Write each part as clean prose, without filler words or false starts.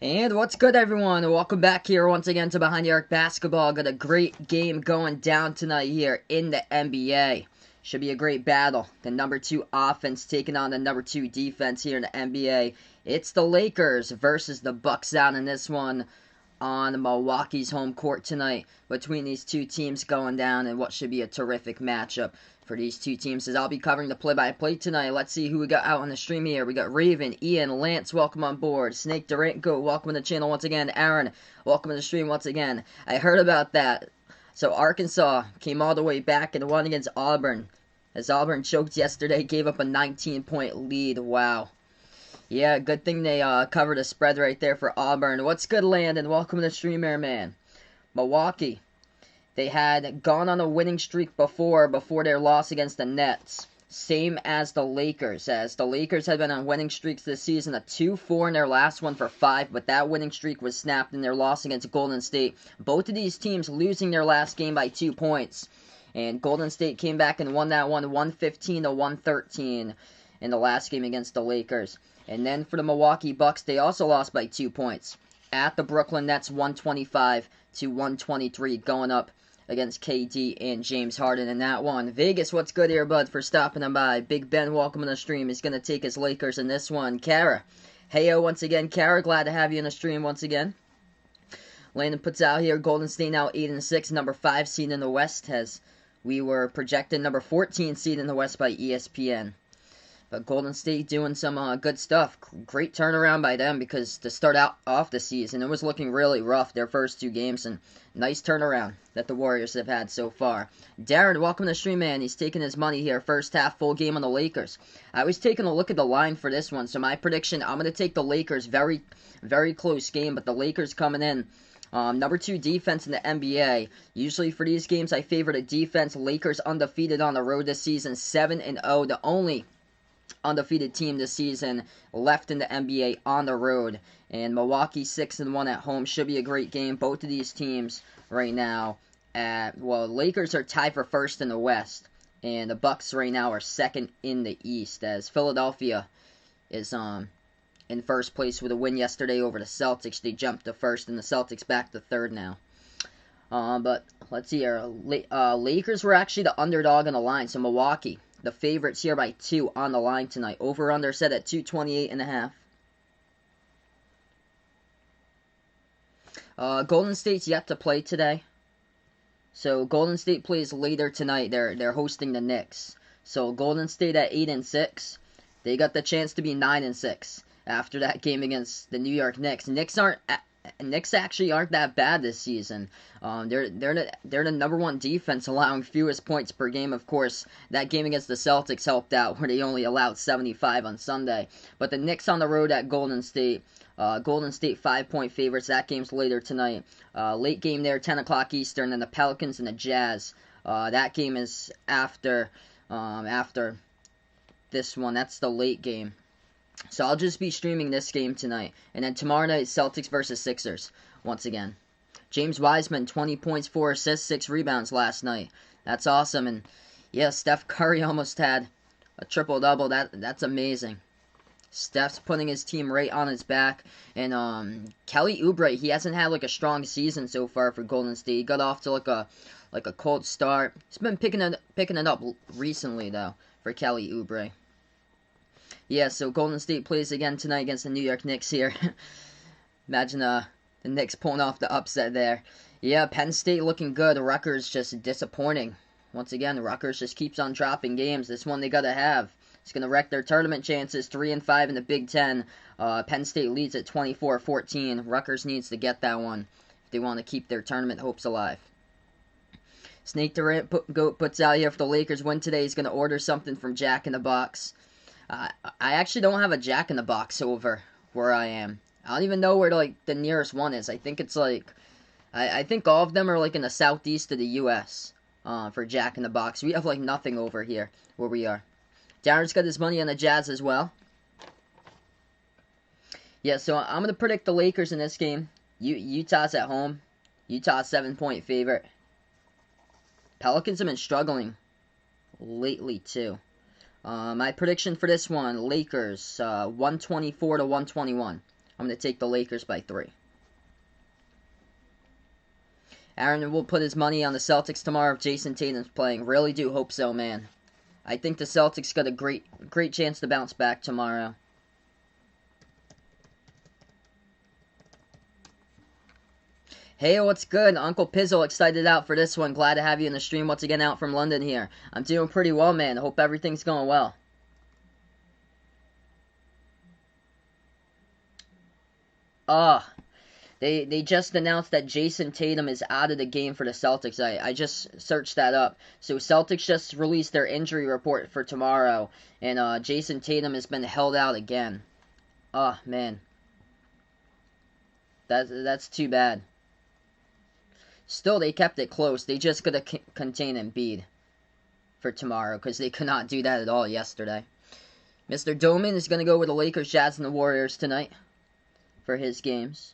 And what's good, everyone? Welcome back here once again to Behind the Arc Basketball. Got a great game going down tonight here in the NBA. Should be a great battle. The number 2 offense taking on the number 2 defense here in the NBA. It's the Lakers versus the Bucks out in this one on Milwaukee's home court tonight. Between these two teams going down and what should be a terrific matchup for these two teams, as I'll be covering the play-by-play tonight. Let's see who we got out on the stream here. We got Raven, Ian, Lance, welcome on board. Snake Durant, go, welcome to the channel once again. Aaron, welcome to the stream once again. I heard about that. So Arkansas came all the way back and won against Auburn, as Auburn choked yesterday, gave up a 19-point lead. Wow. Yeah, good thing they covered a spread right there for Auburn. What's good, Landon? Welcome to the stream, Airman. Milwaukee. They had gone on a winning streak before their loss against the Nets. Same as the Lakers, as the Lakers had been on winning streaks this season, a 2-4 in their last one for 5, but that winning streak was snapped in their loss against Golden State. Both of these teams losing their last game by 2 points. And Golden State came back and won that one 115-113 in the last game against the Lakers. And then for the Milwaukee Bucks, they also lost by 2 points at the Brooklyn Nets, 125-123, going up against KD and James Harden in that one. Vegas, what's good here, bud, for stopping them by. Big Ben, welcome to the stream. He's going to take his Lakers in this one. Kara, heyo once again. Kara, glad to have you in the stream once again. Landon puts out here, Golden State now 8-6, number 5 seed in the West, as we were projected number 14 seed in the West by ESPN. But Golden State doing some good stuff. Great turnaround by them, because to start out off the season, it was looking really rough their first 2 games, and nice turnaround that the Warriors have had so far. Darren, welcome to the stream, man. He's taking his money here. First half, full game on the Lakers. I was taking a look at the line for this one, so my prediction, I'm going to take the Lakers. Very, very close game, but the Lakers coming in. Number 2 defense in the NBA. Usually for these games, I favor the defense. Lakers undefeated on the road this season, 7-0. The only undefeated team this season left in the NBA on the road. And Milwaukee 6-1 at home. Should be a great game. Both of these teams right now Lakers are tied for first in the West, and the Bucks right now are second in the East, as Philadelphia is in first place with a win yesterday over the Celtics. They jumped to first, and the Celtics back to third now. But let's see here. Lakers were actually the underdog on the line, so Milwaukee, the favorites here by 2 on the line tonight. Over-under set at 228.5. Golden State's yet to play today. So Golden State plays later tonight. They're hosting the Knicks. So Golden State at 8-6. They got the chance to be 9-6 after that game against the New York Knicks. Knicks actually aren't that bad this season. They're the number 1 defense, allowing fewest points per game. Of course, that game against the Celtics helped out, where they only allowed 75 on Sunday. But the Knicks on the road at Golden State. Golden State 5-point favorites. That game's later tonight. Late game there, 10 o'clock Eastern, and the Pelicans and the Jazz. That game is after this one. That's the late game. So I'll just be streaming this game tonight. And then tomorrow night, Celtics versus Sixers once again. James Wiseman, 20 points, 4 assists, 6 rebounds last night. That's awesome. And yeah, Steph Curry almost had a triple-double. That's amazing. Steph's putting his team right on his back. And Kelly Oubre, he hasn't had like a strong season so far for Golden State. He got off to like a cold start. He's been picking it up recently though for Kelly Oubre. Yeah, so Golden State plays again tonight against the New York Knicks here. Imagine the Knicks pulling off the upset there. Yeah, Penn State looking good. Rutgers just disappointing. Once again, Rutgers just keeps on dropping games. This one they gotta have. It's going to wreck their tournament chances. 3-5 in the Big Ten. Penn State leads at 24-14. Rutgers needs to get that one if they want to keep their tournament hopes alive. Snake Durant puts out here, if the Lakers win today, he's going to order something from Jack in the Box. I actually don't have a Jack in the Box over where I am. I don't even know where the nearest one is. I think it's I think all of them are in the southeast of the U.S. For Jack in the Box. We have nothing over here where we are. Darren's got his money on the Jazz as well. Yeah, so I'm going to predict the Lakers in this game. Utah's at home. Utah's 7-point favorite. Pelicans have been struggling lately, too. My prediction for this one, Lakers, 124-121. I'm going to take the Lakers by 3. Aaron will put his money on the Celtics tomorrow if Jason Tatum's playing. Really do hope so, man. I think the Celtics got a great chance to bounce back tomorrow. Hey, what's good? Uncle Pizzle, excited out for this one. Glad to have you in the stream once again out from London here. I'm doing pretty well, man. Hope everything's going well. They just announced that Jason Tatum is out of the game for the Celtics. I just searched that up. So Celtics just released their injury report for tomorrow, and Jason Tatum has been held out again. Oh, man. That's too bad. Still, they kept it close. They just could have contained Embiid for tomorrow because they could not do that at all yesterday. Mr. Doman is going to go with the Lakers, Jazz, and the Warriors tonight for his games.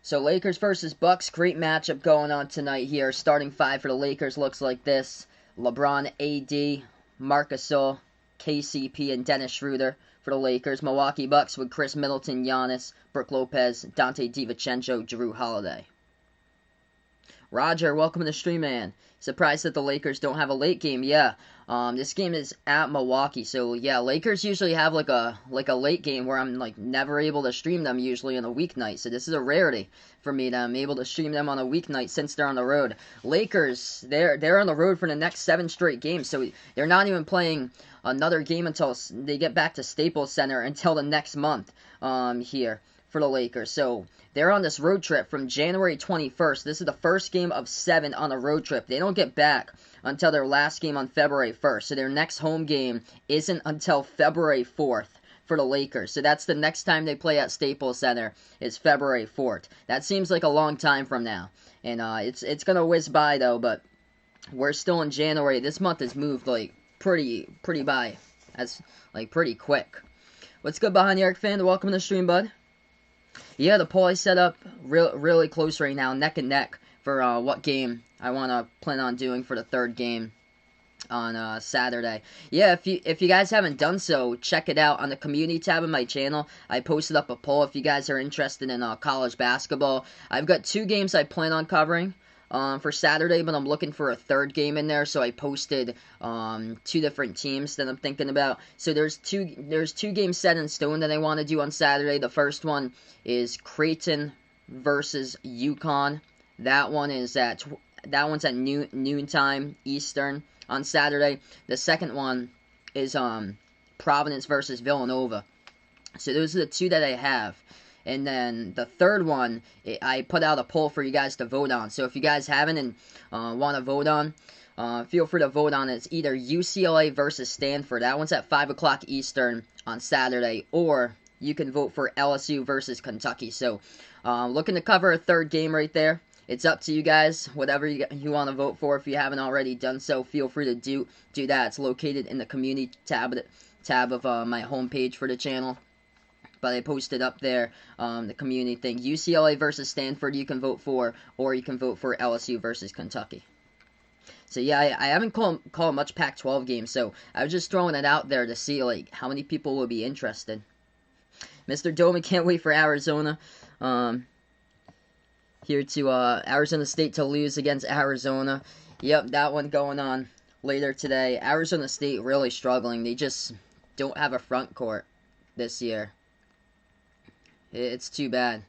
So Lakers versus Bucks, great matchup going on tonight here. Starting 5 for the Lakers looks like this. LeBron, AD, Marc Gasol, KCP, and Dennis Schroeder for the Lakers. Milwaukee Bucks with Chris Middleton, Giannis, Brook Lopez, Dante DiVincenzo, Jrue Holiday. Roger, welcome to the stream, man. Surprised that the Lakers don't have a late game. Yeah, this game is at Milwaukee, so yeah, Lakers usually have like a late game where I'm like never able to stream them usually on a weeknight. So this is a rarity for me that I'm able to stream them on a weeknight since they're on the road. Lakers, they're on the road for the next 7 straight games, so they're not even playing another game until they get back to Staples Center until the next month here for the Lakers. So they're on this road trip from January 21st. This is the first game of 7 on a road trip. They don't get back until their last game on February 1st. So their next home game isn't until February 4th for the Lakers. So that's the next time they play at Staples Center is February 4th. That seems like a long time from now. And it's going to whiz by, though, but we're still in January. This month has moved, like, pretty by. That's, like, pretty quick. What's good behind the arc, fan? Welcome to the stream, bud. Yeah, the poll I set up really close right now, neck and neck for what game I want to plan on doing for the third game on Saturday. Yeah, if you guys haven't done so, check it out on the community tab of my channel. I posted up a poll if you guys are interested in college basketball. I've got 2 games I plan on covering for Saturday, but I'm looking for a third game in there, so I posted 2 different teams that I'm thinking about. So there's two games set in stone that I want to do on Saturday. The first one is Creighton versus UConn. That one's at noontime Eastern on Saturday. The second one is Providence versus Villanova. So those are the 2 that I have. And then the third one, I put out a poll for you guys to vote on. So if you guys haven't and want to vote on, feel free to vote on it. It's either UCLA versus Stanford. That one's at 5 o'clock Eastern on Saturday. Or you can vote for LSU versus Kentucky. So looking to cover a third game right there. It's up to you guys. Whatever you want to vote for. If you haven't already done so, feel free to do that. It's located in the community tab of my homepage for the channel. But I posted up there the community thing. UCLA versus Stanford you can vote for, or you can vote for LSU versus Kentucky. So yeah, I haven't called much Pac-12 games, so I was just throwing it out there to see like how many people will be interested. Mr. Doman can't wait for Arizona. Here to Arizona State to lose against Arizona. Yep, that one going on later today. Arizona State really struggling. They just don't have a front court this year. It's too bad.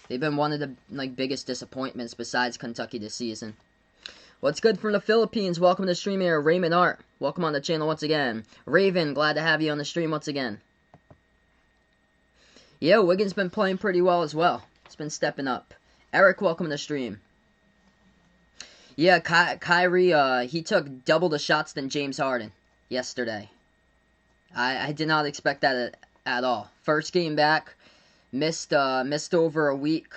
They've been one of the biggest disappointments besides Kentucky this season. What's good from the Philippines? Welcome to the stream here, Raymond Art. Welcome on the channel once again. Raven, glad to have you on the stream once again. Yeah, Wiggins been playing pretty well as well. It's been stepping up. Eric, welcome to the stream. Yeah, Kyrie, he took double the shots than James Harden yesterday. I did not expect that at all. First game back. Missed over a week.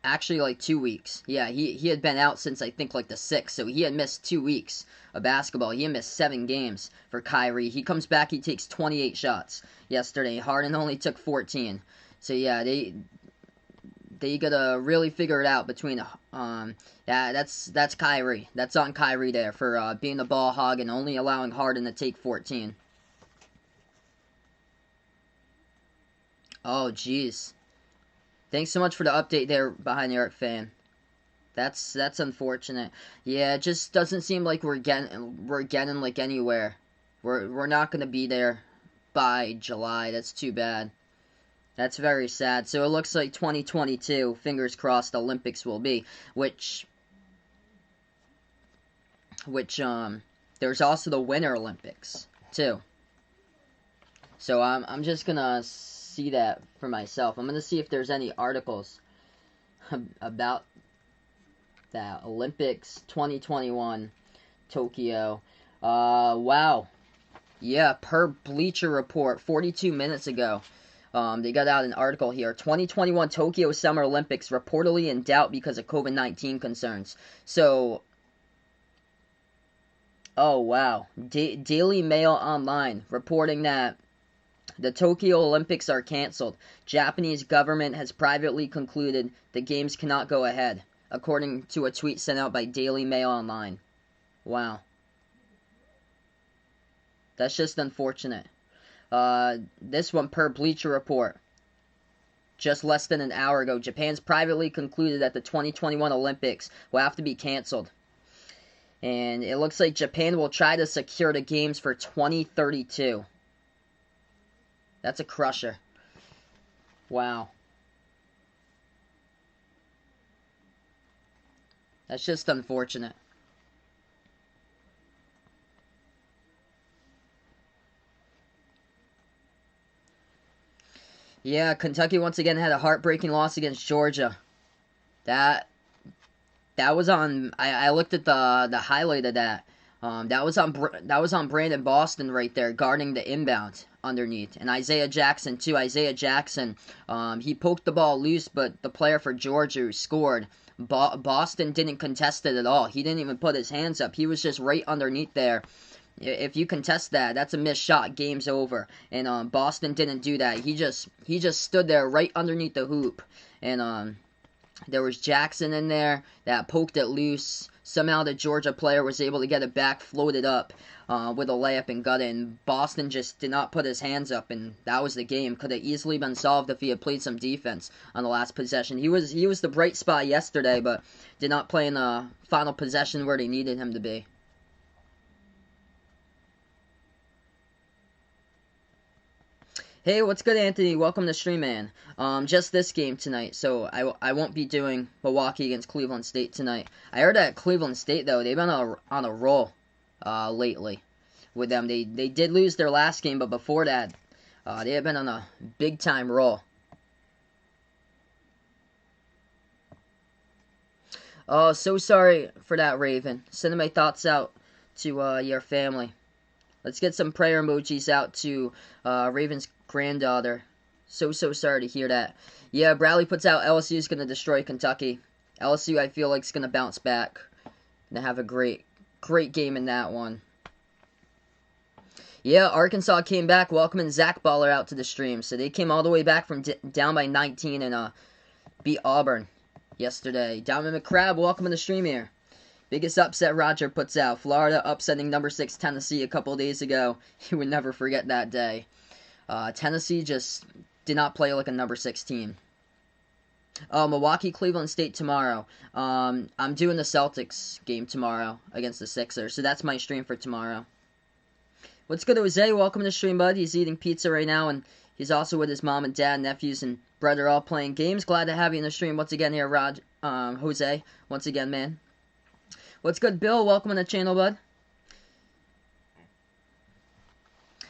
Actually, 2 weeks. Yeah, he had been out since I think the 6th, so he had missed 2 weeks of basketball. He had missed 7 games for Kyrie. He comes back, he takes 28 shots yesterday. Harden only took 14. So yeah, they gotta really figure it out between yeah, that's Kyrie. That's on Kyrie there for being a ball hog and only allowing Harden to take 14. Oh, jeez. Thanks so much for the update there, Behind the Arc fan. That's unfortunate. Yeah, it just doesn't seem like we're getting like anywhere. We're not gonna be there by July. That's too bad. That's very sad. So it looks like 2022, fingers crossed, Olympics will be, which there's also the Winter Olympics too. So I'm just gonna see that for myself. I'm gonna see if there's any articles about that Olympics 2021 Tokyo. Wow. Yeah, per Bleacher Report, 42 minutes ago. They got out an article here. 2021 Tokyo Summer Olympics reportedly in doubt because of COVID-19 concerns. So, oh wow. Daily Mail Online reporting that the Tokyo Olympics are canceled. Japanese government has privately concluded the games cannot go ahead, according to a tweet sent out by Daily Mail Online. Wow. That's just unfortunate. This one per Bleacher Report. Just less than an hour ago, Japan's privately concluded that the 2021 Olympics will have to be canceled. And it looks like Japan will try to secure the games for 2032. That's a crusher. Wow. That's just unfortunate. Yeah, Kentucky once again had a heartbreaking loss against Georgia. That that was on. I looked at the highlight of that. That was on Brandon Boston right there guarding the inbound underneath, and Isaiah Jackson too. Isaiah Jackson, he poked the ball loose, but the player for Georgia who scored, Boston didn't contest it at all. He didn't even put his hands up. He was just right underneath there. If you contest that, that's a missed shot. Game's over. And Boston didn't do that. He just stood there right underneath the hoop, and there was Jackson in there that poked it loose. Somehow the Georgia player was able to get it back, floated up with a layup and got it. And Boston just did not put his hands up, and that was the game. Could have easily been solved if he had played some defense on the last possession. He was the bright spot yesterday, but did not play in the final possession where they needed him to be. Hey, what's good, Anthony? Welcome to Stream, man. Just this game tonight, so I won't be doing Milwaukee against Cleveland State tonight. I heard that Cleveland State, though, they've been on a roll lately with them. They did lose their last game, but before that, they have been on a big-time roll. Oh, so sorry for that, Raven. Sending my thoughts out to your family. Let's get some prayer emojis out to Raven's granddaughter. So sorry to hear that. Yeah, Bradley puts out LSU is going to destroy Kentucky. LSU, I feel like, is going to bounce back. Going to have a great game in that one. Yeah, Arkansas came back, welcoming Zach Baller out to the stream. So they came all the way back from down by 19 and beat Auburn yesterday. Diamond McCrab, welcome to the stream here. Biggest upset Roger puts out. Florida upsetting number 6 Tennessee a couple days ago. He would never forget that day. Tennessee just did not play like a number 6 team. Milwaukee, Cleveland State tomorrow. I'm doing the Celtics game tomorrow against the Sixers. So that's my stream for tomorrow. What's good, Jose? Welcome to the stream, bud. He's eating pizza right now, and he's also with his mom and dad, nephews, and brother all playing games. Glad to have you in the stream once again here, Jose. Once again, man. What's good, Bill? Welcome to the channel, bud.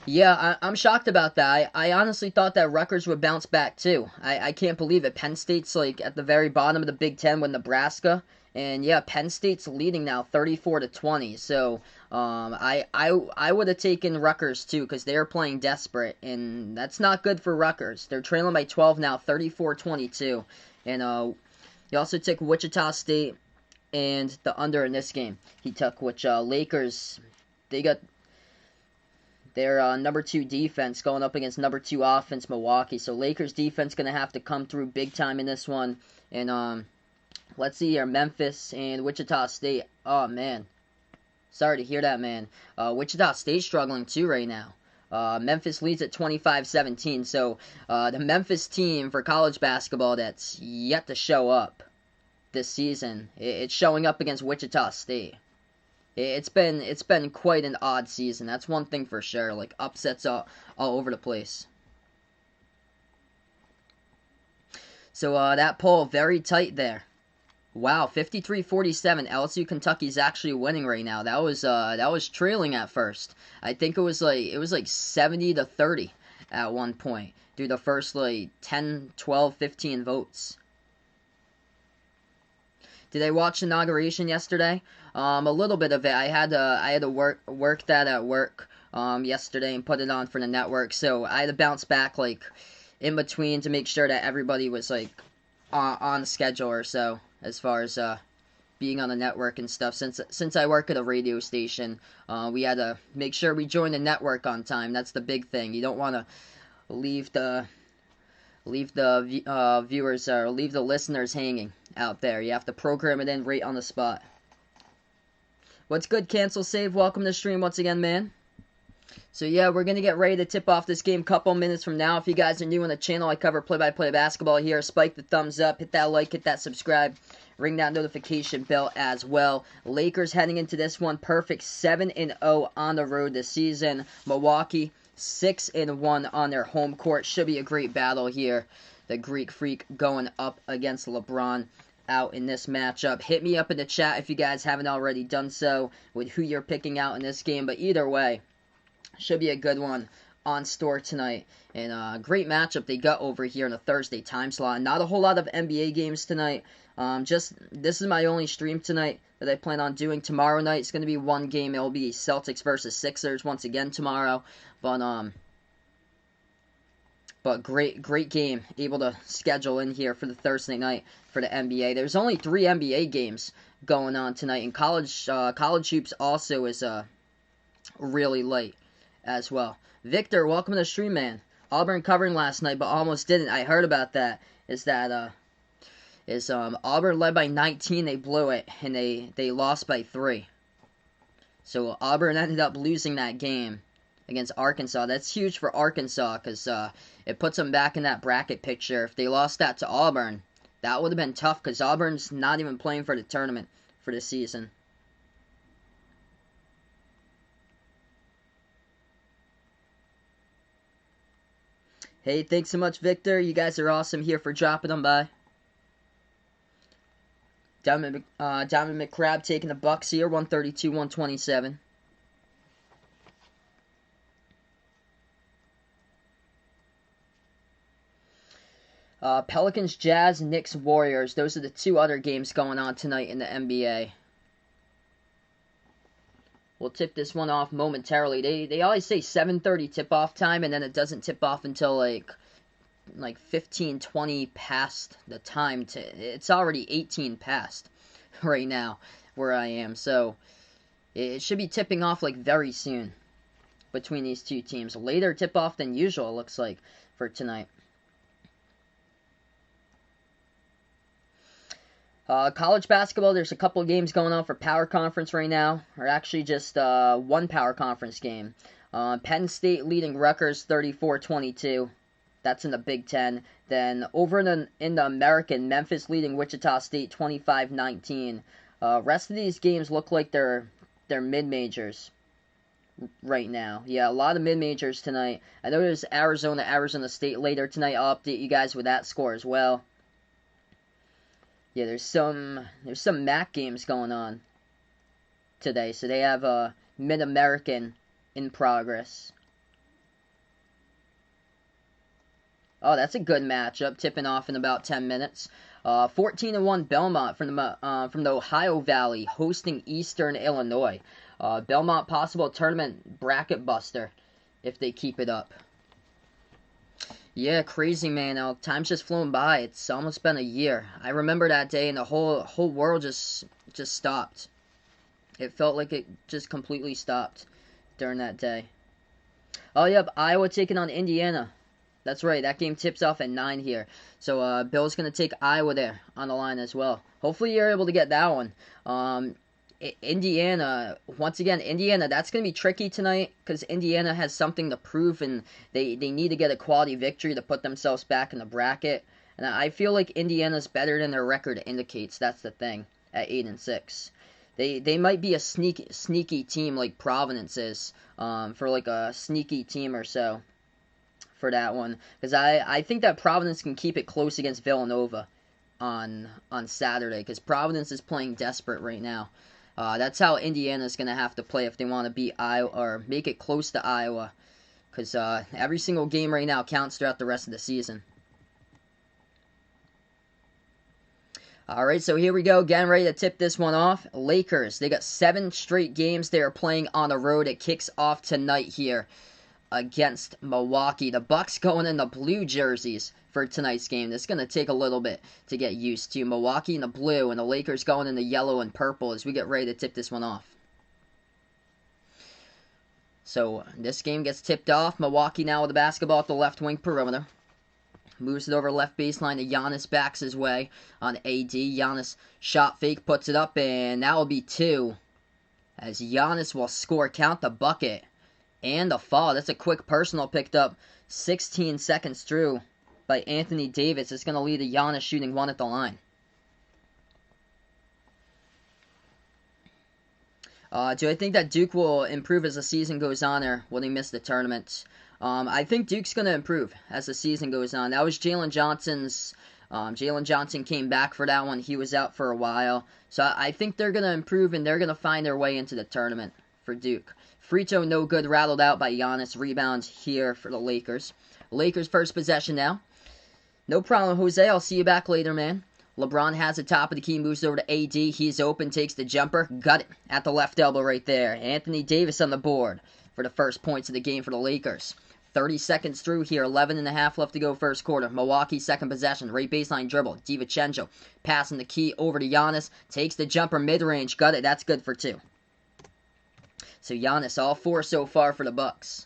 Yeah, I'm shocked about that. I honestly thought that Rutgers would bounce back, too. I can't believe it. Penn State's, like, at the very bottom of the Big Ten with Nebraska. And, yeah, Penn State's leading now 34-20. So, I would have taken Rutgers, too, because they're playing desperate. And that's not good for Rutgers. They're trailing by 12 now, 34-22. And, you also took Wichita State and the under in this game. He took, which Lakers, they got their number 2 defense going up against number 2 offense, Milwaukee. So Lakers defense going to have to come through big time in this one. And let's see here, Memphis and Wichita State. Oh, man. Sorry to hear that, man. Wichita State struggling too right now. Memphis leads at 25-17. So the Memphis team for college basketball that's yet to show up this season, it's showing up against Wichita State. It's been quite an odd season. That's one thing for sure. Like upsets all over the place. So that poll very tight there. Wow, 53-47. LSU Kentucky's actually winning right now. That was trailing at first. I think it was like 70-30 at one point through the first like 10, 12, 15 votes. Did I watch the inauguration yesterday? A little bit of it. I had to work that at work yesterday and put it on for the network. So I had to bounce back like in between to make sure that everybody was like on schedule or so, as far as being on the network and stuff. Since I work at a radio station, we had to make sure we join the network on time. That's the big thing. You don't want to leave the viewers or leave the listeners hanging out there. You have to program it in right on the spot. What's good, Cancel Save? Welcome to the stream once again, man. So yeah, we're going to get ready to tip off this game a couple minutes from now. If you guys are new on the channel, I cover play-by-play basketball here. Spike the thumbs up, hit that like, hit that subscribe, ring that notification bell as well. Lakers heading into this one, perfect 7-0 on the road this season. Milwaukee 6-1 on their home court. Should be a great battle here. The Greek Freak going up against LeBron out in this matchup. Hit me up in the chat if you guys haven't already done so with who you're picking out in this game. But either way, should be a good one on store tonight. And a great matchup they got over here in the Thursday time slot. Not a whole lot of NBA games tonight. This is my only stream tonight that I plan on doing. Tomorrow night it's going to be one game. It will be Celtics versus Sixers once again tomorrow. But great game able to schedule in here for the Thursday night for the NBA. There's only 3 NBA games going on tonight, and college hoops also is really late as well. Victor, welcome to the stream, man. Auburn covering last night, but almost didn't. I heard about that. Auburn led by 19, they blew it, and they lost by 3. So Auburn ended up losing that game against Arkansas. That's huge for Arkansas because it puts them back in that bracket picture. If they lost that to Auburn, that would have been tough because Auburn's not even playing for the tournament for the season. Hey, thanks so much, Victor. You guys are awesome here for dropping them by. Diamond McCrab taking the Bucks here, 132-127. Pelicans, Jazz, Knicks, Warriors. Those are the 2 other games going on tonight in the NBA. We'll tip this one off momentarily. They always say 7:30 tip-off time, and then it doesn't tip off until like 15, 20 past the time. It's already 18 past right now where I am. So it should be tipping off like very soon between these 2 teams. Later tip-off than usual, it looks like, for tonight. College basketball, there's a couple games going on for Power Conference right now, or actually just one Power Conference game. Penn State leading Rutgers 34-22. That's in the Big Ten. Then over in the American, Memphis leading Wichita State 25-19. Rest of these games look like they're mid-majors right now. Yeah, a lot of mid-majors tonight. I know there's Arizona State later tonight. I'll update you guys with that score as well. Yeah, there's some MAC games going on today. So they have a Mid-American in progress. Oh, that's a good matchup, tipping off in about 10 minutes. 14-1 Belmont from the Ohio Valley, hosting Eastern Illinois. Belmont possible tournament bracket buster if they keep it up. Yeah, crazy, man. Time's just flown by. It's almost been a year. I remember that day, and the whole world just stopped. It felt like it just completely stopped during that day. Oh, yep, Iowa taking on Indiana. That's right, that game tips off at 9 here. So, Bill's going to take Iowa there on the line as well. Hopefully you're able to get that one. Indiana, once again, Indiana, that's going to be tricky tonight because Indiana has something to prove, and they need to get a quality victory to put themselves back in the bracket. And I feel like Indiana's better than their record indicates. That's the thing at 8-6. They might be a sneaky team like Providence is, for like a sneaky team or so for that one, because I think that Providence can keep it close against Villanova on Saturday, because Providence is playing desperate right now. That's how Indiana's going to have to play if they want to beat Iowa or make it close to Iowa, because every single game right now counts throughout the rest of the season. Alright, so here we go, getting ready to tip this one off. Lakers, they got 7 straight games they are playing on the road. It kicks off tonight here against Milwaukee. The Bucks going in the blue jerseys for tonight's game. This is going to take a little bit to get used to. Milwaukee in the blue and the Lakers going in the yellow and purple as we get ready to tip this one off. So this game gets tipped off. Milwaukee now with the basketball at the left wing perimeter. Moves it over left baseline to Giannis, backs his way on AD. Giannis shot fake, puts it up, and that will be 2. As Giannis will score, count the bucket and the foul. That's a quick personal picked up 16 seconds through by Anthony Davis. It's going to lead to Giannis shooting 1 at the line. Do I think that Duke will improve as the season goes on, or will they miss the tournament? I think Duke's going to improve as the season goes on. That was Jalen Johnson's. Jalen Johnson came back for that one. He was out for a while. So I think they're going to improve, and they're going to find their way into the tournament for Duke. Free throw no good, rattled out by Giannis. Rebounds here for the Lakers. Lakers first possession now. No problem, Jose. I'll see you back later, man. LeBron has the top of the key, moves over to AD. He's open, takes the jumper. Got it at the left elbow right there. Anthony Davis on the board for the first points of the game for the Lakers. 30 seconds through here, 11.5 left to go first quarter. Milwaukee second possession, right baseline dribble. DiVincenzo passing the key over to Giannis. Takes the jumper mid-range. Got it. That's good for 2. So Giannis, all 4 so far for the Bucks.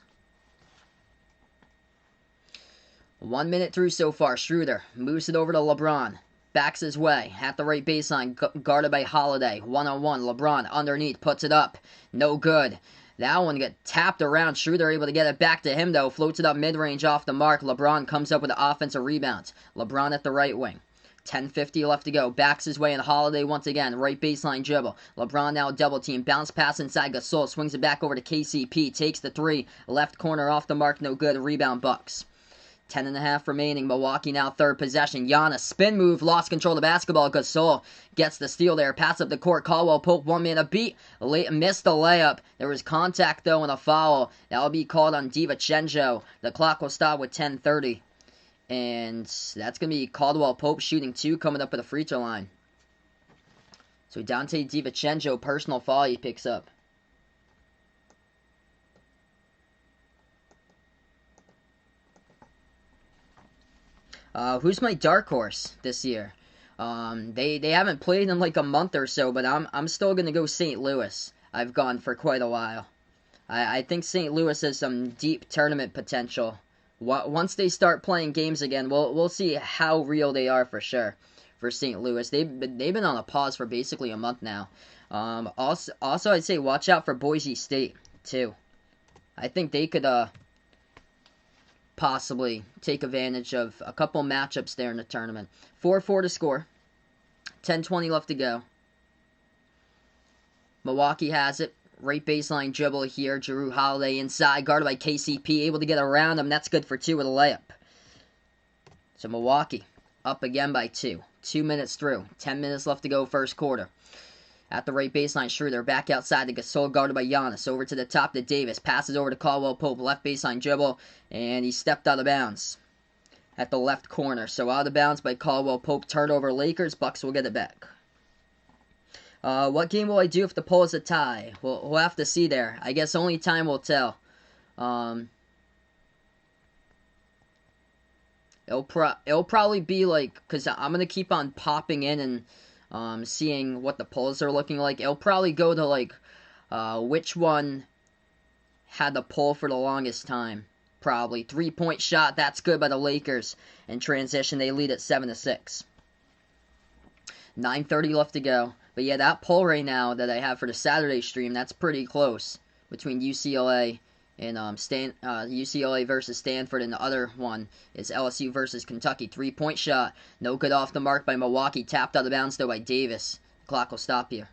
1 minute through so far. Schroeder moves it over to LeBron. Backs his way at the right baseline, guarded by Holiday. 1-on-1, LeBron underneath, puts it up. No good. That one got tapped around. Schroeder able to get it back to him, though. Floats it up mid-range off the mark. LeBron comes up with the offensive rebounds. LeBron at the right wing. 10:50 left to go. Backs his way in. Holiday once again. Right baseline dribble. LeBron now double team. Bounce pass inside. Gasol swings it back over to KCP. Takes the 3. Left corner off the mark. No good. Rebound Bucks. 10.5 remaining. Milwaukee now third possession. Giannis spin move. Lost control of the basketball. Gasol gets the steal there. Pass up the court. Caldwell Pope 1 man a beat. Missed the layup. There was contact though and a foul. That will be called on DiVincenzo. The clock will stop with 10:30. And that's going to be Caldwell Pope shooting 2 coming up at the free throw line. So Dante DiVincenzo, personal foul he picks up. Who's my dark horse this year? They haven't played in like a month or so, but I'm still gonna go St. Louis. I've gone for quite a while. I think St. Louis has some deep tournament potential. Once they start playing games again, we'll see how real they are for sure. For St. Louis, they've been on a pause for basically a month now. Also I'd say watch out for Boise State too. I think they could possibly take advantage of a couple matchups there in the tournament. 4-4 to score. 10:20 left to go. Milwaukee has it. Right baseline dribble here. Jrue Holiday inside, guarded by KCP. Able to get around him. That's good for 2 with a layup. So Milwaukee up again by 2. 2 minutes through. 10 minutes left to go first quarter. At the right baseline, Schroeder back outside to Gasol, guarded by Giannis. Over to the top to Davis. Passes over to Caldwell Pope. Left baseline dribble. And he stepped out of bounds at the left corner. So out of bounds by Caldwell Pope. Turnover Lakers. Bucks will get it back. What game will I do if the poll is a tie? We'll have to see there. I guess only time will tell. It'll probably be like, because I'm going to keep on popping in and seeing what the polls are looking like. It'll probably go to like which one had the poll for the longest time. Probably 3-point shot. That's good by the Lakers. In transition, they lead at 7-6. 9:30 left to go. But yeah, that poll right now that I have for the Saturday stream, that's pretty close between UCLA and UCLA versus Stanford, and the other one is LSU versus Kentucky. 3-point shot, no good off the mark by Milwaukee. Tapped out of bounds though by Davis. Clock will stop here.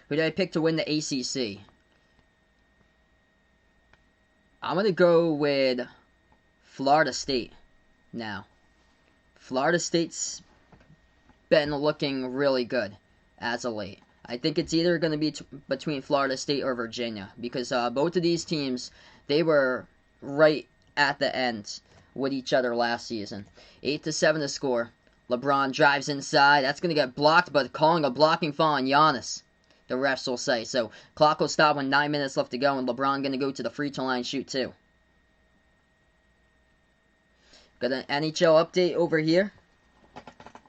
Who did I pick to win the ACC? I'm going to go with Florida State now. Florida State's been looking really good as of late. I think it's either going to be between Florida State or Virginia, because both of these teams, they were right at the end with each other last season. 8-7 to score. LeBron drives inside. That's going to get blocked, but calling a blocking foul on Giannis, the refs will say. So clock will stop when 9 minutes left to go, and LeBron going to go to the free throw line, shoot 2. Got an NHL update over here.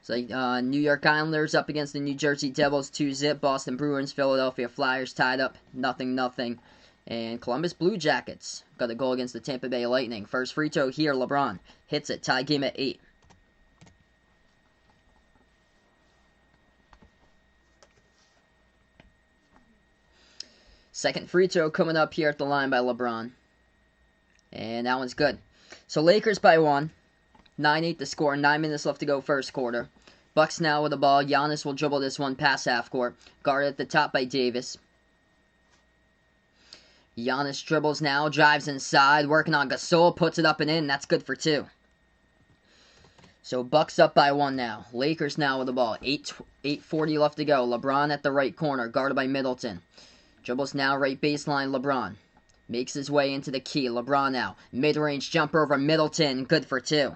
So, New York Islanders up against the New Jersey Devils, 2-0. Boston Bruins, Philadelphia Flyers tied up, 0-0. And Columbus Blue Jackets got a goal against the Tampa Bay Lightning. First free throw here, LeBron hits it. Tie game at 8. Second free throw coming up here at the line by LeBron. And that one's good. So, Lakers by 1. 9-8 to score. 9 minutes left to go first quarter. Bucks now with the ball. Giannis will dribble this one past half court. Guarded at the top by Davis. Giannis dribbles now. Drives inside. Working on Gasol. Puts it up and in. That's good for 2. So Bucks up by 1 now. Lakers now with the ball. 8:40 left to go. LeBron at the right corner. Guarded by Middleton. Dribbles now right baseline. LeBron. Makes his way into the key. LeBron now. Mid-range jumper over Middleton. Good for 2.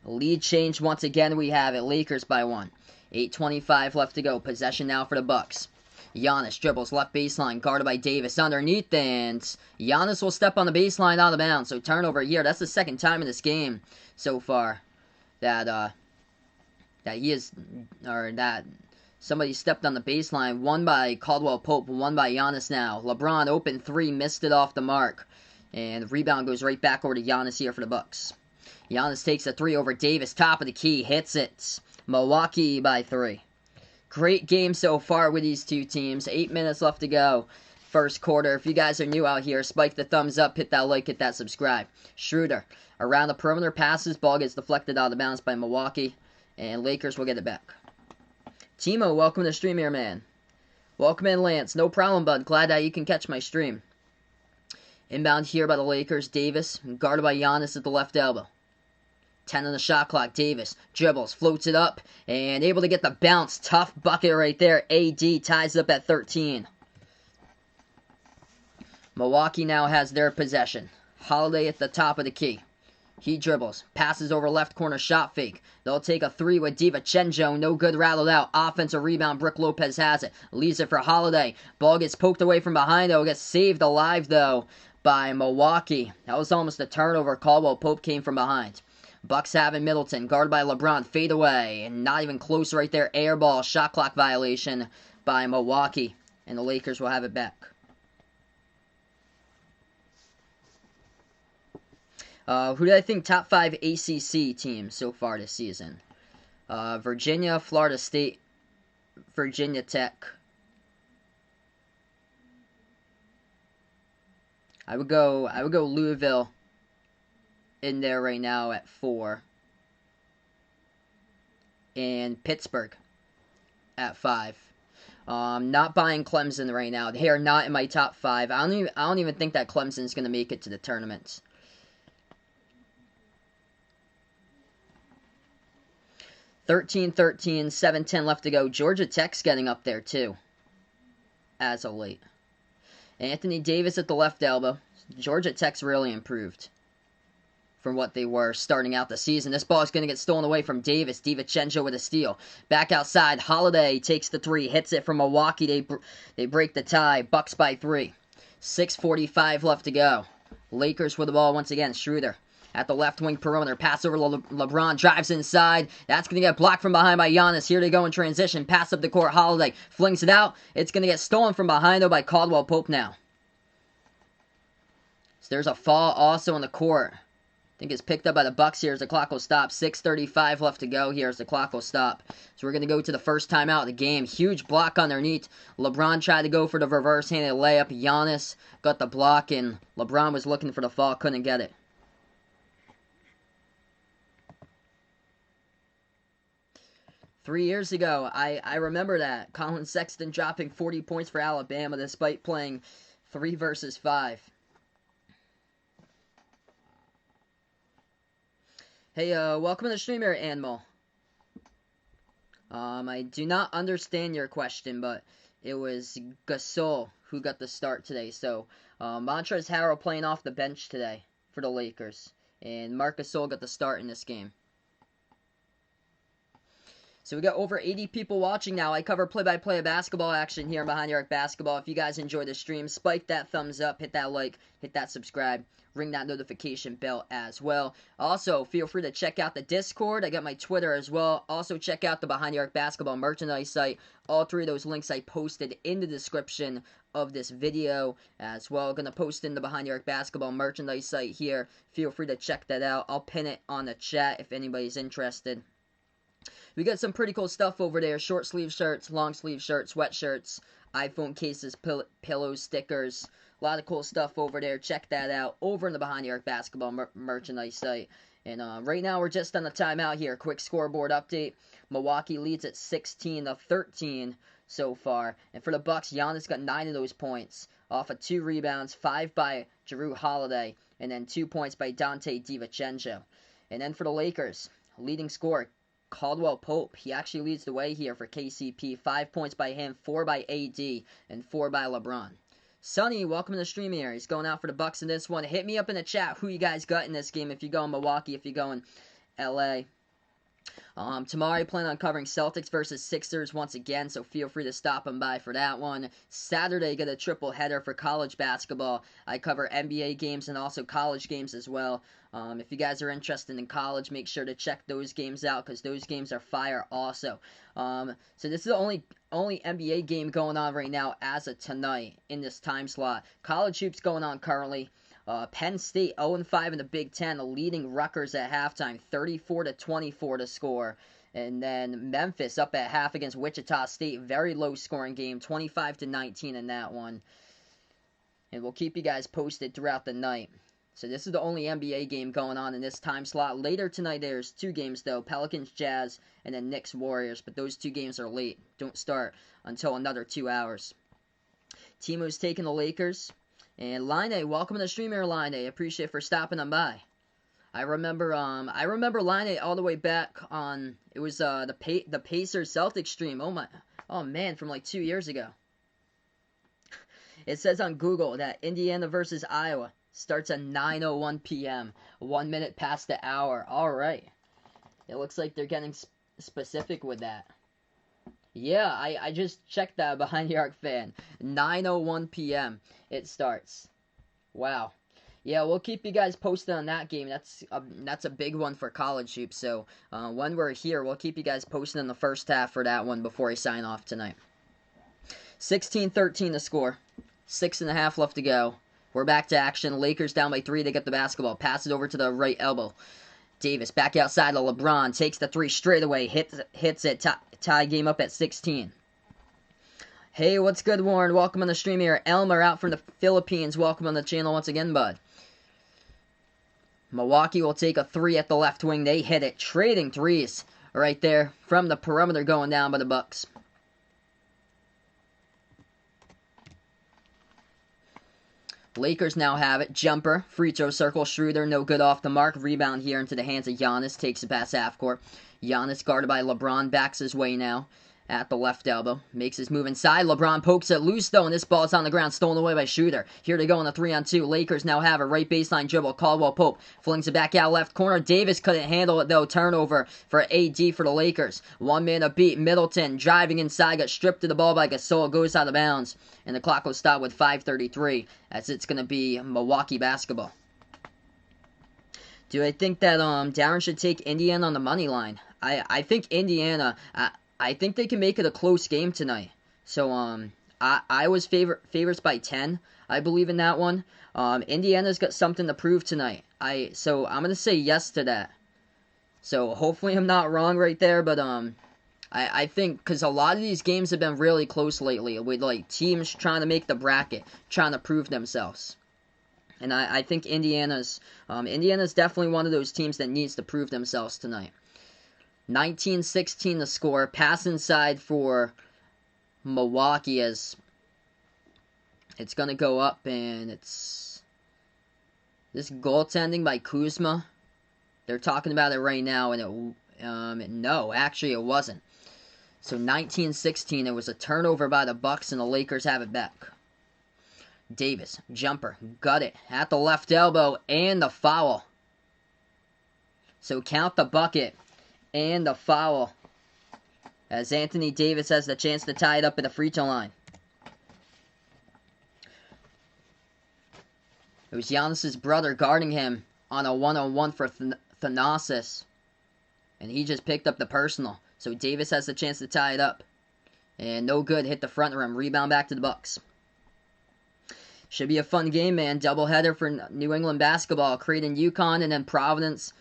Lead change once again. We have it. Lakers by 1. 8:25 left to go. Possession now for the Bucks. Giannis dribbles left baseline. Guarded by Davis underneath. And Giannis will step on the baseline out of bounds. So turnover here. That's the second time in this game so far that somebody stepped on the baseline. One by Caldwell Pope. One by Giannis now. LeBron open 3. Missed it off the mark. And the rebound goes right back over to Giannis here for the Bucks. Giannis takes a 3 over Davis. Top of the key. Hits it. Milwaukee by 3. Great game so far with these two teams. 8 minutes left to go. First quarter. If you guys are new out here, spike the thumbs up. Hit that like. Hit that subscribe. Schroeder. Around the perimeter passes. Ball gets deflected out of bounds by Milwaukee. And Lakers will get it back. Timo, welcome to the stream here, man. Welcome in, Lance. No problem, bud. Glad that you can catch my stream. Inbound here by the Lakers. Davis. Guarded by Giannis at the left elbow. 10 on the shot clock. Davis dribbles, floats it up, and able to get the bounce. Tough bucket right there. AD ties up at 13. Milwaukee now has their possession. Holiday at the top of the key. He dribbles, passes over left corner, shot fake. They'll take a 3 with DiVincenzo. No good, rattled out. Offensive rebound. Brook Lopez has it. Leaves it for Holiday. Ball gets poked away from behind, though. Gets saved alive, though, by Milwaukee. That was almost a turnover. Caldwell Pope came from behind. Bucks have in Middleton, guarded by LeBron, fade away, and not even close right there. Air ball, shot clock violation by Milwaukee, and the Lakers will have it back. Who do I think top 5 ACC teams so far this season? Virginia, Florida State, Virginia Tech. I would go Louisville in there right now at 4. And Pittsburgh at 5. Not buying Clemson right now. They are not in my top 5. I don't even think that Clemson's going to make it to the tournament. $13-13, 7-10 left to go. Georgia Tech's getting up there too, as of late. Anthony Davis at the left elbow. Georgia Tech's really improved from what they were starting out the season. This ball is going to get stolen away from Davis. DiVincenzo with a steal. Back outside. Holiday takes the 3. Hits it from Milwaukee. They break the tie. Bucks by 3. 6:45 left to go. Lakers with the ball once again. Schroeder at the left wing perimeter. Pass over to LeBron. Drives inside. That's going to get blocked from behind by Giannis. Here they go in transition. Pass up the court. Holiday flings it out. It's going to get stolen from behind, though, by Caldwell Pope now. So there's a fall also in the court I think it's picked up by the Bucks here as the clock will stop. 6:35 left to go here as the clock will stop. So we're going to go to the first timeout of the game. Huge block underneath. LeBron tried to go for the reverse-handed layup. Giannis got the block, and LeBron was looking for the fall, couldn't get it. Three years ago, I remember that. Colin Sexton dropping 40 points for Alabama despite playing 3 versus 5. Hey, welcome to the stream here, Animal. I do not understand your question, but it was Gasol who got the start today. So, Montrezl Harrell playing off the bench today for the Lakers. And Marc Gasol got the start in this game. So we got over 80 people watching now. I cover play-by-play of basketball action here on Behind the Arc Basketball. If you guys enjoy the stream, spike that thumbs up, hit that like, hit that subscribe, ring that notification bell as well. Also, feel free to check out the Discord. I got my Twitter as well. Also, check out the Behind the Arc Basketball merchandise site. All 3 of those links I posted in the description of this video as well. I'm going to post in the Behind the Arc Basketball merchandise site here. Feel free to check that out. I'll pin it on the chat if anybody's interested. We got some pretty cool stuff over there. Short sleeve shirts, long sleeve shirts, sweatshirts, iPhone cases, pillows, stickers. A lot of cool stuff over there. Check that out over in the Behind the Arc Basketball merchandise site. And right now we're just on a timeout here. Quick scoreboard update. Milwaukee leads at 16-13 so far. And for the Bucks, Giannis got 9 of those points off of 2 rebounds, 5 by Jrue Holiday, and then 2 points by Dante DiVincenzo. And then for the Lakers, leading scorer, Caldwell Pope. He actually leads the way here for KCP. 5 points by him, 4 by AD, and 4 by LeBron. Sonny, welcome to the stream here. He's going out for the Bucks in this one. Hit me up in the chat who you guys got in this game. If you go in Milwaukee, if you go in LA. Tomorrow I plan on covering Celtics versus Sixers once again, so feel free to stop on by for that one. Saturday, get a triple header for college basketball. I cover NBA games and also college games as well. If you guys are interested in college, make sure to check those games out because those games are fire also. So this is the only NBA game going on right now as of tonight in this time slot. College hoops going on currently. Penn State 0-5 in the Big Ten, leading Rutgers at halftime, 34-24 to score. And then Memphis up at half against Wichita State, very low scoring game, 25-19 in that one. And we'll keep you guys posted throughout the night. So this is the only NBA game going on in this time slot. Later tonight there's 2 games though, Pelicans Jazz and then Knicks Warriors, but those 2 games are late. Don't start until another 2 hours. Timo's taking the Lakers. And Line, welcome to the stream here, Line. Appreciate for stopping on by. I remember Line all the way back on, it was the Pacers Celtics stream. Oh man, from like 2 years ago. It says on Google that Indiana versus Iowa starts at 9:01 p.m. 1 minute past the hour. All right. It looks like they're getting specific with that. Yeah, I just checked that Behind the Arc fan. 9:01 p.m. it starts. Wow. Yeah, we'll keep you guys posted on that game. That's a big one for college hoops. So when we're here, we'll keep you guys posted in the first half for that one before I sign off tonight. 16-13 the score. 6.5 left to go. We're back to action. Lakers down by 3. They get the basketball. Pass it over to the right elbow. Davis back outside to LeBron. Takes the 3 straight away. Hits it. Tie game up at 16. Hey, what's good, Warren? Welcome on the stream here. Elmer out from the Philippines. Welcome on the channel once again, bud. Milwaukee will take a 3 at the left wing. They hit it. Trading threes right there from the perimeter going down by the Bucks. Lakers now have it. Jumper. Free throw circle. Schroeder. No good off the mark. Rebound here into the hands of Giannis. Takes it past half court. Giannis guarded by LeBron. Backs his way now at the left elbow. Makes his move inside. LeBron pokes it loose though, and this ball is on the ground. Stolen away by Schroeder. Here they go on the 3-on-2. Lakers now have a right baseline dribble. Caldwell Pope flings it back out left corner. Davis couldn't handle it though. Turnover for AD for the Lakers. 1 man a beat. Middleton driving inside. Got stripped of the ball by Gasol. Goes out of bounds. And the clock will stop with 5:33 as it's going to be Milwaukee basketball. Do I think that Darren should take Indiana on the money line? I think Indiana, I think they can make it a close game tonight. So I was favorites by 10. I believe in that one. Indiana's got something to prove tonight. So I'm gonna say yes to that. So hopefully I'm not wrong right there, but I think because a lot of these games have been really close lately, with like teams trying to make the bracket, trying to prove themselves. And I think Indiana's definitely one of those teams that needs to prove themselves tonight. 19-16 the score. Pass inside for Milwaukee as it's going to go up, and it's this goaltending by Kuzma. They're talking about it right now, and no, actually it wasn't. So 19-16, it was a turnover by the Bucks, and the Lakers have it back. Davis, jumper, got it at the left elbow, and the foul. So count the bucket and the foul, as Anthony Davis has the chance to tie it up at the free throw line. It was Giannis's brother guarding him on a one-on-one for Thanasis, and he just picked up the personal. So Davis has the chance to tie it up. And no good, hit the front rim. Rebound back to the Bucks. Should be a fun game, man. Doubleheader for New England basketball. Creighton, UConn, and then Providence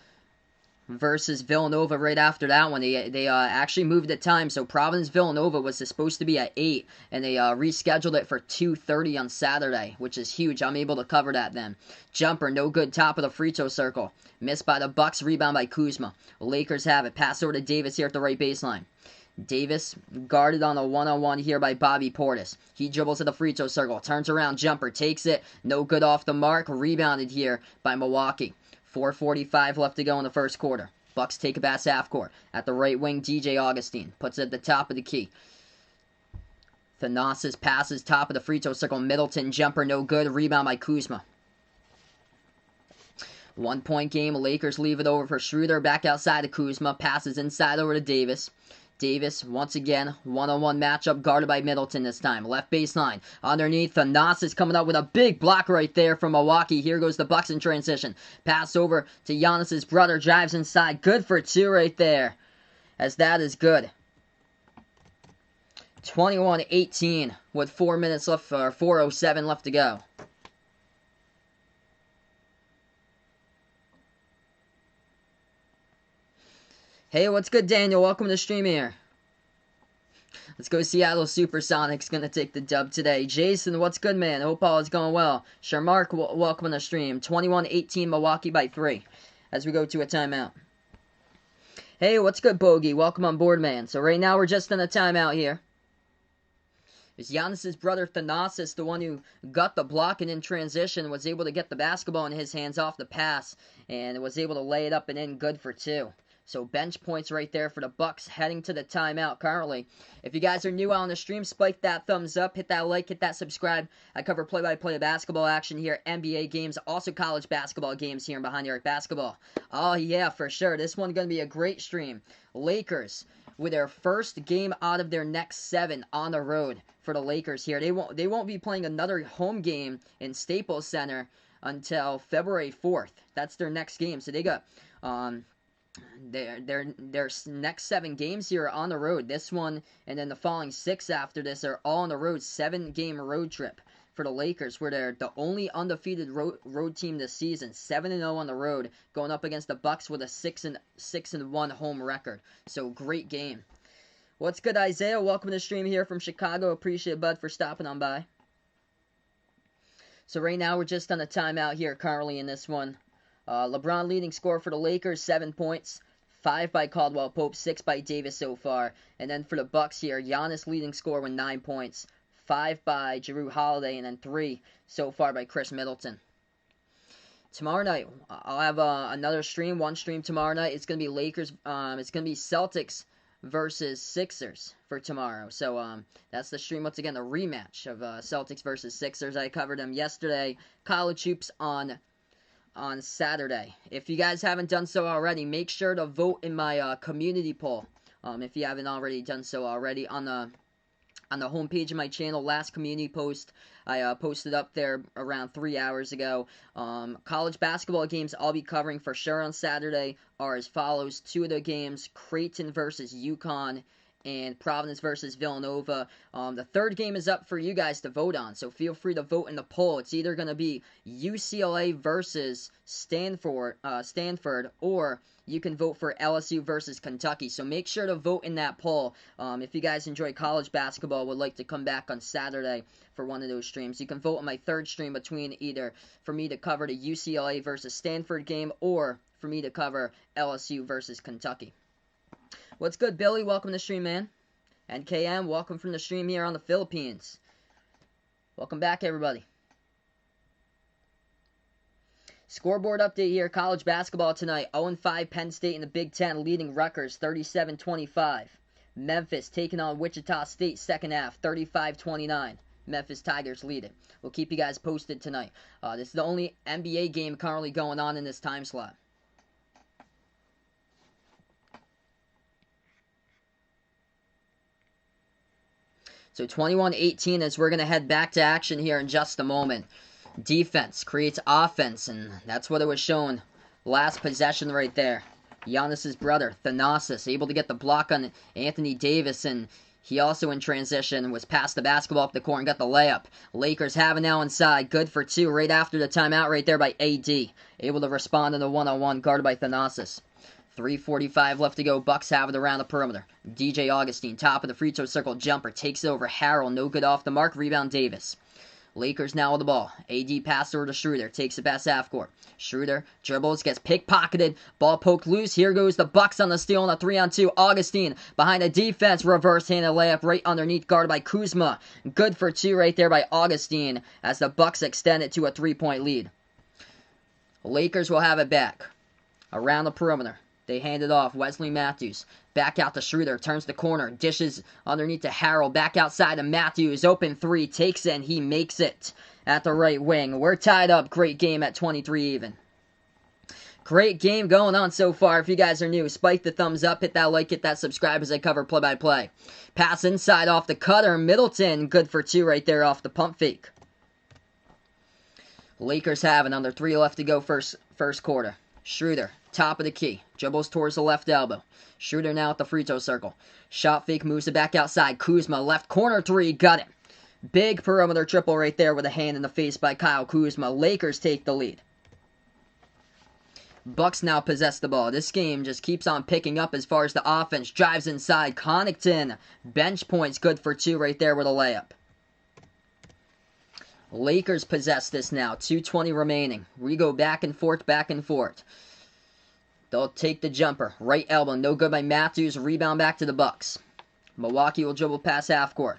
versus Villanova right after that one. They actually moved the time. So Providence Villanova was supposed to be at 8, and they rescheduled it for 2:30 on Saturday, which is huge. I'm able to cover that then. Jumper, no good, top of the free throw circle. Missed by the Bucks, rebound by Kuzma. Lakers have it. Pass over to Davis here at the right baseline. Davis guarded on a one-on-one here by Bobby Portis. He dribbles to the free throw circle, turns around, jumper, takes it, no good off the mark, rebounded here by Milwaukee. 4:45 left to go in the first quarter. Bucks take it past half court. At the right wing, DJ Augustine puts it at the top of the key. Thanasis passes top of the free throw circle. Middleton jumper, no good. Rebound by Kuzma. 1 point game. Lakers leave it over for Schroeder. Back outside to Kuzma. Passes inside over to Davis. Davis, once again, one-on-one matchup guarded by Middleton this time. Left baseline. Underneath, Thanasis coming up with a big block right there from Milwaukee. Here goes the Bucks in transition. Pass over to Giannis's brother. Drives inside. Good for 2 right there, as that is good. 21-18 with 4 minutes left, or 4:07 left to go. Hey, what's good, Daniel? Welcome to the stream here. Let's go Seattle Supersonics. Going to take the dub today. Jason, what's good, man? Hope all is going well. Sharmark, welcome to the stream. 21-18 Milwaukee by 3 as we go to a timeout. Hey, what's good, Bogey? Welcome on board, man. So right now we're just in a timeout here. It's Giannis's brother Thanasis, the one who got the block and in transition, was able to get the basketball in his hands off the pass and was able to lay it up and in, good for 2. So bench points right there for the Bucks heading to the timeout currently. If you guys are new on the stream, spike that thumbs up, hit that like, hit that subscribe. I cover play-by-play basketball action here, NBA games, also college basketball games here in Behind the Arc Basketball. Oh yeah, for sure. This one's going to be a great stream. Lakers with their first game out of their next 7 on the road for the Lakers here. They won't be playing another home game in Staples Center until February 4th. That's their next game. So they got their next 7 games here are on the road. This one and then the following 6 after this are all on the road. 7-game road trip for the Lakers, where they're the only undefeated road team this season. 7-0 on the road, going up against the Bucks with a 6-1 home record. So great game. What's good, Isaiah? Welcome to the stream here from Chicago. Appreciate it, bud, for stopping on by. So right now we're just on a timeout here currently in this one. LeBron leading scorer for the Lakers, 7 points. 5 by Caldwell Pope, 6 by Davis so far. And then for the Bucks here, Giannis leading scorer with 9 points. 5 by Jrue Holiday, and then 3 so far by Chris Middleton. Tomorrow night, I'll have another stream, one stream tomorrow night. It's going to be Lakers, it's going to be Celtics versus Sixers for tomorrow. So that's the stream, once again, the rematch of Celtics versus Sixers. I covered them yesterday. College hoops on Saturday. If you guys haven't done so already, make sure to vote in my community poll. If you haven't already done so already on the homepage of my channel, last community post I posted up there around 3 hours ago. College basketball games I'll be covering for sure on Saturday are as follows. 2 of the games, Creighton versus UConn and Providence versus Villanova. The third game is up for you guys to vote on, so feel free to vote in the poll. It's either going to be UCLA versus Stanford, or you can vote for LSU versus Kentucky. So make sure to vote in that poll. If you guys enjoy college basketball, would like to come back on Saturday for one of those streams, you can vote on my third stream between either for me to cover the UCLA versus Stanford game or for me to cover LSU versus Kentucky. What's good, Billy? Welcome to the stream, man. And KM, welcome from the stream here on the Philippines. Welcome back, everybody. Scoreboard update here. College basketball tonight. 0-5 Penn State in the Big Ten, leading Rutgers 37-25. Memphis taking on Wichita State second half, 35-29. Memphis Tigers lead it. We'll keep you guys posted tonight. This is the only NBA game currently going on in this time slot. So 21-18 as we're going to head back to action here in just a moment. Defense creates offense, and that's what it was shown last possession right there. Giannis's brother, Thanasis, able to get the block on Anthony Davis, and he also in transition was past the basketball up the court and got the layup. Lakers have it now inside. Good for two right after the timeout right there by AD. Able to respond in the one-on-one guarded by Thanasis. 3:45 left to go. Bucks have it around the perimeter. DJ Augustine, top of the free throw circle jumper, takes it over Harrell. No good off the mark. Rebound Davis. Lakers now with the ball. AD pass over to Schroeder. Takes it past half court. Schroeder dribbles, gets pickpocketed. Ball poked loose. Here goes the Bucks on the steal on a 3-on-2. Augustine behind the defense. Reverse-handed layup right underneath, guarded by Kuzma. Good for two right there by Augustine as the Bucks extend it to a 3-point lead. Lakers will have it back. Around the perimeter. They hand it off. Wesley Matthews. Back out to Schroeder. Turns the corner. Dishes underneath to Harrell. Back outside to Matthews. Open three. Takes it and he makes it at the right wing. We're tied up. Great game at 23 even. Great game going on so far. If you guys are new, spike the thumbs up. Hit that like. Hit that subscribe as I cover play-by-play. Pass inside off the cutter. Middleton. Good for two right there off the pump fake. Lakers have it. Under 3 left to go first quarter. Schroeder, top of the key, dribbles towards the left elbow. Schroeder now at the free throw circle. Shot fake, moves it back outside. Kuzma, left corner three, got it. Big perimeter triple right there with a hand in the face by Kyle Kuzma. Lakers take the lead. Bucks now possess the ball. This game just keeps on picking up as far as the offense. Drives inside. Connaughton, bench points, good for two right there with a layup. Lakers possess this now. 2:20 remaining. We go back and forth, back and forth. They'll take the jumper. Right elbow, no good by Matthews. Rebound back to the Bucks. Milwaukee will dribble past half court.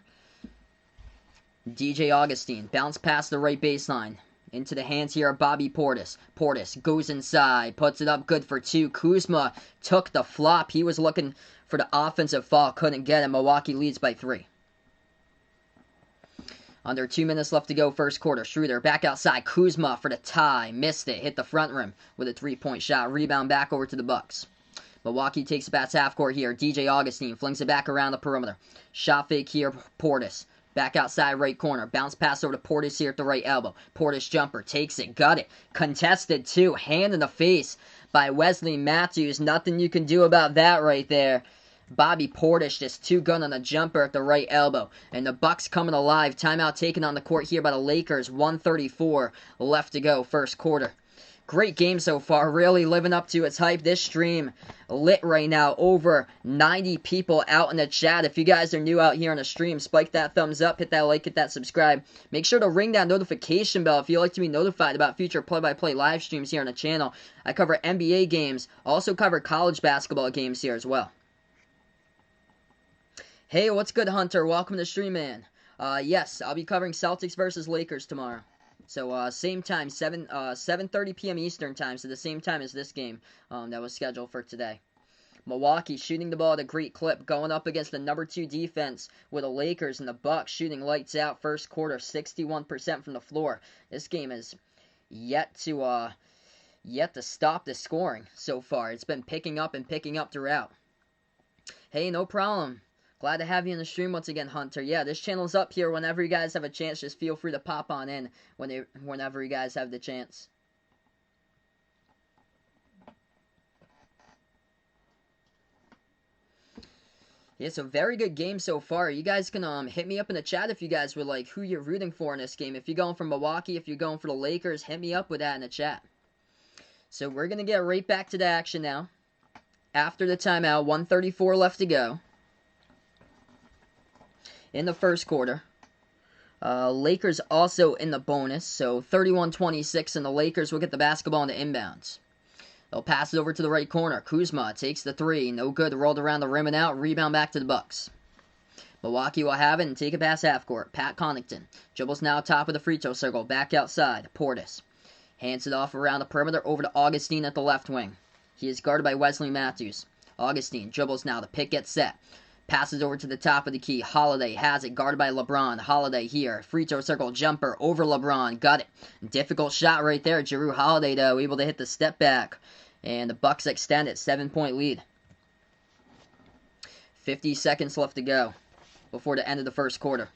DJ Augustine, bounce past the right baseline. Into the hands here of Bobby Portis. Portis goes inside, puts it up, good for two. Kuzma took the flop. He was looking for the offensive foul, couldn't get it. Milwaukee leads by 3. Under 2 minutes left to go first quarter. Schroeder back outside. Kuzma for the tie. Missed it. Hit the front rim with a 3-point shot. Rebound back over to the Bucks. Milwaukee takes it past half court here. DJ Augustine flings it back around the perimeter. Shot fake here. Portis. Back outside right corner. Bounce pass over to Portis here at the right elbow. Portis jumper. Takes it. Got it. Contested too. Hand in the face by Wesley Matthews. Nothing you can do about that right there. Bobby Portis just two-gun on a jumper at the right elbow. And the Bucks coming alive. Timeout taken on the court here by the Lakers. 1:34 left to go first quarter. Great game so far. Really living up to its hype. This stream lit right now. Over 90 people out in the chat. If you guys are new out here on the stream, spike that thumbs up. Hit that like. Hit that subscribe. Make sure to ring that notification bell if you'd like to be notified about future play-by-play live streams here on the channel. I cover NBA games. Also cover college basketball games here as well. Hey, what's good, Hunter? Welcome to the stream, man. Yes, I'll be covering Celtics versus Lakers tomorrow. So, same time, 7:30 p.m. Eastern time, so the same time as this game that was scheduled for today. Milwaukee shooting the ball at a great clip, going up against the number 2 defense with the Lakers, and the Bucks shooting lights out first quarter, 61% from the floor. This game is yet to stop the scoring so far. It's been picking up and picking up throughout. Hey, no problem. Glad to have you in the stream once again, Hunter. Yeah, this channel's up here. Whenever you guys have a chance, just feel free to pop on in whenever you guys have the chance. Yeah, so very good game so far. You guys can hit me up in the chat if you guys would like who you're rooting for in this game. If you're going for Milwaukee, if you're going for the Lakers, hit me up with that in the chat. So we're going to get right back to the action now. After the timeout, 1:34 left to go in the first quarter. Lakers also in the bonus, so 31-26, and the Lakers will get the basketball in the inbounds. They'll pass it over to the right corner. Kuzma takes the three. No good. Rolled around the rim and out. Rebound back to the Bucks. Milwaukee will have it and take it past half court. Pat Connaughton dribbles now top of the free throw circle. Back outside. Portis hands it off around the perimeter over to Augustine at the left wing. He is guarded by Wesley Matthews. Augustine dribbles now. The pick gets set. Passes over to the top of the key. Holiday has it. Guarded by LeBron. Holiday here. Free throw circle jumper over LeBron. Got it. Difficult shot right there. Jrue Holiday, though, able to hit the step back. And the Bucks extend it. 7-point lead. 50 seconds left to go before the end of the first quarter.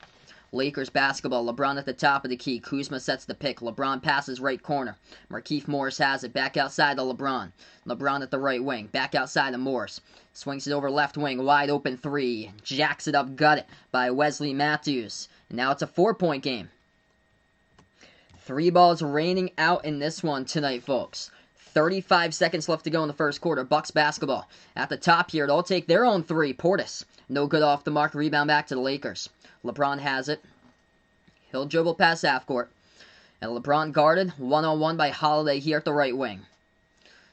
Lakers basketball. LeBron at the top of the key. Kuzma sets the pick. LeBron passes right corner. Markieff Morris has it. Back outside to LeBron. LeBron at the right wing. Back outside to Morris. Swings it over left wing. Wide open three. Jacks it up. Got it by Wesley Matthews. And now it's a 4-point game. 3 balls raining out in this one tonight, folks. 35 seconds left to go in the first quarter. Bucks basketball. At the top here, they'll take their own three. Portis. No good off the mark. Rebound back to the Lakers. LeBron has it. He'll dribble past half court. And LeBron guarded. One-on-one by Holiday here at the right wing.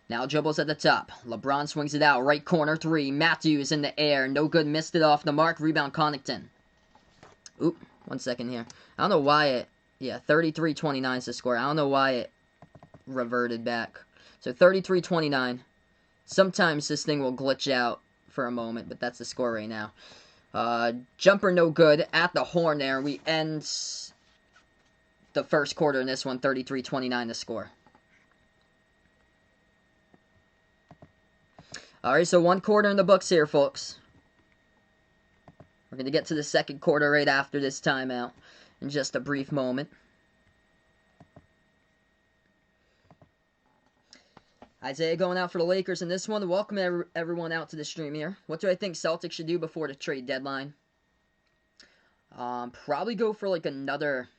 Now dribbles at the top. LeBron swings it out. Right corner three. Matthews in the air. No good. Missed it off the mark. Rebound Connaughton. Oop. 1 second here. I don't know why it... Yeah, 33-29 is the score. I don't know why it reverted back. So 33-29. Sometimes this thing will glitch out for a moment, but that's the score right now. Jumper no good at the horn there. We end the first quarter in this one. 33-29 the score. Alright, so 1 quarter in the books here, folks. We're going to get to the second quarter right after this timeout in just a brief moment. Isaiah going out for the Lakers in this one. Welcome everyone out to the stream here. What do I think Celtics should do before the trade deadline? Probably go for like another,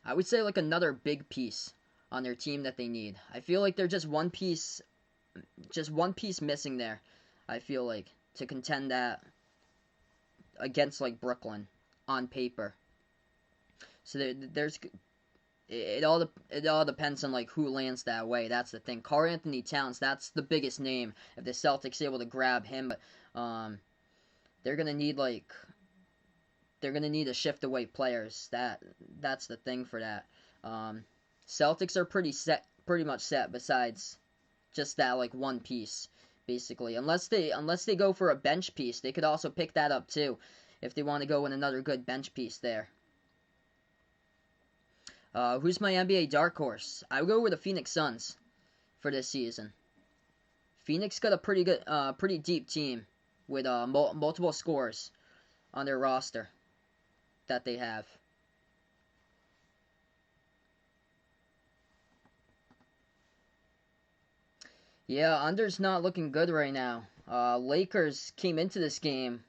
I would say like another big piece on their team that they need. I feel like they're just one piece missing there. I feel like to contend that against like Brooklyn on paper. So there's. It all depends on like who lands that way. That's the thing. Karl-Anthony Towns, that's the biggest name. If the Celtics are able to grab him, but they're gonna need to shift away players. That's the thing for that. Celtics are pretty much set. Besides just that like one piece, basically. Unless they go for a bench piece, they could also pick that up too, if they want to go with another good bench piece there. Who's my NBA dark horse? I would go with the Phoenix Suns for this season. Phoenix got a pretty deep team with multiple scorers on their roster that they have. Yeah, under's not looking good right now. Lakers came into this game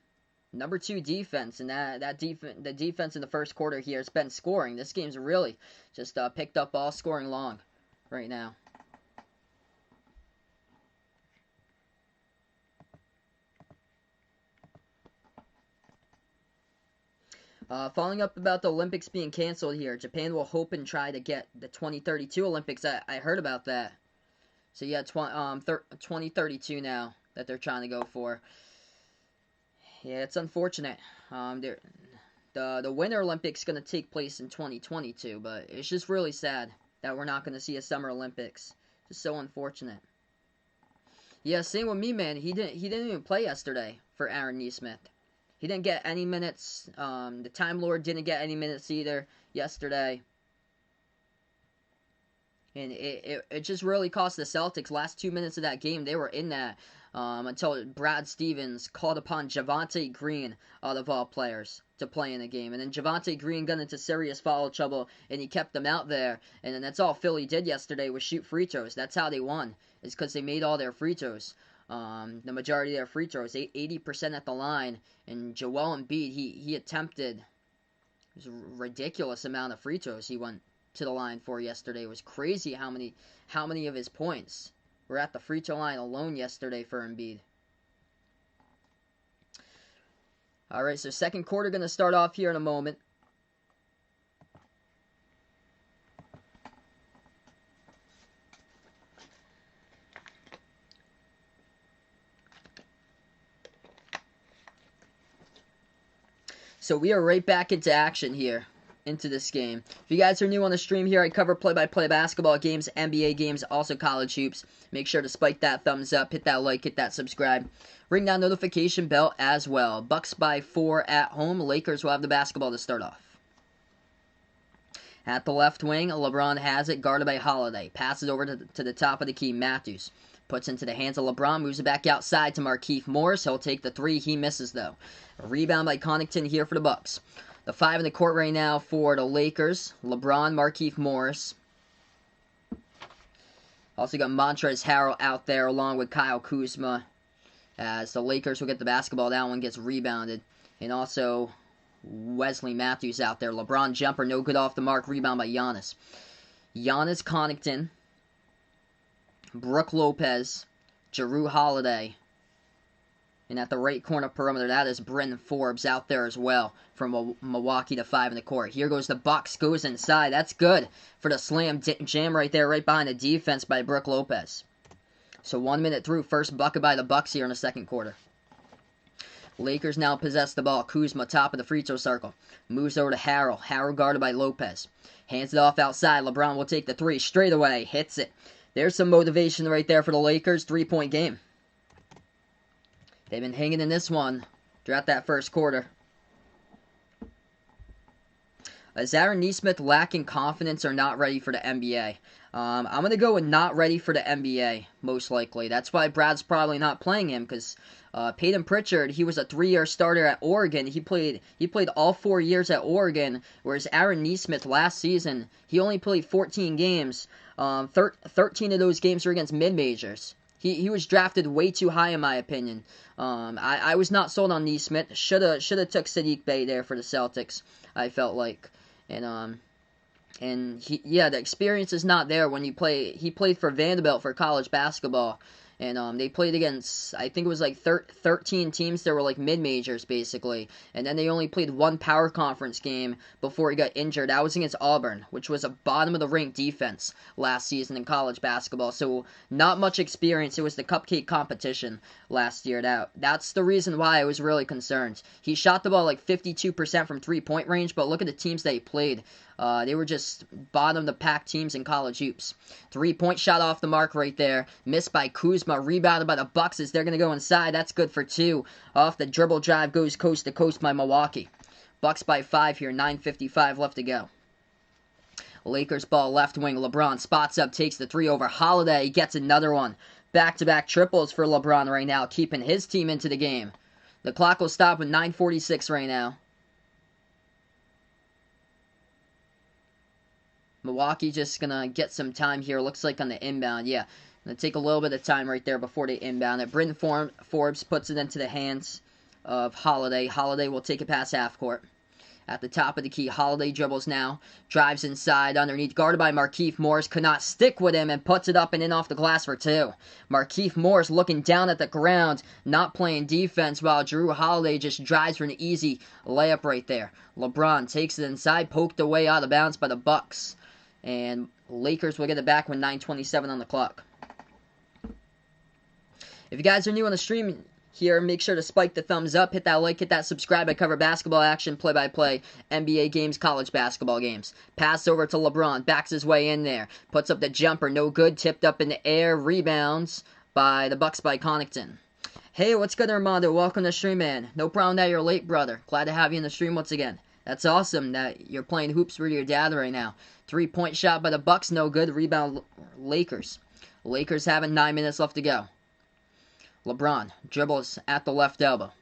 number 2 defense, and the defense in the first quarter here has been scoring. This game's really just picked up all scoring long right now. Following up about the Olympics being canceled here, Japan will hope and try to get the 2032 Olympics. I heard about that. So yeah, 2032 now that they're trying to go for. Yeah, it's unfortunate. The Winter Olympics going to take place in 2022, but it's just really sad that we're not going to see a Summer Olympics. Just so unfortunate. Yeah, same with me, man. He didn't even play yesterday for Aaron Nesmith. He didn't get any minutes. The Time Lord didn't get any minutes either yesterday. And it just really cost the Celtics. Last 2 minutes of that game, they were in that until Brad Stevens called upon Javonte Green, out of all players, to play in the game. And then Javonte Green got into serious foul trouble, and he kept them out there. And then that's all Philly did yesterday was shoot free throws. That's how they won, is because they made all their free throws. The majority of their free throws, 80% at the line. And Joel Embiid, he attempted, it was a ridiculous amount of free throws he went to the line for yesterday. It was crazy how many of his points were at the free throw line alone yesterday for Embiid. All right, so second quarter going to start off here in a moment. So we are right back into action here, into this game. If you guys are new on the stream here, I cover play-by-play basketball games, NBA games, also college hoops. Make sure to spike that thumbs up, hit that like, hit that subscribe. Ring that notification bell as well. Bucks by 4 at home. Lakers will have the basketball to start off. At the left wing, LeBron has it, guarded by Holiday. Passes over to the top of the key, Matthews. Puts into the hands of LeBron, moves it back outside to Markieff Morris. He'll take the three. He misses, though. A rebound by Connaughton here for the Bucks. The 5 in the court right now for the Lakers. LeBron, Markieff Morris. Also got Montrezl Harrell out there along with Kyle Kuzma. As the Lakers will get the basketball, that one gets rebounded. And also Wesley Matthews out there. LeBron jumper, no good off the mark. Rebound by Giannis. Giannis, Connaughton. Brook Lopez, Jrue Holiday, and at the right corner perimeter, that is Bryn Forbes out there as well from Milwaukee to 5 in the court. Here goes the Bucks, goes inside. That's good for the slam jam right there, right behind the defense by Brook Lopez. So 1 minute through, first bucket by the Bucks here in the second quarter. Lakers now possess the ball. Kuzma, top of the free throw circle. Moves over to Harrell. Harrell guarded by Lopez. Hands it off outside. LeBron will take the three straight away. Hits it. There's some motivation right there for the Lakers. 3-point game. They've been hanging in this one throughout that first quarter. Is Aaron Nesmith lacking confidence or not ready for the NBA? I'm going to go with not ready for the NBA, most likely. That's why Brad's probably not playing him, because Peyton Pritchard, he was a 3-year starter at Oregon. He played all 4 years at Oregon, whereas Aaron Nesmith last season, he only played 14 games. 13 of those games were against mid-majors. He was drafted way too high in my opinion. I was not sold on Nesmith. Shoulda took Sadiq Bey there for the Celtics, I felt like. And the experience is not there when you play. He played for Vanderbilt for college basketball. And they played against, I think it was like 13 teams that were like mid-majors, basically. And then they only played one power conference game before he got injured. That was against Auburn, which was a bottom-of-the-rank defense last season in college basketball. So not much experience. It was the cupcake competition last year. That's the reason why I was really concerned. He shot the ball like 52% from three-point range, but look at the teams that he played. They were just bottom-of-the-pack teams in college hoops. 3-point shot off the mark right there. Missed by Kuzma. Rebounded by the Bucks as they're going to go inside. That's good for 2. Off the dribble drive goes coast to coast by Milwaukee. Bucks by 5 here. 9:55 left to go. Lakers ball left wing. LeBron spots up. Takes the 3 over Holiday. Gets another one. Back-to-back triples for LeBron right now. Keeping his team into the game. The clock will stop with 9:46 right now. Milwaukee just going to get some time here. Looks like on the inbound. Yeah, going to take a little bit of time right there before they inbound it. Bryn Forbes puts it into the hands of Holiday. Holiday will take it past half court. At the top of the key, Holiday dribbles now. Drives inside underneath. Guarded by Markieff Morris. Could not stick with him and puts it up and in off the glass for 2. Markieff Morris looking down at the ground. Not playing defense while Jrue Holiday just drives for an easy layup right there. LeBron takes it inside. Poked away out of bounds by the Bucks. And Lakers will get it back with 9:27 on the clock. If you guys are new on the stream here, make sure to spike the thumbs up, hit that like, hit that subscribe. I cover basketball action, play-by-play, NBA games, college basketball games. Pass over to LeBron, backs his way in there. Puts up the jumper, no good, tipped up in the air, rebounds by the Bucks by Connaughton. Hey, what's good, Armando? Welcome to the stream, man. No problem that you're late, brother. Glad to have you in the stream once again. That's awesome that you're playing hoops with your dad right now. 3-point shot by the Bucks, no good. Rebound Lakers. Lakers having 9 minutes left to go. LeBron dribbles at the left elbow.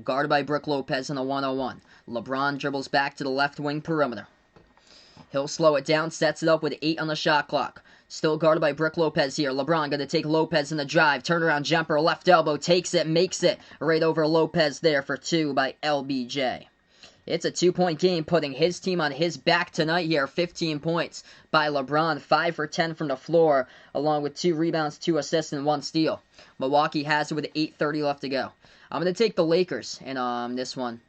Guarded by Brook Lopez in a 1-on-1. LeBron dribbles back to the left wing perimeter. He'll slow it down, sets it up with 8 on the shot clock. Still guarded by Brook Lopez here. LeBron going to take Lopez in the drive. Turnaround jumper, left elbow, takes it, makes it. Right over Lopez there for 2 by LBJ. It's a 2-point game, putting his team on his back tonight here. 15 points by LeBron, 5 for 10 from the floor, along with 2 rebounds, 2 assists, and 1 steal. Milwaukee has it with 8:30 left to go. I'm going to take the Lakers in this one.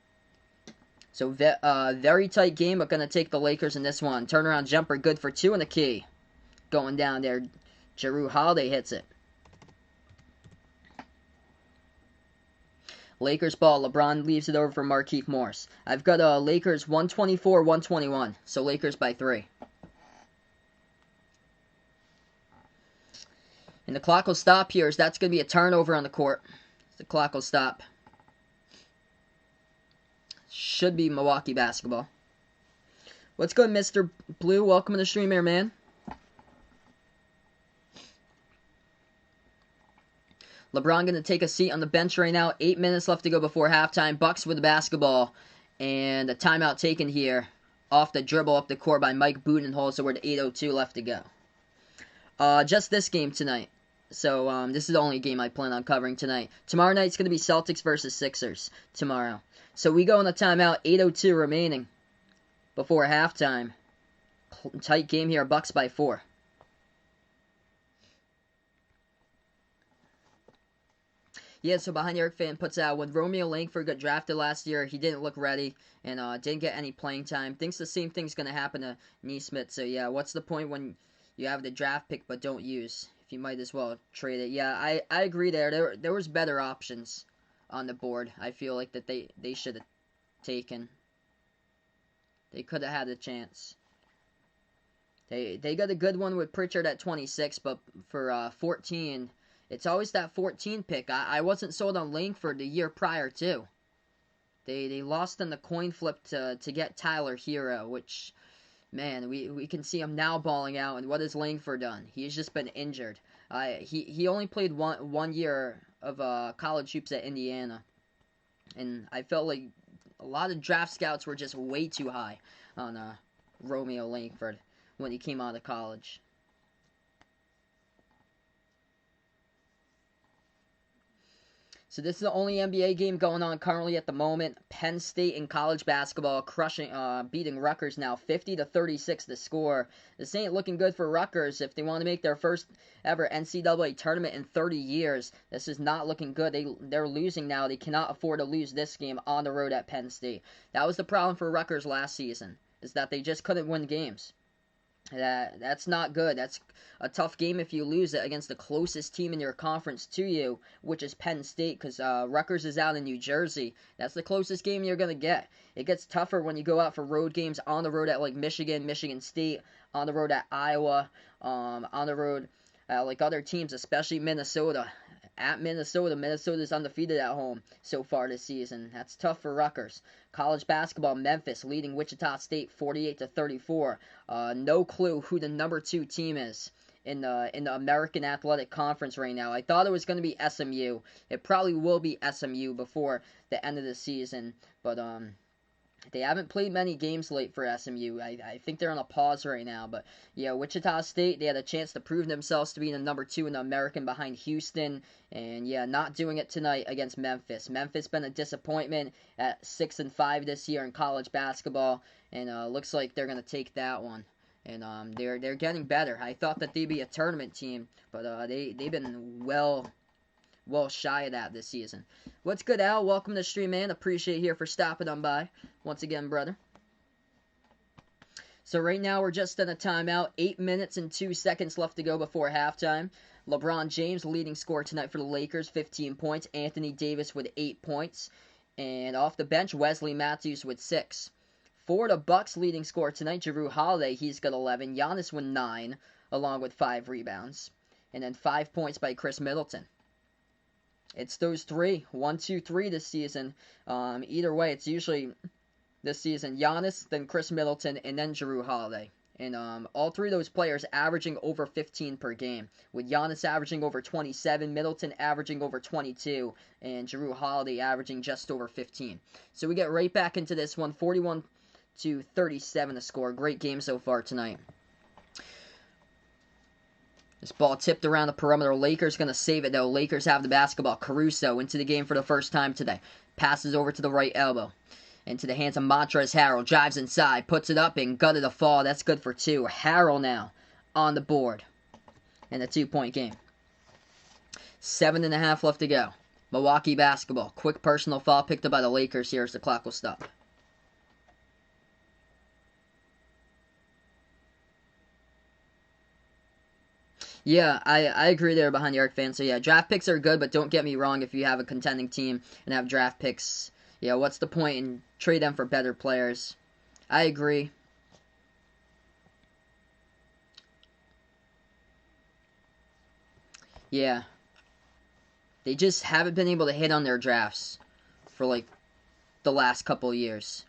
So, very tight game, but going to take the Lakers in this one. Turnaround jumper, good for 2 in the key. Going down there, Jrue Holiday hits it. Lakers ball. LeBron leaves it over for Markieff Morris. I've got Lakers 124-121. So Lakers by 3. And the clock will stop here, as that's going to be a turnover on the court. The clock will stop. Should be Milwaukee basketball. What's good, Mr. Blue? Welcome to the stream here, man. LeBron going to take a seat on the bench right now. 8 minutes left to go before halftime. Bucks with the basketball. And a timeout taken here off the dribble up the court by Mike Budenholzer, so we're at 8:02 left to go. Just this game tonight. So this is the only game I plan on covering tonight. Tomorrow night's going to be Celtics versus Sixers tomorrow. So we go on the timeout. 8:02 remaining before halftime. Tight game here. Bucks by 4. Yeah, so Behind Eric fan puts out, when Romeo Langford got drafted last year, he didn't look ready and didn't get any playing time. Thinks the same thing's going to happen to Neesmith. So, yeah, what's the point when you have the draft pick but don't use? If you might as well trade it. Yeah, I agree there. There was better options on the board. I feel like that they should have taken. They could have had a chance. They got a good one with Pritchard at 26, but for 14... It's always that 14 pick. I wasn't sold on Langford the year prior, too. They lost in the coin flip to get Tyler Hero, which, man, we can see him now balling out. And what has Langford done? He's just been injured. He only played one year of college hoops at Indiana. And I felt like a lot of draft scouts were just way too high on Romeo Langford when he came out of college. So this is the only NBA game going on currently at the moment. Penn State in college basketball beating Rutgers now 50-36 the score. This ain't looking good for Rutgers if they want to make their first ever NCAA tournament in 30 years. This is not looking good. They're losing now. They cannot afford to lose this game on the road at Penn State. That was the problem for Rutgers last season, is that they just couldn't win games. That's not good. That's a tough game if you lose it against the closest team in your conference to you, which is Penn State, because Rutgers is out in New Jersey. That's the closest game you're going to get. It gets tougher when you go out for road games on the road at like Michigan, Michigan State, on the road at Iowa, on the road like other teams, especially Minnesota. At Minnesota, Minnesota's undefeated at home so far this season. That's tough for Rutgers. College basketball, Memphis leading Wichita State 48-34. No clue who the number 2 team is in the American Athletic Conference right now. I thought it was going to be SMU. It probably will be SMU before the end of the season, but they haven't played many games late for SMU. I think they're on a pause right now. But, yeah, Wichita State, they had a chance to prove themselves to be the number 2 in the American behind Houston. And, yeah, not doing it tonight against Memphis. Memphis been a disappointment at 6-5 this year in college basketball. And looks like they're going to take that one. And they're getting better. I thought that they'd be a tournament team. But they've been well shy of that this season. What's good, Al? Welcome to the stream, man. Appreciate you here for stopping on by. Once again, brother. So right now we're just in a timeout. 8 minutes and 2 seconds left to go before halftime. LeBron James leading scorer tonight for the Lakers, 15 points. Anthony Davis with 8 points. And off the bench, Wesley Matthews with 6. For the Bucks leading scorer tonight, Jrue Holiday, he's got 11. Giannis with 9, along with 5 rebounds. And then 5 points by Chris Middleton. It's those 3, 1, 2, 3 this season. Either way, it's usually this season Giannis, then Chris Middleton, and then Jrue Holiday. And all 3 of those players averaging over 15 per game, with Giannis averaging over 27, Middleton averaging over 22, and Jrue Holiday averaging just over 15. So we get right back into this one, 41-37 the score. Great game so far tonight. This ball tipped around the perimeter. Lakers going to save it, though. Lakers have the basketball. Caruso into the game for the first time today. Passes over to the right elbow. Into the hands of Montrezl Harrell. Drives inside. Puts it up and gutted a fall. That's good for 2. Harrell now on the board. In a 2-point game. 7.5 left to go. Milwaukee basketball. Quick personal foul picked up by the Lakers here as the clock will stop. Yeah, I agree there behind the arc fan. So yeah, draft picks are good, but don't get me wrong, if you have a contending team and have draft picks, yeah, what's the point in trade them for better players? I agree. Yeah. They just haven't been able to hit on their drafts for like the last couple of years.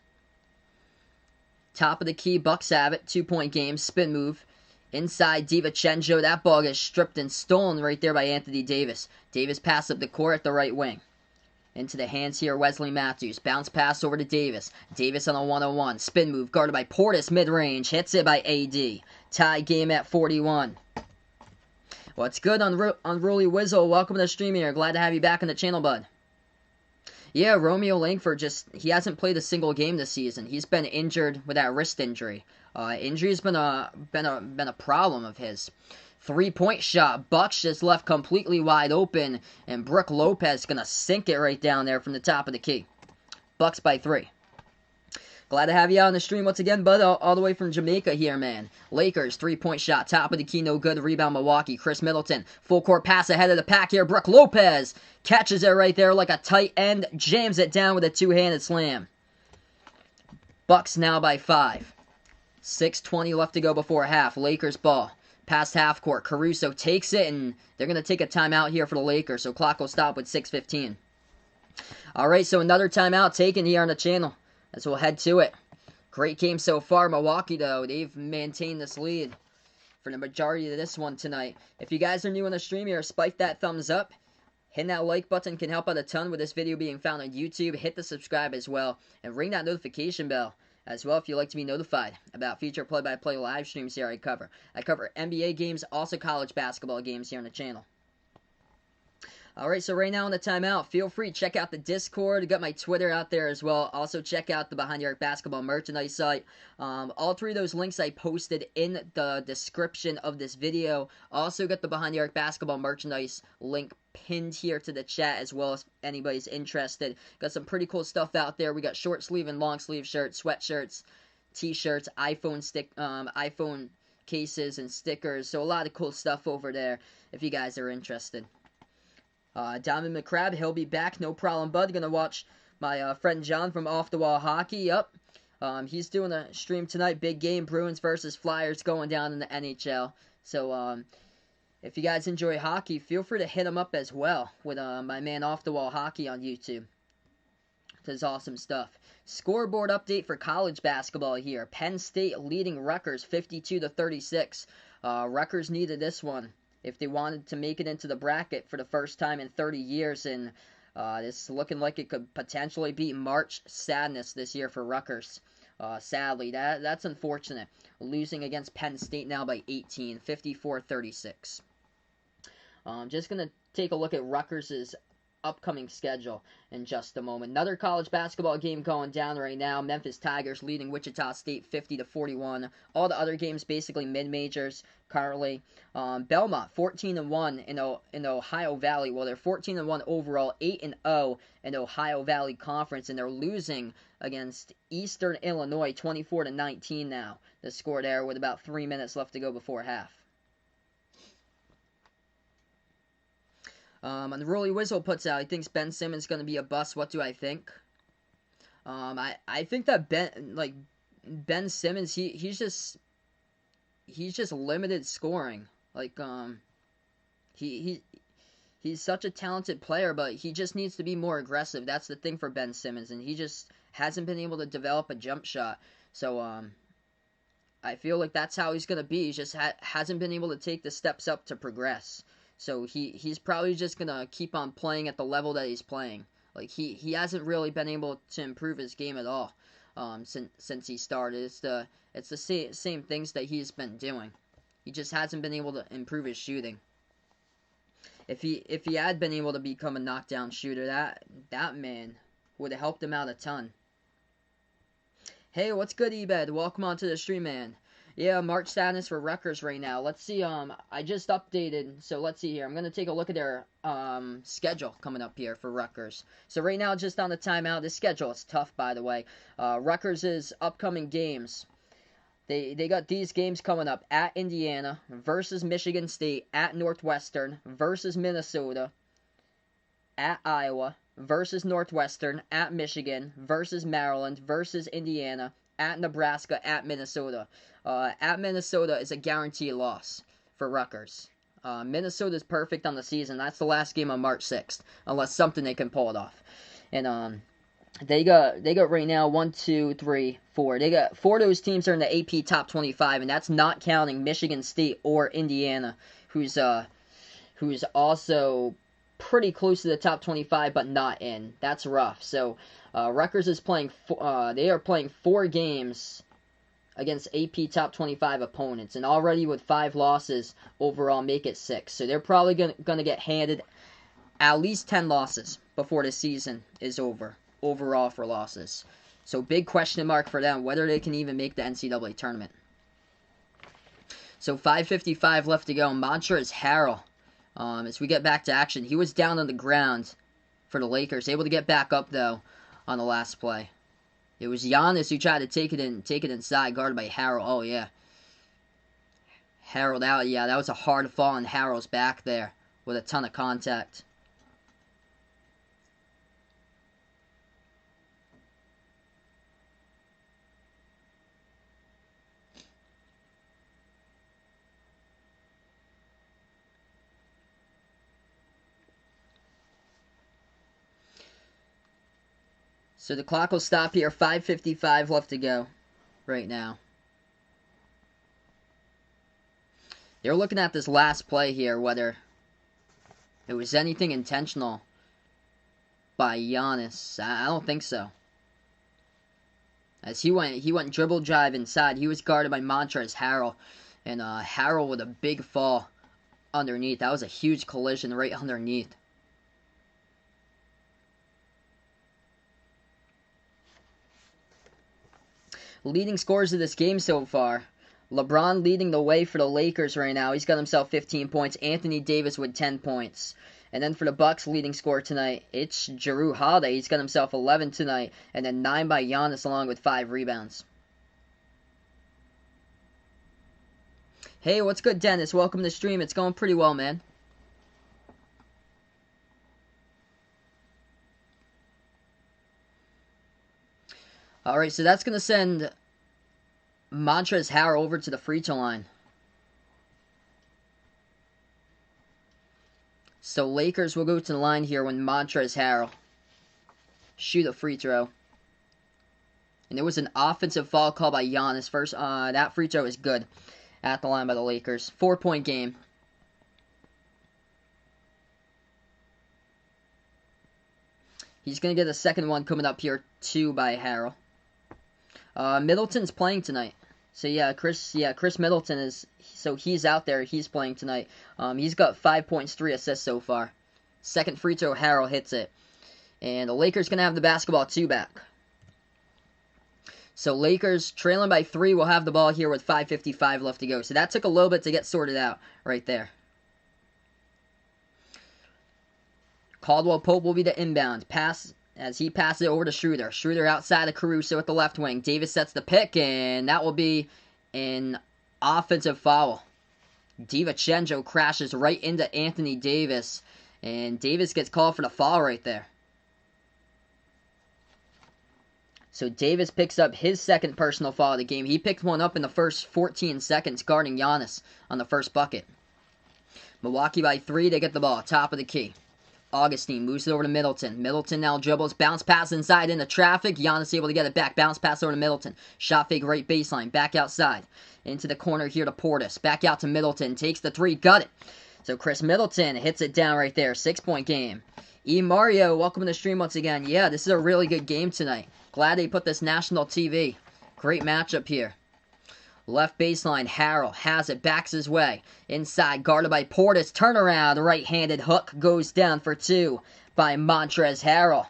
Top of the key, Bucks have it. 2-point game, spin move. Inside, DiVincenzo. That ball gets stripped and stolen right there by Anthony Davis. Davis pass up the court at the right wing. Into the hands here, Wesley Matthews. Bounce pass over to Davis. Davis on a 1-on-1. Spin move, guarded by Portis mid-range. Hits it by AD. Tie game at 41. What's good, Unruly Wizzle? Welcome to the stream here. Glad to have you back on the channel, bud. Yeah, Romeo Langford he hasn't played a single game this season. He's been injured with that wrist injury. Injury's been a problem of his. 3-point shot. Bucks just left completely wide open, and Brook Lopez gonna sink it right down there from the top of the key. Bucks by 3. Glad to have you out on the stream once again, bud. All the way from Jamaica here, man. Lakers, 3-point shot. Top of the key, no good. Rebound, Milwaukee. Chris Middleton. Full court pass ahead of the pack here. Brook Lopez catches it right there like a tight end. Jams it down with a 2-handed slam. Bucks now by 5. 6:20 left to go before half. Lakers ball. Past half court. Caruso takes it, and they're going to take a timeout here for the Lakers, so clock will stop with 6:15. All right, so another timeout taken here on the channel. As we'll head to it. Great game so far. Milwaukee, though, they've maintained this lead for the majority of this one tonight. If you guys are new on the stream here, spike that thumbs up. Hitting that like button can help out a ton with this video being found on YouTube. Hit the subscribe as well. And ring that notification bell as well if you'd like to be notified about future play-by-play live streams here I cover. I cover NBA games, also college basketball games here on the channel. Alright, so right now on the timeout, feel free to check out the Discord. I got my Twitter out there as well. Also check out the Behind the Arc Basketball merchandise site. All 3 of those links I posted in the description of this video. Also got the Behind the Arc Basketball merchandise link pinned here to the chat as well if anybody's interested. Got some pretty cool stuff out there. We got short sleeve and long sleeve shirts, sweatshirts, t-shirts, iPhone cases and stickers. So a lot of cool stuff over there if you guys are interested. Diamond McCrab, he'll be back, no problem, bud. Gonna watch my friend John from Off the Wall Hockey. Yep. He's doing a stream tonight. Big game, Bruins versus Flyers going down in the NHL. So, if you guys enjoy hockey, feel free to hit him up as well with my man Off the Wall Hockey on YouTube. Does awesome stuff. Scoreboard update for college basketball here. Penn State leading Rutgers 52-36. Rutgers needed this one if they wanted to make it into the bracket for the first time in 30 years, and it's looking like it could potentially be March Sadness this year for Rutgers. Sadly, that's unfortunate. Losing against Penn State now by 18, 54-36. Just going to take a look at Rutgers' upcoming schedule in just a moment. Another college basketball game going down right now. Memphis Tigers leading Wichita State 50-41. All the other games basically mid-majors currently. Belmont 14-1 in Ohio Valley. Well, they're 14-1 overall, 8-0 in Ohio Valley Conference, and they're losing against Eastern Illinois 24-19 now. The score there with about 3 minutes left to go before half. Unruly Whistle puts out, he thinks Ben Simmons is going to be a bust. What do I think? I think that Ben Simmons, he's just limited scoring. Like, he's such a talented player, but he just needs to be more aggressive. That's the thing for Ben Simmons, and he just hasn't been able to develop a jump shot. So, I feel like that's how he's going to be. He just hasn't been able to take the steps up to progress. So he's probably just going to keep on playing at the level that he's playing. Like, he hasn't really been able to improve his game at all since he started. It's the same things that he's been doing. He just hasn't been able to improve his shooting. If he had been able to become a knockdown shooter, that man would have helped him out a ton. Hey, what's good, Ebed? Welcome onto the stream, man. Yeah, March Sadness for Rutgers right now. Let's see, I just updated, so let's see here. I'm going to take a look at their, schedule coming up here for Rutgers. So right now, just on the timeout, this schedule is tough, by the way. Rutgers' upcoming games. They got these games coming up: at Indiana, versus Michigan State, at Northwestern, versus Minnesota, at Iowa, versus Northwestern, at Michigan, versus Maryland, versus Indiana, at Nebraska, at Minnesota. At Minnesota is a guaranteed loss for Rutgers. Minnesota's perfect on the season. That's the last game on March 6th, unless something they can pull it off. And they got right now 1, 2, 3, 4. They got 4 of those teams are in the AP top 25, and that's not counting Michigan State or Indiana, who's also pretty close to the top 25 but not in. That's rough. So Rutgers is playing. They are playing 4 games against AP top 25 opponents, and already with 5 losses overall, make it 6. So they're probably gonna get handed at least 10 losses before the season is over overall for losses. So big question mark for them whether they can even make the NCAA tournament. So 5:55 left to go. Montrezl Harrell, as we get back to action, he was down on the ground for the Lakers, able to get back up though on the last play. It was Giannis who tried to take it inside, guarded by Harrell. Oh yeah, Harrell out. Yeah, that was a hard fall on Harrell's back there with a ton of contact. So the clock will stop here. 5:55 left to go right now. They're looking at this last play here, whether it was anything intentional by Giannis. I don't think so. As he went dribble drive inside. He was guarded by Montrezl Harrell. And Harrell with a big fall underneath. That was a huge collision right underneath. Leading scorers of this game so far. LeBron leading the way for the Lakers right now. He's got himself 15 points. Anthony Davis with 10 points. And then for the Bucks leading scorer tonight, it's Jrue Holiday. He's got himself 11 tonight. And then 9 by Giannis along with 5 rebounds. Hey, what's good, Dennis? Welcome to the stream. It's going pretty well, man. Alright, so that's going to send Montrezl Harrell over to the free throw line. So Lakers will go to the line here when Montrezl Harrell shoot a free throw. And there was an offensive foul called by Giannis first. That free throw is good at the line by the Lakers. 4-point game. He's going to get a second one coming up here, 2 by Harrell. Middleton's playing tonight. So yeah, Chris Middleton is, so he's out there, he's playing tonight. He's got 5 points, 3 assists so far. Second free throw, Harrell hits it. And the Lakers going to have the basketball 2 back. So Lakers trailing by 3 will have the ball here with 5:55 left to go. So that took a little bit to get sorted out right there. Caldwell Pope will be the inbound. Pass as he passes it over to Schroeder. Schroeder outside of Caruso at the left wing. Davis sets the pick, and that will be an offensive foul. DiVincenzo crashes right into Anthony Davis, and Davis gets called for the foul right there. So Davis picks up his second personal foul of the game. He picked one up in the first 14 seconds guarding Giannis on the first bucket. Milwaukee by 3, they get the ball, top of the key. Augustine moves it over to Middleton. Middleton now dribbles, bounce pass inside into traffic. Giannis able to get it back, bounce pass over to Middleton. Shot fake right baseline, back outside. Into the corner here to Portis. Back out to Middleton, takes the 3, got it. So Chris Middleton hits it down right there, 6-point game. E. Mario, welcome to the stream once again. Yeah, this is a really good game tonight. Glad they put this national TV. Great matchup here. Left baseline, Harrell has it, backs his way. Inside, guarded by Portis. Turnaround, right-handed hook goes down for 2 by Montrezl Harrell.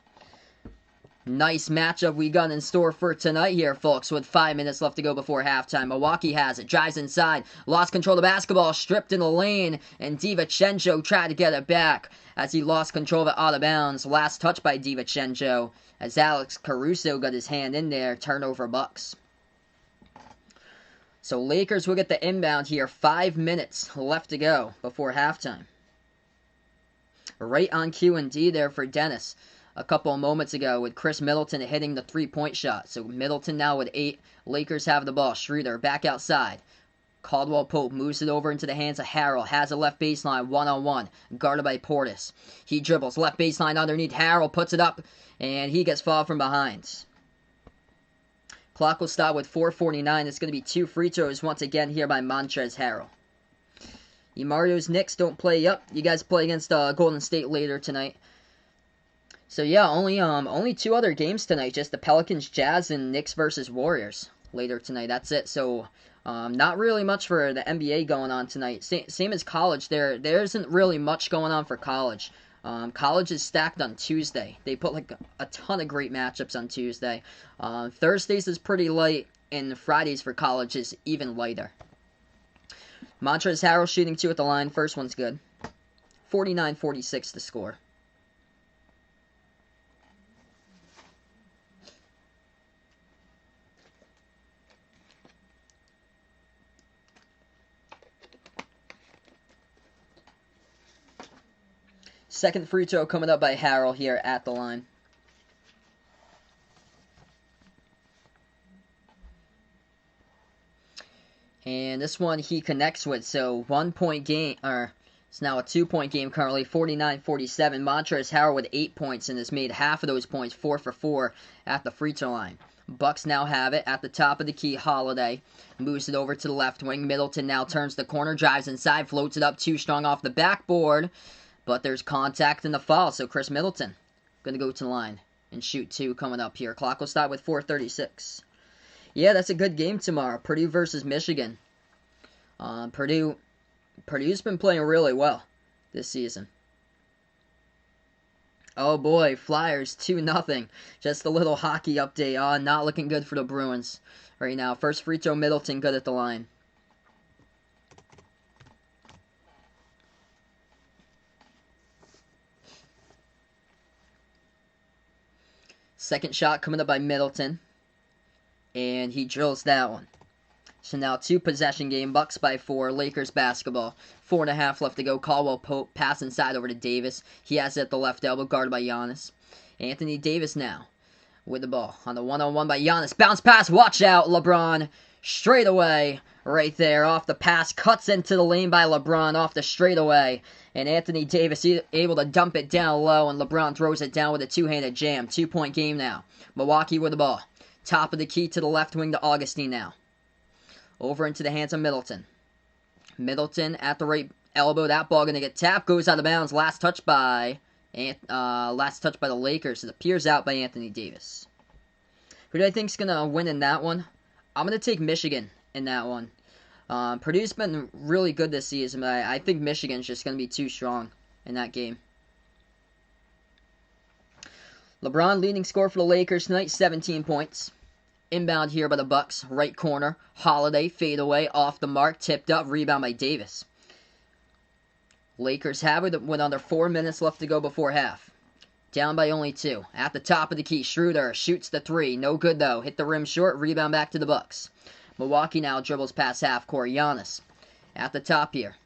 Nice matchup we got in store for tonight here, folks, with 5 minutes left to go before halftime. Milwaukee has it, drives inside, lost control of the basketball, stripped in the lane, and DiVincenzo tried to get it back as he lost control of it out of bounds. Last touch by DiVincenzo as Alex Caruso got his hand in there. Turnover Bucks. So Lakers will get the inbound here. 5 minutes left to go before halftime. Right on cue indeed there for Dennis a couple of moments ago with Chris Middleton hitting the three-point shot. So Middleton now with 8. Lakers have the ball. Schroeder back outside. Caldwell Pope moves it over into the hands of Harrell. Has a left baseline one-on-one. Guarded by Portis. He dribbles left baseline underneath. Harrell puts it up. And he gets fouled from behind. Clock will stop with 4:49. It's going to be 2 free throws once again here by Montrezl Harrell. Mario's Knicks don't play up. You guys play against Golden State later tonight. So yeah, only 2 other games tonight. Just the Pelicans, Jazz, and Knicks versus Warriors later tonight. That's it. So not really much for the NBA going on tonight. Same as college. There isn't really much going on for college. College is stacked on Tuesday. They put like a ton of great matchups on Tuesday. Thursdays is pretty light, and Fridays for college is even lighter. Montrezl Harrell shooting 2 at the line. First one's good. 49-46 to score. Second free throw coming up by Harrell here at the line. And this one he connects with, so 1 point game, or it's now a 2-point game currently, 49-47. Montrezl Harrell with 8 points and has made half of those points, 4 for 4 at the free throw line. Bucks now have it at the top of the key. Holiday moves it over to the left wing. Middleton now turns the corner, drives inside, floats it up too strong off the backboard. But there's contact in the foul, so Chris Middleton going to go to the line and shoot 2 coming up here. Clock will stop with 4:36. Yeah, that's a good game tomorrow. Purdue versus Michigan. Purdue's been playing really well this season. Oh boy, Flyers 2-0. Just a little hockey update. Not looking good for the Bruins right now. First free throw, Middleton good at the line. Second shot coming up by Middleton. And he drills that one. So now 2-possession game. Bucks by 4. Lakers basketball. 4.5 left to go. Caldwell Pope pass inside over to Davis. He has it at the left elbow, guarded by Giannis. Anthony Davis now with the ball. On the one-on-one by Giannis. Bounce pass. Watch out, LeBron. Straight away. Right there. Off the pass. Cuts into the lane by LeBron. Off the straightaway. And Anthony Davis able to dump it down low, and LeBron throws it down with a 2-handed jam. 2-point game now. Milwaukee with the ball. Top of the key to the left wing to Augustine now. Over into the hands of Middleton. Middleton at the right elbow. That ball going to get tapped. Goes out of bounds. Last touch by the Lakers. It appears out by Anthony Davis. Who do I think is going to win in that one? I'm going to take Michigan in that one. Purdue's been really good this season, but I think Michigan's just going to be too strong in that game. LeBron leading scorer for the Lakers tonight, 17 points. Inbound here by the Bucks, right corner. Holiday, fade away, off the mark, tipped up, rebound by Davis. Lakers have it with under 4 minutes left to go before half. Down by only 2. At the top of the key, Schroeder shoots the 3. No good though. Hit the rim short, rebound back to the Bucks. Milwaukee now dribbles past half court. Giannis at the top here.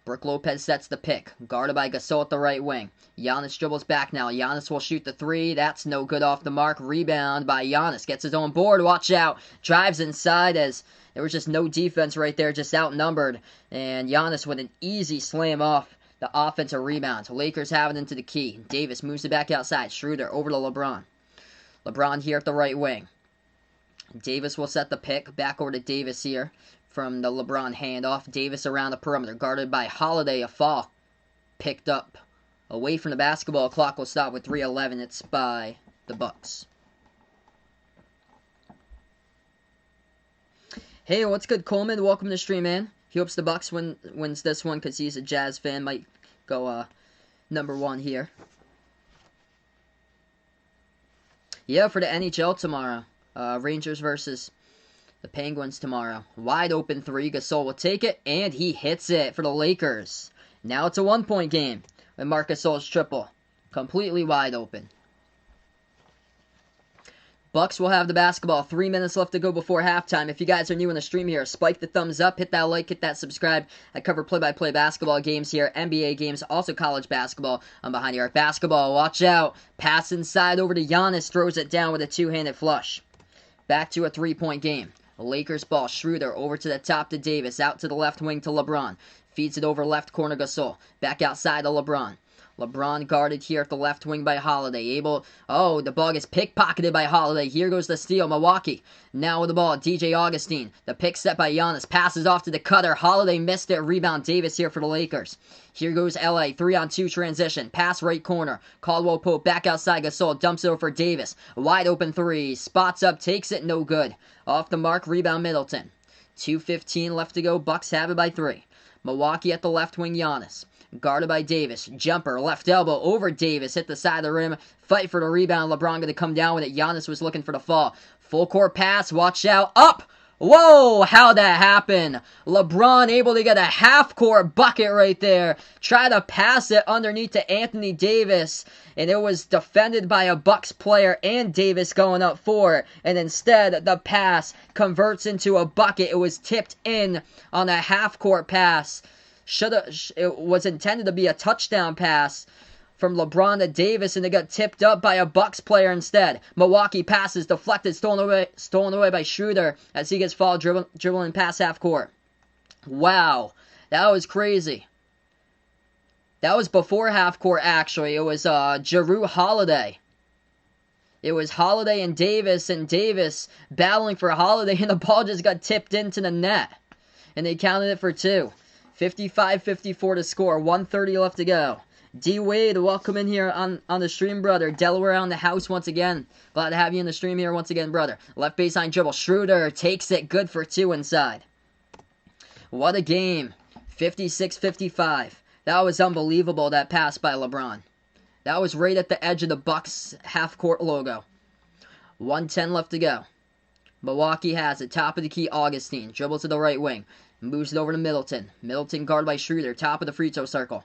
Brook Lopez sets the pick. Guarded by Gasol at the right wing. Giannis dribbles back now. Giannis will shoot the 3. That's no good off the mark. Rebound by Giannis. Gets his own board. Watch out. Drives inside as there was just no defense right there. Just outnumbered. And Giannis with an easy slam off the offensive rebound. Lakers have it into the key. Davis moves it back outside. Schroeder over to LeBron. LeBron here at the right wing. Davis will set the pick. Back over to Davis here from the LeBron handoff. Davis around the perimeter. Guarded by Holiday. A fall. Picked up away from the basketball. Clock will stop with 3:11. It's by the Bucks. Hey, what's good, Coleman? Welcome to the stream, man. He hopes the Bucks wins this one because he's a Jazz fan. Might go #1 here. Yeah, for the NHL tomorrow. Rangers versus the Penguins tomorrow. Wide open three. Gasol will take it, and he hits it for the Lakers. Now it's a 1-point game with Marc Gasol's triple. Completely wide open. Bucks will have the basketball. 3 minutes left to go before halftime. If you guys are new in the stream here, spike the thumbs up, hit that like, hit that subscribe. I cover play-by-play basketball games here, NBA games, also college basketball. I'm behind the arc. Basketball, watch out. Pass inside over to Giannis, throws it down with a two-handed flush. Back to a 3-point game. Lakers ball. Schroeder over to the top to Davis. Out to the left wing to LeBron. Feeds it over left corner Gasol. Back outside to LeBron. LeBron guarded here at the left wing by Holiday. The ball gets pickpocketed by Holiday. Here goes the steal. Milwaukee now with the ball. DJ Augustine. The pick set by Giannis. Passes off to the cutter. Holiday missed it. Rebound Davis here for the Lakers. Here goes LA. 3-on-2 transition. Pass right corner. Caldwell Pope back outside. Gasol dumps it over for Davis. Wide open three. Spots up. Takes it. No good. Off the mark. Rebound Middleton. 2:15 left to go. Bucks have it by 3. Milwaukee at the left wing. Giannis. Guarded by Davis. Jumper, left elbow over Davis. Hit the side of the rim. Fight for the rebound. LeBron going to come down with it. Giannis was looking for the fall. Full court pass. Watch out. Up! Whoa! How'd that happen? LeBron able to get a half-court bucket right there. Try to pass it underneath to Anthony Davis. And it was defended by a Bucks player and Davis going up for it. And instead, the pass converts into a bucket. It was tipped in on a half-court pass. It was intended to be a touchdown pass from LeBron to Davis, and it got tipped up by a Bucks player instead. Milwaukee passes deflected, stolen away by Schroeder as he gets fouled dribbling past half court. Wow, that was crazy. That was before half court, actually. It was Jrue Holiday. It was Holiday and Davis battling for Holiday, and the ball just got tipped into the net, and they counted it for 2. 55-54 to score. 1:30 left to go. D. Wade, welcome in here on the stream, brother. Delaware on the house once again. Glad to have you in the stream here once again, brother. Left baseline dribble. Schroeder takes it. Good for 2 inside. What a game. 56-55. That was unbelievable, that pass by LeBron. That was right at the edge of the Bucks half-court logo. 1:10 left to go. Milwaukee has it. Top of the key, Augustine. Dribble to the right wing. Moves it over to Middleton. Middleton guarded by Schroeder. Top of the free throw circle.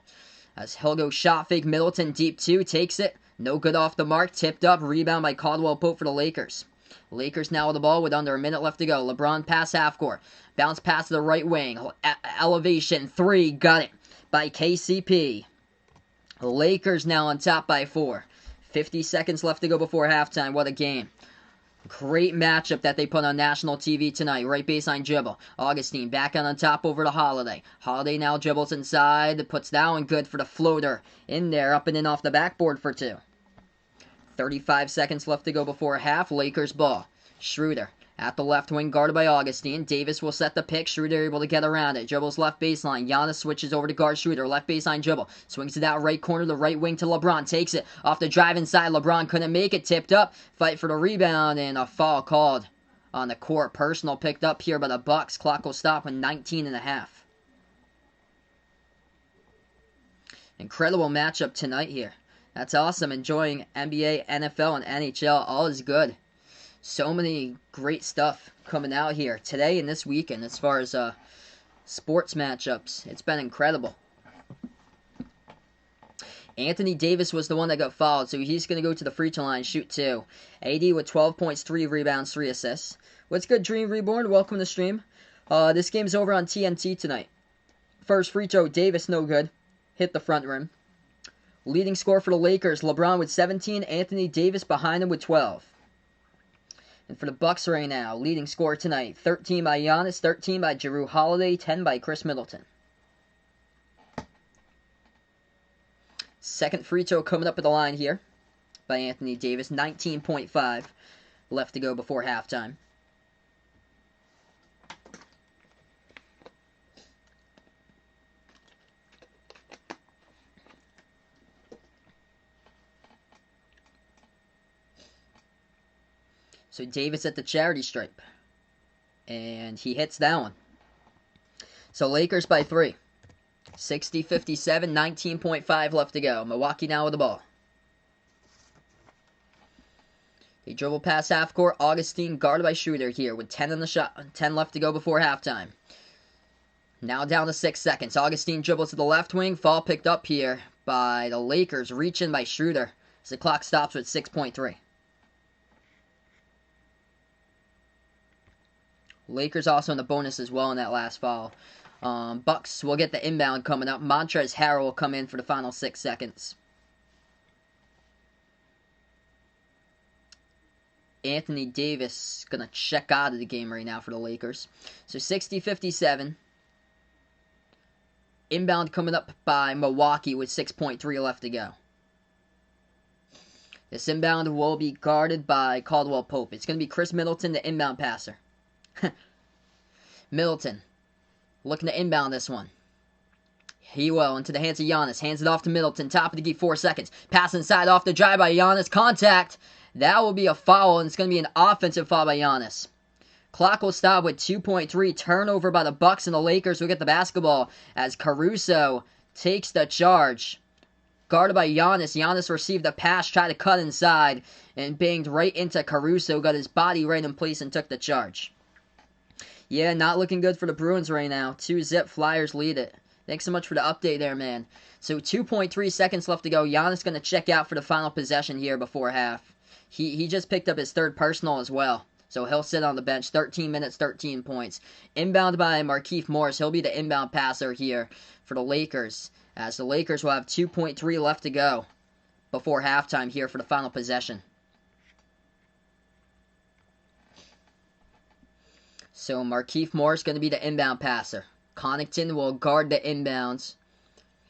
As he'll go shot fake. Middleton deep 2. Takes it. No good off the mark. Tipped up. Rebound by Caldwell Pope for the Lakers. Lakers now with the ball with under a minute left to go. LeBron pass half court. Bounce pass to the right wing. Elevation 3. Got it by KCP. Lakers now on top by 4. 50 seconds left to go before halftime. What a game. Great matchup that they put on national TV tonight. Right baseline dribble. Augustine back on top over to Holiday. Holiday now dribbles inside. Puts that one good for the floater. In there, up and in off the backboard for 2. 35 seconds left to go before half. Lakers ball. Schroeder at the left wing, guarded by Augustine. Davis will set the pick. Schroeder able to get around it. Dribbles left baseline. Giannis switches over to guard Schroeder. Left baseline dribble. Swings to that right corner, the right wing to LeBron. Takes it off the drive inside. LeBron couldn't make it. Tipped up. Fight for the rebound, and a foul called on the court. Personal picked up here by the Bucks. Clock will stop in 19.5. Incredible matchup tonight here. That's awesome. Enjoying NBA, NFL, and NHL. All is good. So many great stuff coming out here today and this weekend as far as sports matchups. It's been incredible. Anthony Davis was the one that got fouled, so he's going to go to the free throw line, shoot 2. AD with 12 points, 3 rebounds, 3 assists. What's good, Dream Reborn? Welcome to the stream. This game's over on TNT tonight. First free throw, Davis no good. Hit the front rim. Leading scorer for the Lakers, LeBron with 17, Anthony Davis behind him with 12. And for the Bucks right now, leading scorer tonight, 13 by Giannis, 13 by Jrue Holiday, 10 by Chris Middleton. Second free throw coming up at the line here by Anthony Davis, 19.5 left to go before halftime. So Davis at the charity stripe. And he hits that one. So Lakers by 3. 60-57, 19.5 left to go. Milwaukee now with the ball. They dribble past half court. Augustine guarded by Schroeder here with 10 in the shot. 10 left to go before halftime. Now down to 6 seconds. Augustine dribbles to the left wing. Fall picked up here by the Lakers. Reaching by Schroeder as the clock stops with 6.3. Lakers also in the bonus as well in that last foul. Bucks will get the inbound coming up. Montrezl Harrell will come in for the final 6 seconds. Anthony Davis going to check out of the game right now for the Lakers. So 60-57. Inbound coming up by Milwaukee with 6.3 left to go. This inbound will be guarded by Caldwell Pope. It's going to be Chris Middleton, the inbound passer. Middleton looking to inbound this one. He will into the hands of Giannis. Hands it off to Middleton. Top of the key, 4 seconds. Pass inside off the drive by Giannis. Contact. That will be a foul, and it's going to be an offensive foul by Giannis. Clock will stop with 2.3. Turnover by the Bucks, and the Lakers will get the basketball as Caruso takes the charge. Guarded by Giannis. Giannis received the pass, tried to cut inside, and banged right into Caruso. Got his body right in place and took the charge. Yeah, not looking good for the Bruins right now. 2-zip, Flyers lead it. Thanks so much for the update there, man. So 2.3 seconds left to go. Giannis going to check out for the final possession here before half. He just picked up his third personal as well. So he'll sit on the bench. 13 minutes, 13 points. Inbound by Markieff Morris. He'll be the inbound passer here for the Lakers. As the Lakers will have 2.3 left to go before halftime here for the final possession. So Markieff Morris going to be the inbound passer. Connaughton will guard the inbounds.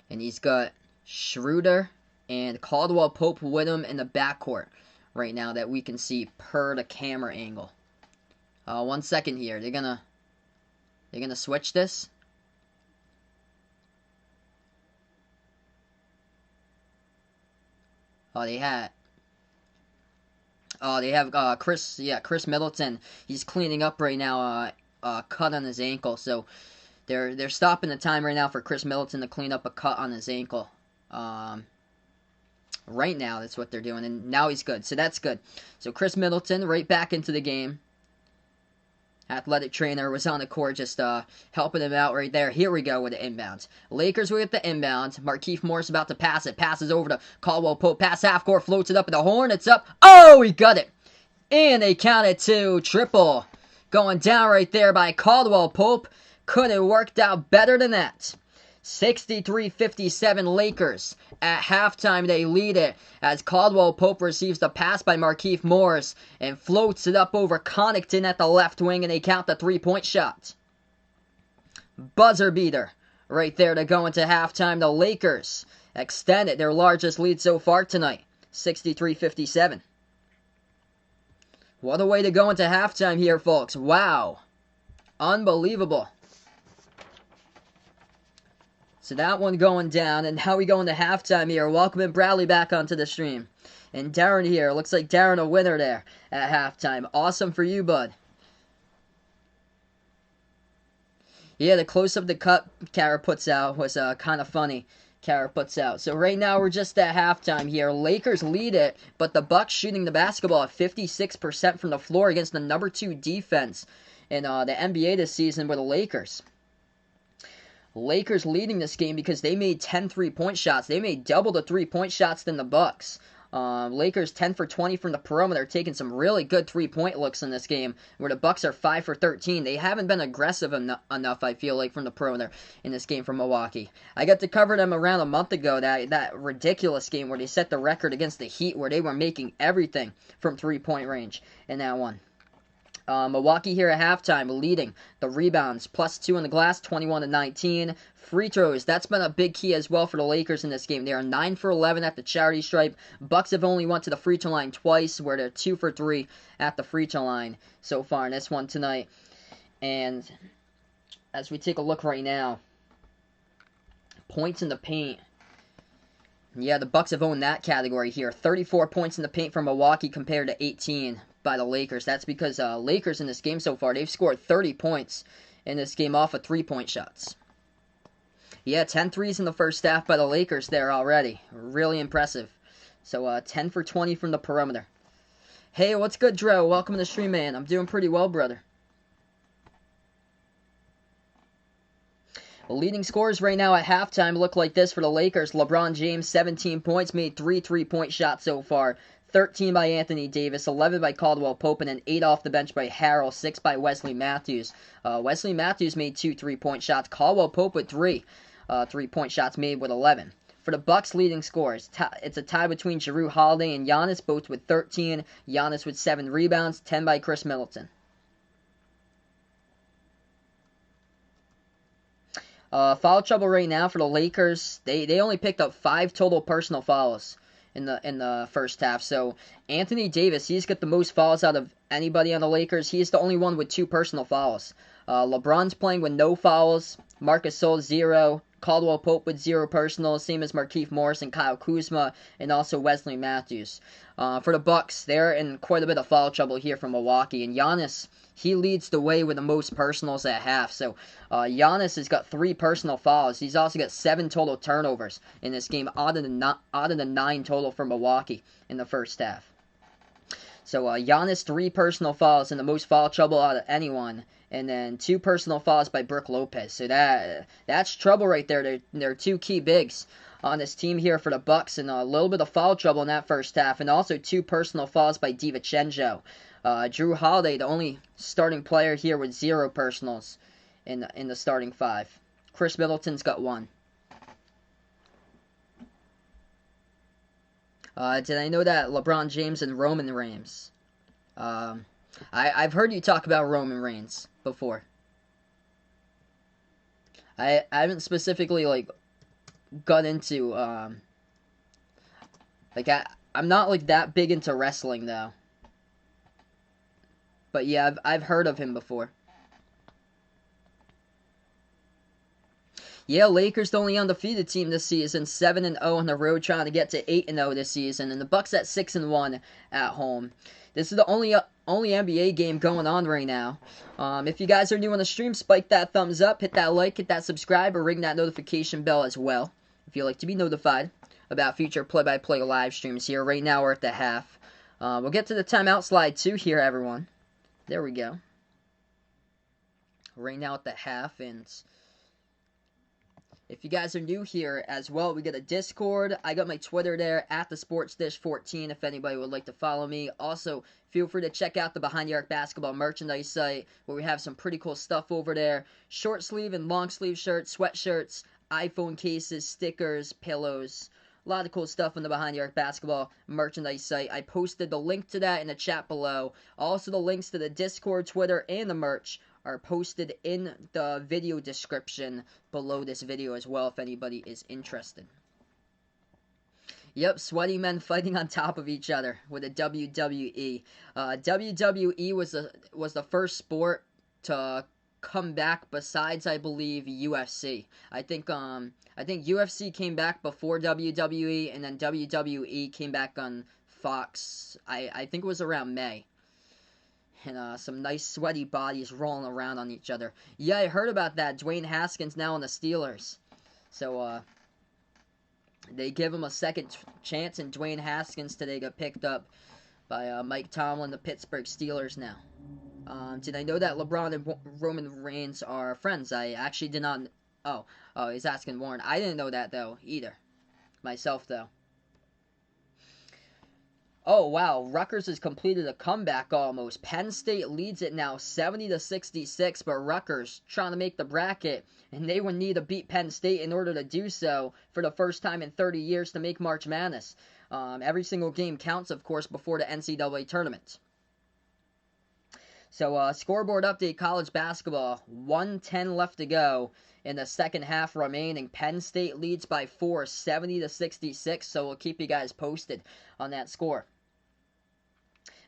And he's got Schroeder and Caldwell Pope with him in the backcourt right now that we can see per the camera angle. 1 second here. They're gonna switch this. They have Chris Middleton. He's cleaning up right now. Cut on his ankle. So they're stopping the time right now for Chris Middleton to clean up a cut on his ankle. Right now, that's what they're doing, and now he's good. So that's good. So Chris Middleton right back into the game. Athletic trainer was on the court just helping him out right there. Here we go with the inbounds. Lakers will get the inbounds. Markieff Morris about to pass it. Passes over to Caldwell Pope. Pass half court. Floats it up at the horn. It's up. Oh, he got it. And they count it to triple. Going down right there by Caldwell Pope. Could have worked out better than that. 63-57 Lakers. At halftime, they lead it as Caldwell Pope receives the pass by Markieff Morris and floats it up over Connaughton at the left wing, and they count the three-point shot. Buzzer beater right there to go into halftime. The Lakers extended their largest lead so far tonight, 63-57. What a way to go into halftime here, folks. Wow. Unbelievable. So that one going down, and now we go into halftime here. Welcoming Bradley back onto the stream. And Darren here. Looks like Darren a winner there at halftime. Awesome for you, bud. Yeah, the close-up the cut Kara puts out was kind of funny. Kara puts out. So right now we're just at halftime here. Lakers lead it, but the Bucks shooting the basketball at 56% from the floor against the number 2 defense in the NBA this season with the Lakers. Lakers leading this game because they made 10 3-point shots. They made double the 3-point shots than the Bucks. Lakers 10 for 20 from the perimeter, taking some really good 3-point looks in this game, where the Bucks are 5 for 13. They haven't been aggressive enough, I feel like, from the perimeter in this game from Milwaukee. I got to cover them around a month ago, that ridiculous game where they set the record against the Heat, where they were making everything from 3-point range in that one. Milwaukee here at halftime leading the rebounds, +2 in the glass, 21-19. Free throws, that's been a big key as well for the Lakers in this game. They are 9 for 11 at the charity stripe. Bucks have only went to the free throw line twice, where they're 2 for 3 at the free throw line so far in this one tonight. And as we take a look right now, points in the paint. Yeah, the Bucks have owned that category here. 34 points in the paint for Milwaukee compared to 18 by the Lakers. That's because Lakers in this game so far, they've scored 30 points in this game off of 3-point shots. Yeah, 10 threes in the first half by the Lakers there already. Really impressive. So 10 for 20 from the perimeter. Hey, what's good, Dro? Welcome to the stream, man. I'm doing pretty well, brother. The leading scores right now at halftime look like this for the Lakers. LeBron James, 17 points, made 3 3-point shots so far. 13 by Anthony Davis, 11 by Caldwell Pope, and 8 off the bench by Harrell, 6 by Wesley Matthews. Wesley Matthews made 2 3-point shots. Caldwell Pope with 3 3-point shots made with 11. For the Bucks' leading scorers, it's a tie between Jrue Holiday and Giannis, both with 13. Giannis with 7 rebounds, 10 by Chris Middleton. Foul trouble right now for the Lakers. They only picked up 5 total personal fouls in the first half. So Anthony Davis, he's got the most fouls out of anybody on the Lakers. He's the only one with 2 personal fouls. LeBron's playing with no fouls. Marc Gasol 0. Caldwell Pope with 0 personal, same as Markieff Morris and Kyle Kuzma, and also Wesley Matthews. For the Bucks, they're in quite a bit of foul trouble here from Milwaukee, and Giannis, he leads the way with the most personals at half. So Giannis has got 3 personal fouls. He's also got 7 total turnovers in this game, out of the 9 total for Milwaukee in the first half. So Giannis, 3 personal fouls and the most foul trouble out of anyone. And then 2 personal fouls by Brook Lopez. So that's trouble right there. They're 2 key bigs on this team here for the Bucks, and a little bit of foul trouble in that first half, and also 2 personal fouls by DiVincenzo. Jrue Holiday, the only starting player here with 0 personals in the starting 5. Chris Middleton's got 1. Did I know that LeBron James and Roman Reigns? I've heard you talk about Roman Reigns before. I haven't specifically got into I'm not that big into wrestling though. But yeah, I've heard of him before. Yeah, Lakers the only undefeated team this season, 7-0 on the road, trying to get to 8-0 this season, and the Bucks at 6-1 at home. This is the only NBA game going on right now. If you guys are new on the stream, spike that thumbs up, hit that like, hit that subscribe, or ring that notification bell as well, if you'd like to be notified about future play-by-play live streams here. Right now we're at the half. We'll get to the timeout slide too here, everyone. There we go. Right now at the half, and if you guys are new here as well, we got a Discord. I got my Twitter there, at the SportsDish14, if anybody would like to follow me. Also, feel free to check out the Behind the Arc Basketball merchandise site, where we have some pretty cool stuff over there. Short sleeve and long sleeve shirts, sweatshirts, iPhone cases, stickers, pillows. A lot of cool stuff on the Behind the Arc Basketball merchandise site. I posted the link to that in the chat below. Also, the links to the Discord, Twitter, and the merch are posted in the video description below this video as well, if anybody is interested. Yep, sweaty men fighting on top of each other with a WWE. WWE was the first sport to come back besides, I believe, UFC. I think UFC came back before WWE, and then WWE came back on Fox. I think it was around May. And some nice sweaty bodies rolling around on each other. Yeah, I heard about that. Dwayne Haskins now on the Steelers. So, they give him a second chance, and Dwayne Haskins today got picked up by Mike Tomlin, the Pittsburgh Steelers now. Did I know that LeBron and Roman Reigns are friends? I actually did not. Oh, he's asking Warren. I didn't know that, though, either. Myself, though. Oh, wow. Rutgers has completed a comeback almost. Penn State leads it now 70-66, but Rutgers trying to make the bracket, and they would need to beat Penn State in order to do so for the first time in 30 years to make March Madness. Every single game counts, of course, before the NCAA tournament. So, scoreboard update, college basketball. 1:10 left to go in the second half remaining. Penn State leads by 4, 70-66, so we'll keep you guys posted on that score.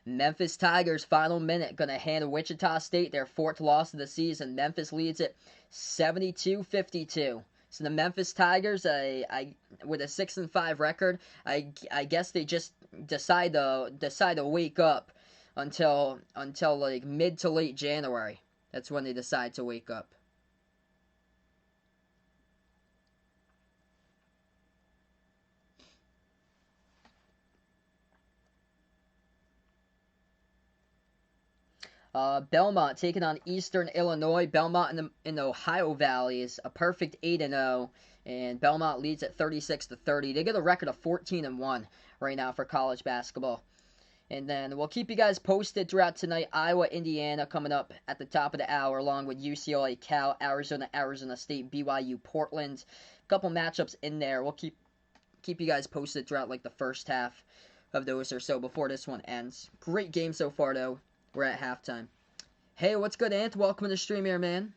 Memphis Tigers, final minute, going to hand Wichita State their 4th loss of the season. Memphis leads it 72-52. So the Memphis Tigers, with a 6-5 record, I guess they just decide to wake up until like mid to late January. That's when they decide to wake up. Belmont taking on Eastern Illinois. Belmont in the Ohio Valley is a perfect 8-0, and Belmont leads at 36-30. They get a record of 14-1 right now for college basketball. And then we'll keep you guys posted throughout tonight. Iowa, Indiana coming up at the top of the hour, along with UCLA, Cal, Arizona, Arizona State, BYU, Portland. A couple matchups in there. We'll keep you guys posted throughout like the first half of those or so before this one ends. Great game so far though. We're at halftime. Hey, what's good, Ant? Welcome to the stream here, man.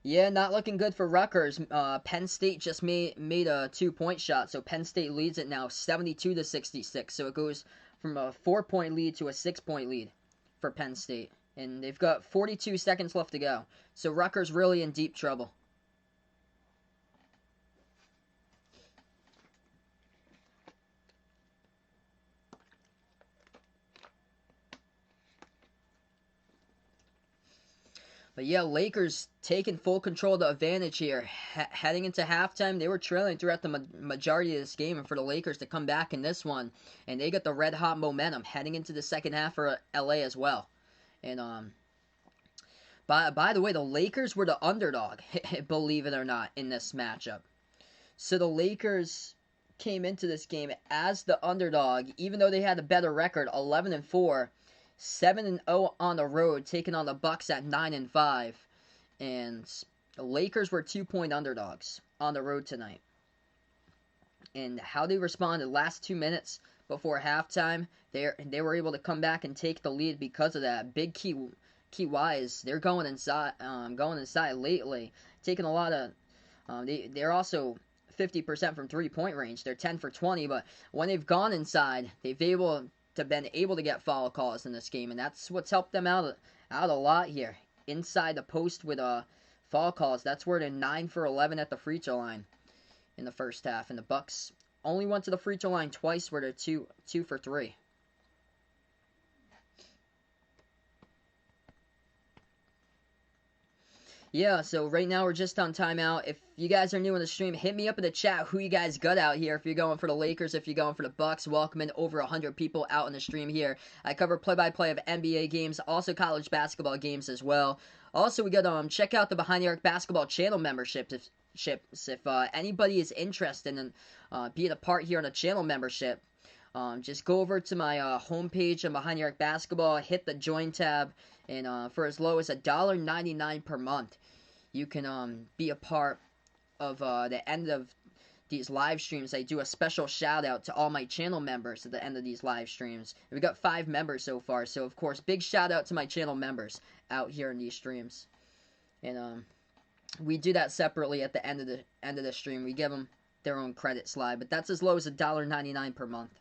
Yeah, not looking good for Rutgers. Penn State just made a 2-point shot, so Penn State leads it now 72-66. So it goes from a 4-point lead to a 6-point lead for Penn State. And they've got 42 seconds left to go. So Rutgers really in deep trouble. But yeah, Lakers taking full control of the advantage here. Heading into halftime, they were trailing throughout the majority of this game, and for the Lakers to come back in this one, and they got the red hot momentum heading into the second half for LA as well. And by the way, the Lakers were the underdog, believe it or not, in this matchup. So the Lakers came into this game as the underdog, even though they had a better record, 11-4. 7-0 on the road, taking on the Bucks at 9-5, and the Lakers were 2-point underdogs on the road tonight. And how they responded last 2 minutes before halftime, they were able to come back and take the lead because of that. Big key wise, they're going inside lately, taking a lot of. They're also 50% from 3-point range. They're 10 for 20, but when they've gone inside, they've been able to get foul calls in this game, and that's what's helped them out a lot here. Inside the post with foul calls, that's where they're 9 for 11 at the free throw line in the first half, and the Bucks only went to the free throw line twice, where they're 2 for 3. Yeah, so right now we're just on timeout. If you guys are new in the stream, hit me up in the chat who you guys got out here. If you're going for the Lakers, if you're going for the Bucks, welcoming over 100 people out in the stream here. I cover play-by-play of NBA games, also college basketball games as well. Also, we got check out the Behind the Arc Basketball channel membership. If anybody is interested in being a part here on a channel membership, just go over to my homepage on Behind the Arc Basketball, hit the join tab, and for as low as $1.99 per month, you can be a part of the end of these live streams. I do a special shout out to all my channel members at the end of these live streams. We got 5 members so far, so of course, big shout out to my channel members out here in these streams. And we do that separately at the end of the stream. We give them their own credit slide, but that's as low as $1.99 per month.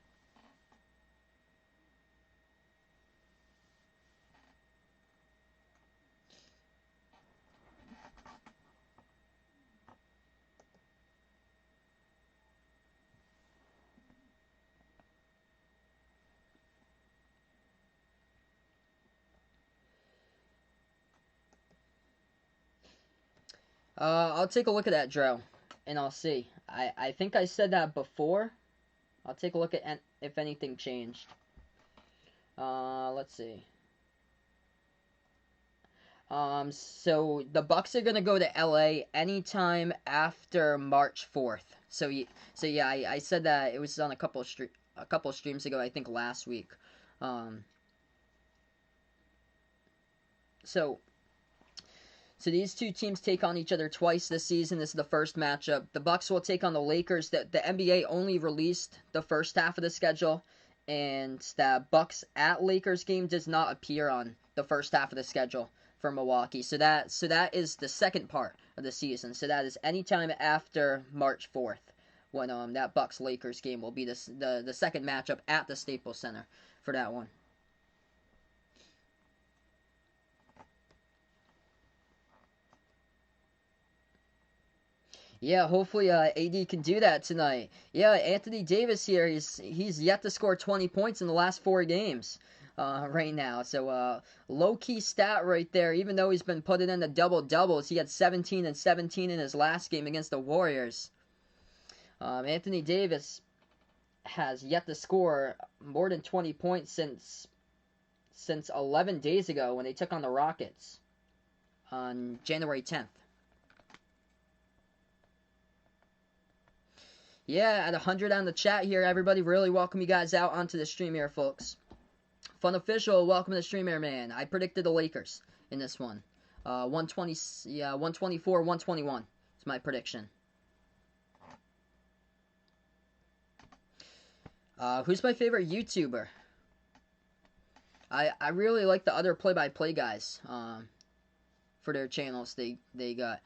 I'll take a look at that, Dro, and I'll see. I think I said that before. I'll take a look at if anything changed. Let's see. So the Bucks are gonna go to LA anytime after March 4th. So yeah, I said that it was on a couple of streams ago. I think last week. So these two teams take on each other twice this season. This is the first matchup. The Bucks will take on the Lakers. The NBA only released the first half of the schedule, and that Bucks at Lakers game does not appear on the first half of the schedule for Milwaukee. So that is the second part of the season. So that is anytime after March 4th, when that Bucks Lakers game will be the second matchup at the Staples Center for that one. Yeah, hopefully AD can do that tonight. Yeah, Anthony Davis here, he's yet to score 20 points in the last 4 games right now. So low-key stat right there, even though he's been putting in the double-doubles. He had 17 and 17 in his last game against the Warriors. Anthony Davis has yet to score more than 20 points since 11 days ago when they took on the Rockets on January 10th. Yeah, at 100 on the chat here, everybody. Really welcome you guys out onto the stream here, folks. Fun Official, welcome to the stream here, man. I predicted the Lakers in this one. 124, 121 is my prediction. Who's my favorite YouTuber? I really like the other play-by-play guys for their channels they got.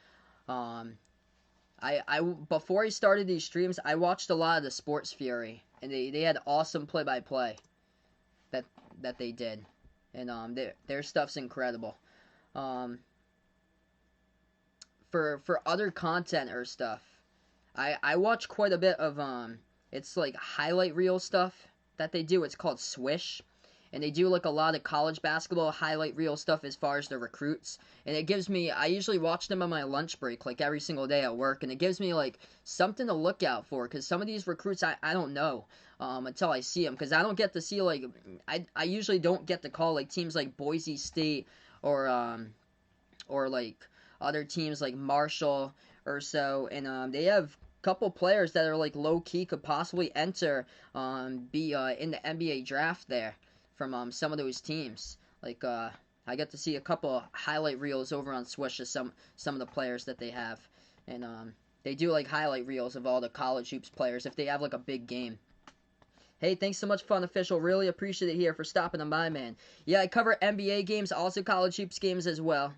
Before I started these streams, I watched a lot of the Sports Fury, and they had awesome play-by-play that they did, and their stuff's incredible. For other content or stuff, I watch quite a bit of it's like highlight reel stuff that they do. It's called Swish. And they do like a lot of college basketball highlight reel stuff as far as the recruits. And it gives me, I usually watch them on my lunch break, like every single day at work. And it gives me like something to look out for. Because some of these recruits I don't know until I see them. Because I don't get to see like, I usually don't get to call like teams like Boise State or like other teams like Marshall or so. And they have couple players that are like low key could possibly enter be in the NBA draft there from some of those teams. Like I got to see a couple highlight reels over on Swish of some of the players that they have, and they do like highlight reels of all the college hoops players if they have like a big game. Hey, thanks so much, Fun Official. Really appreciate it here for stopping on by, man. Yeah, I cover NBA games, also college hoops games as well.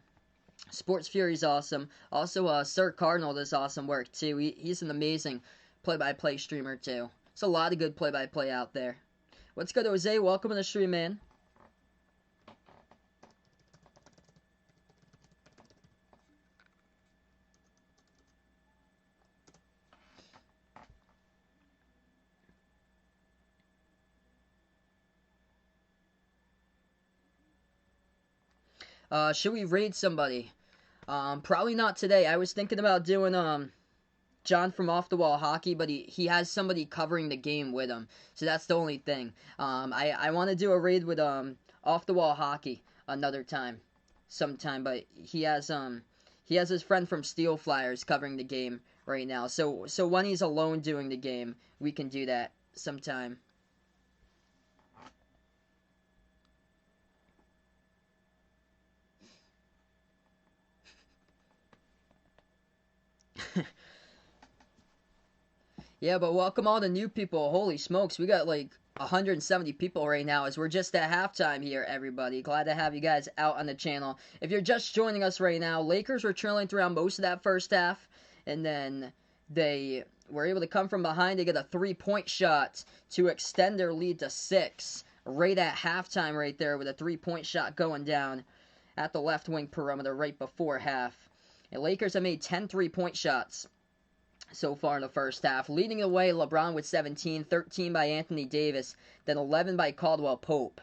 Sports Fury's awesome. Also, Sir Cardinal does awesome work, too. He's an amazing play-by-play streamer, too. There's a lot of good play-by-play out there. What's good, Jose? Welcome to the stream, man. Should we raid somebody? Probably not today. I was thinking about doing, John from Off the Wall Hockey, but he has somebody covering the game with him, so that's the only thing. I want to do a raid with Off the Wall Hockey another time, sometime, but he has his friend from Steel Flyers covering the game right now. So when he's alone doing the game, we can do that sometime. Yeah, but welcome all the new people. Holy smokes, we got like 170 people right now as we're just at halftime here, everybody. Glad to have you guys out on the channel. If you're just joining us right now, Lakers were trailing throughout most of that first half, and then they were able to come from behind to get a three-point shot to extend their lead to 6 right at halftime right there with a three-point shot going down at the left wing perimeter right before half. And Lakers have made 10 three-point shots so far in the first half. Leading the way, LeBron with 17, 13 by Anthony Davis, then 11 by Caldwell Pope.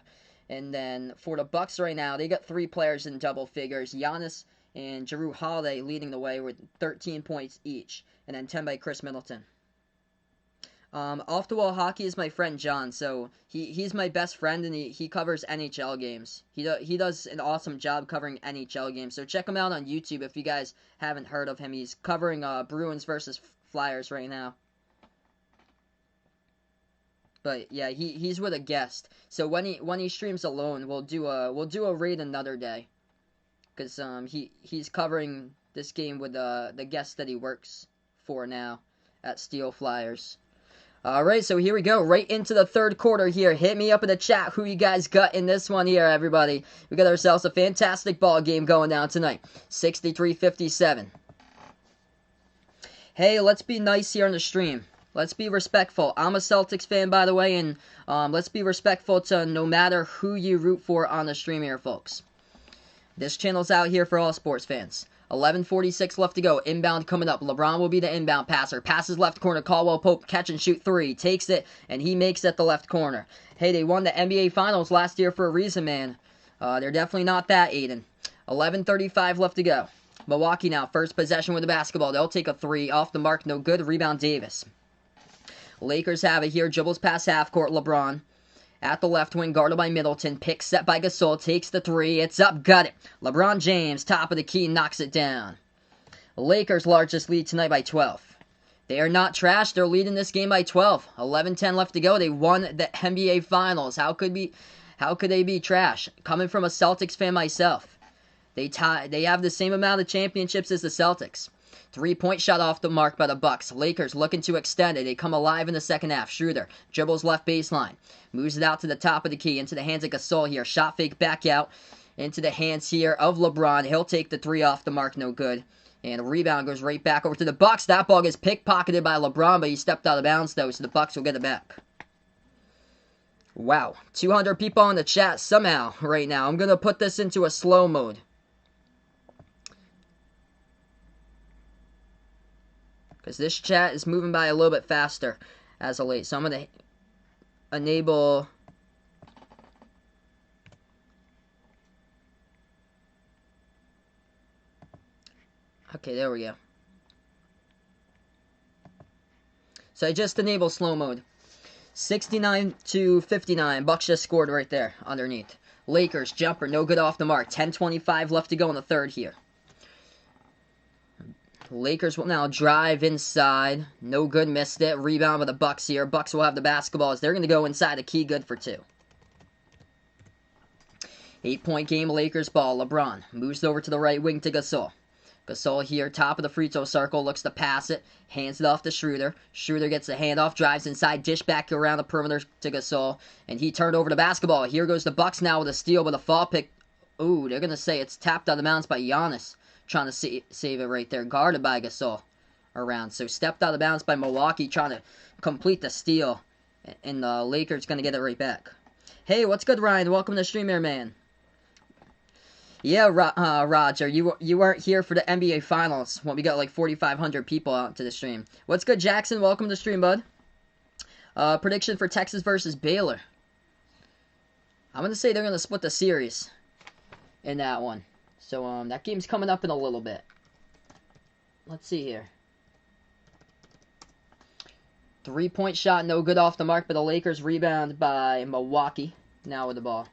And then for the Bucks right now, they got 3 players in double figures. Giannis and Jrue Holiday leading the way with 13 points each, and then 10 by Chris Middleton. Off the Wall Hockey is my friend John, so he's my best friend, and he covers NHL games. He does an awesome job covering NHL games, so check him out on YouTube if you guys haven't heard of him. He's covering Bruins versus Flyers right now. But yeah, he's with a guest, so when he streams alone, we'll do a raid another day, cause he's covering this game with the guest that he works for now at Steel Flyers. Alright, so here we go, right into the third quarter here. Hit me up in the chat who you guys got in this one here, everybody. We got ourselves a fantastic ball game going down tonight. 63-57. Hey, let's be nice here on the stream. Let's be respectful. I'm a Celtics fan, by the way, and let's be respectful to no matter who you root for on the stream here, folks. This channel's out here for all sports fans. 11:46 left to go. Inbound coming up. LeBron will be the inbound passer. Passes left corner. Caldwell Pope catch and shoot three. Takes it, and he makes it the left corner. Hey, they won the NBA Finals last year for a reason, man. They're definitely not that, Aiden. 11:35 left to go. Milwaukee now, first possession with the basketball. They'll take a three. Off the mark, no good. Rebound Davis. Lakers have it here. Dribbles past half court. LeBron. At the left wing, guarded by Middleton. Pick set by Gasol. Takes the three. It's up. Got it. LeBron James, top of the key, knocks it down. Lakers' largest lead tonight by 12. They are not trash. They're leading this game by 12. 11:10 left to go. They won the NBA Finals. How could they be trash? Coming from a Celtics fan myself. They have the same amount of championships as the Celtics. 3-point shot off the mark by the Bucks. Lakers looking to extend it. They come alive in the second half. Schroeder dribbles left baseline. Moves it out to the top of the key. Into the hands of Gasol here. Shot fake back out. Into the hands here of LeBron. He'll take the three off the mark. No good. And the rebound goes right back over to the Bucks. That ball gets pickpocketed by LeBron, but he stepped out of bounds though, so the Bucks will get it back. Wow. 200 people in the chat somehow right now. I'm going to put this into a slow mode. Because this chat is moving by a little bit faster as of late. So I'm going to enable... Okay, there we go. So I just enabled slow mode. 69-59. Bucks just scored right there underneath. Lakers jumper, no good off the mark. 10:25 left to go in the third here. Lakers will now drive inside. No good, missed it. Rebound by the Bucks here. Bucks will have the basketball as they're going to go inside the key, good for two. 8-point game, Lakers ball. LeBron moves over to the right wing to Gasol. Gasol here, top of the free throw circle, looks to pass it. Hands it off to Schroeder. Schroeder gets the handoff, drives inside, dish back around the perimeter to Gasol. And he turned over the basketball. Here goes the Bucks now with a steal, but a fall pick. Ooh, they're going to say it's tapped out of bounds by Giannis. Trying to save it right there. Guarded by Gasol around. So stepped out of bounds by Milwaukee, trying to complete the steal. And the Lakers going to get it right back. Hey, what's good, Ryan? Welcome to the stream here, man. Yeah, Roger, you weren't here for the NBA Finals when we got like 4,500 people out to the stream. What's good, Jackson? Welcome to the stream, bud. Prediction for Texas versus Baylor. I'm going to say they're going to split the series in that one. So, that game's coming up in a little bit. Let's see here. 3-point shot, no good off the mark, but the Lakers rebound by Milwaukee. Now with the ball.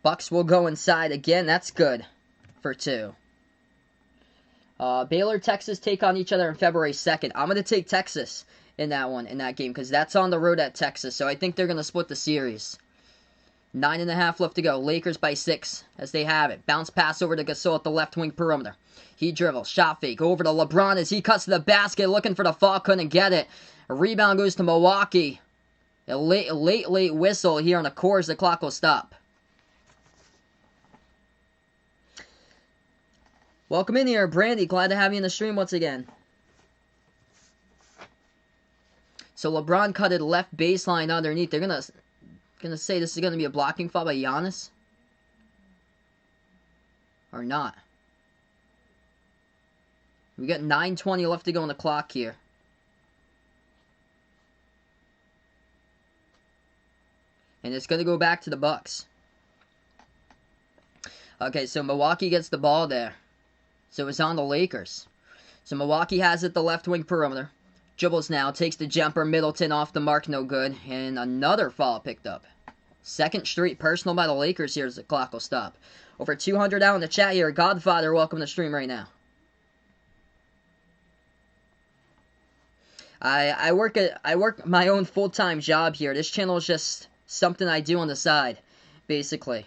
Bucks will go inside again. That's good for two. Baylor, Texas take on each other on February 2nd. I'm going to take Texas in that game, because that's on the road at Texas, so I think they're going to split the series. 9.5 left to go. Lakers by 6 as they have it. Bounce pass over to Gasol at the left wing perimeter. He dribbles, shot fake over to LeBron as he cuts to the basket, looking for the fall, couldn't get it. A rebound goes to Milwaukee. A late whistle here on the course. The clock will stop. Welcome in here, Brandy. Glad to have you in the stream once again. So LeBron cut it left baseline underneath. They're gonna say this is gonna be a blocking foul by Giannis, or not. We got 9:20 left to go on the clock here. And it's gonna go back to the Bucks. Okay, so Milwaukee gets the ball there. So it's on the Lakers. So Milwaukee has it the left wing perimeter. Dribbles now, takes the jumper, Middleton off the mark, no good. And another foul picked up. Second straight personal by the Lakers here as the clock will stop. Over 200 out in the chat here. Godfather, welcome to the stream right now. I work my own full-time job here. This channel is just something I do on the side, basically.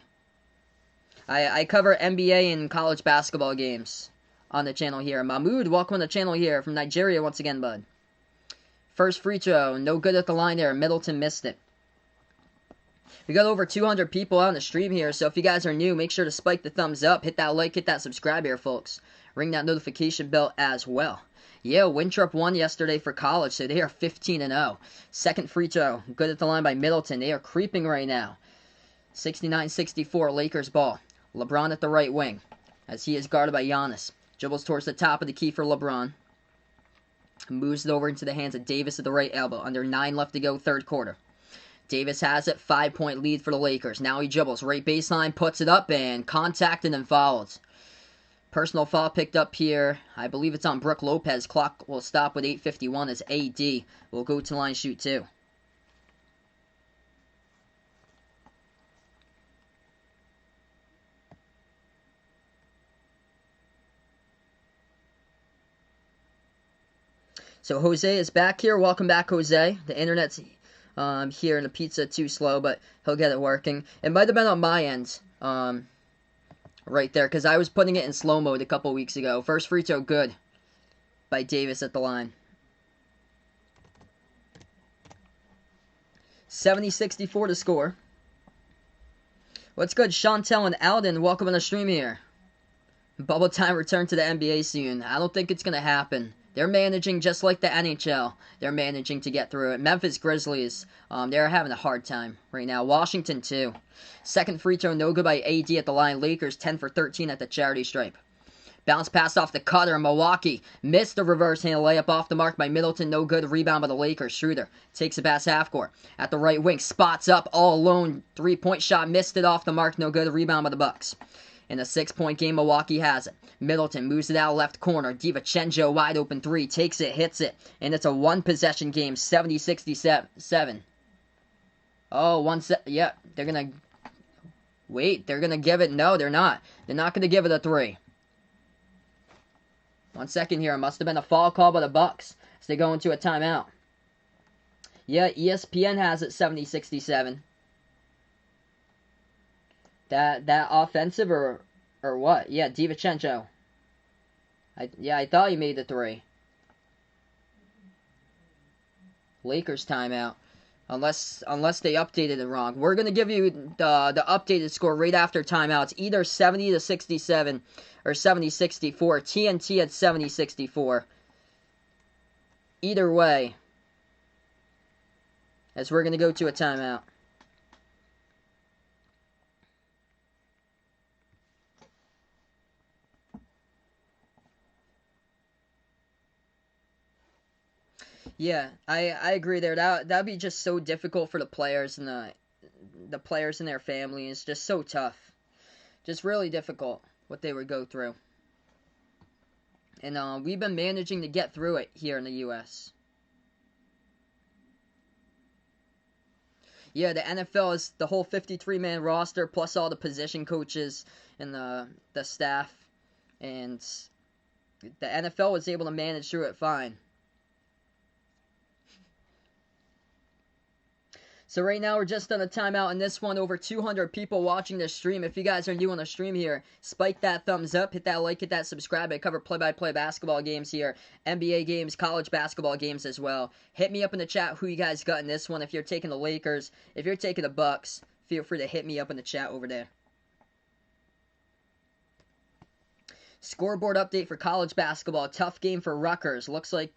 I cover NBA and college basketball games on the channel here. Mahmood, welcome to the channel here from Nigeria once again, bud. First free throw, no good at the line there. Middleton missed it. We got over 200 people on the stream here, so if you guys are new, make sure to spike the thumbs up, hit that like, hit that subscribe here, folks. Ring that notification bell as well. Yeah, Winthrop won yesterday for college, so they are 15-0. Second free throw, good at the line by Middleton. They are creeping right now. 69-64, Lakers ball. LeBron at the right wing, as he is guarded by Giannis. Dribbles towards the top of the key for LeBron. Moves it over into the hands of Davis at the right elbow. Under 9 left to go, third quarter. Davis has it, 5-point lead for the Lakers. Now he dribbles, right baseline, puts it up, and contact and then fouls. Personal foul picked up here. I believe it's on Brook Lopez. Clock will stop with 8:51 as AD will go to line shoot 2. So Jose is back here. Welcome back, Jose. The internet's here and the pizza too slow, but he'll get it working. It might have been on my end right there, because I was putting it in slow mode a couple weeks ago. First free throw good by Davis at the line. 70-64 to score. What's good, Chantel and Alden? Welcome on the stream here. Bubble time return to the NBA soon. I don't think it's going to happen. They're managing just like the NHL. They're managing to get through it. Memphis Grizzlies, they're having a hard time right now. Washington, too. Second free throw, no good by AD at the line. Lakers 10 for 13 at the charity stripe. Bounce pass off the cutter. Milwaukee missed the reverse hand layup off the mark by Middleton. No good. Rebound by the Lakers. Schroeder takes it past half court. At the right wing, spots up all alone. Three-point shot, missed it off the mark. No good. Rebound by the Bucks. In a 6-point game, Milwaukee has it. Middleton moves it out left corner. DiVincenzo wide open 3. Takes it, hits it. And it's a one-possession game, 70-67. Oh, yeah, they're going to... Wait, they're going to give it... No, they're not. They're not going to give it a 3. 1 second here. It must have been a foul call by the Bucks as they go into a timeout. Yeah, ESPN has it 70-67. That offensive or what? Yeah, DiVincenzo. I thought he made the 3. Lakers timeout. Unless they updated it wrong. We're gonna give you the updated score right after timeout. It's either 70-67 or 70-64. TNT at 70-64. Either way, as we're gonna go to a timeout. Yeah, I agree there. That'd be just so difficult for the players and the players and their family. It's just so tough. Just really difficult what they would go through. And we've been managing to get through it here in the U.S. Yeah, the NFL is the whole 53-man roster plus all the position coaches and the staff. And the NFL was able to manage through it fine. So right now we're just on a timeout in this one. Over 200 people watching this stream. If you guys are new on the stream here, spike that thumbs up, hit that like, hit that subscribe. I cover play-by-play basketball games here, NBA games, college basketball games as well. Hit me up in the chat who you guys got in this one. If you're taking the Lakers, if you're taking the Bucks, feel free to hit me up in the chat over there. Scoreboard update for college basketball. Tough game for Rutgers. Looks like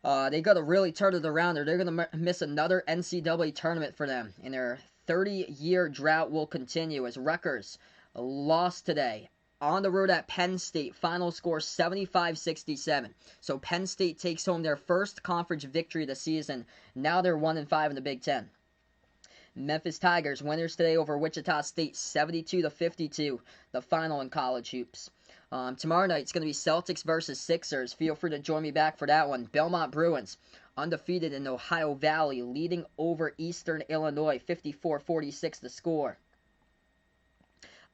they got to really turn it around, or they're going to miss another NCAA tournament for them. And their 30-year drought will continue as Rutgers lost today on the road at Penn State. Final score 75-67. So Penn State takes home their first conference victory of the season. Now they're 1-5 in the Big Ten. Memphis Tigers winners today over Wichita State 72-52. The final in college hoops. Tomorrow night, it's going to be Celtics versus Sixers. Feel free to join me back for that one. Belmont Bruins, undefeated in Ohio Valley, leading over Eastern Illinois, 54-46 the score.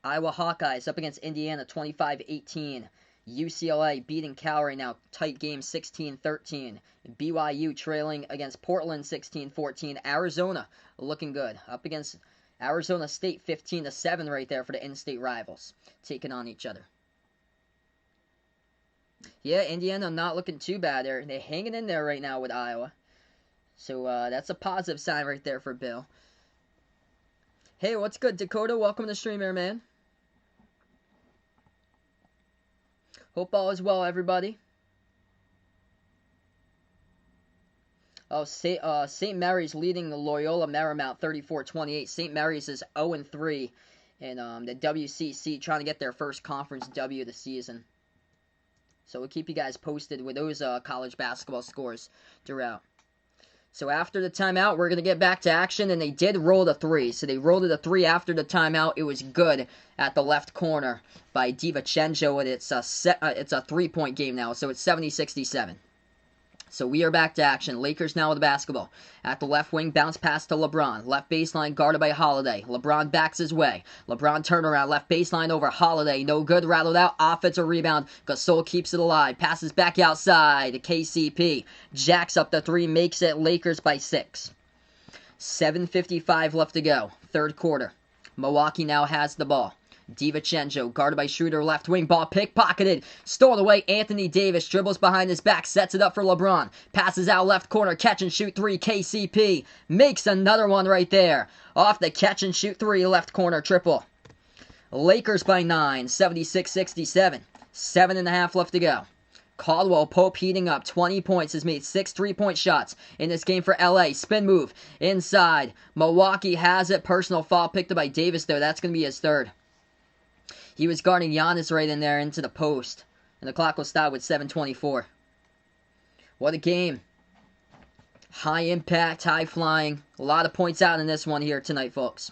Iowa Hawkeyes up against Indiana, 25-18. UCLA beating Cal right now, tight game, 16-13. BYU trailing against Portland, 16-14. Arizona looking good, up against Arizona State, 15-7 right there for the in-state rivals, taking on each other. Yeah, Indiana not looking too bad. They're hanging in there right now with Iowa. So that's a positive sign right there for Bill. Hey, what's good, Dakota? Welcome to the stream here, man. Hope all is well, everybody. Oh, St. Mary's leading the Loyola Marymount 34-28. St. Mary's is 0-3 in the WCC, trying to get their first conference W of the season. So we'll keep you guys posted with those college basketball scores throughout. So after the timeout, we're going to get back to action, and they did roll the three. So they rolled it a three after the timeout. It was good at the left corner by DiVincenzo, and it's a three-point game now, so it's 70-67. So we are back to action. Lakers now with the basketball. At the left wing, bounce pass to LeBron. Left baseline guarded by Holiday. LeBron backs his way. LeBron turnaround. Left baseline over Holiday. No good. Rattled out. Offensive rebound. Gasol keeps it alive. Passes back outside to KCP. Jacks up the three. Makes it. Lakers by 6. 7:55 left to go. Third quarter. Milwaukee now has the ball. DiVincenzo, guarded by Schroeder, left wing, ball pickpocketed, stolen away. Anthony Davis dribbles behind his back, sets it up for LeBron, passes out left corner, catch and shoot three. KCP makes another one right there, off the catch and shoot three, left corner triple. Lakers by 9, 76-67, 7.5 left to go. Caldwell Pope heating up, 20 points, has made 6 3-point shots in this game for LA. Spin move inside. Milwaukee has it. Personal foul picked up by Davis, though. That's going to be his third. He was guarding Giannis right in there into the post. And the clock will stop with 7:24. What a game. High impact, high flying. A lot of points out in this one here tonight, folks.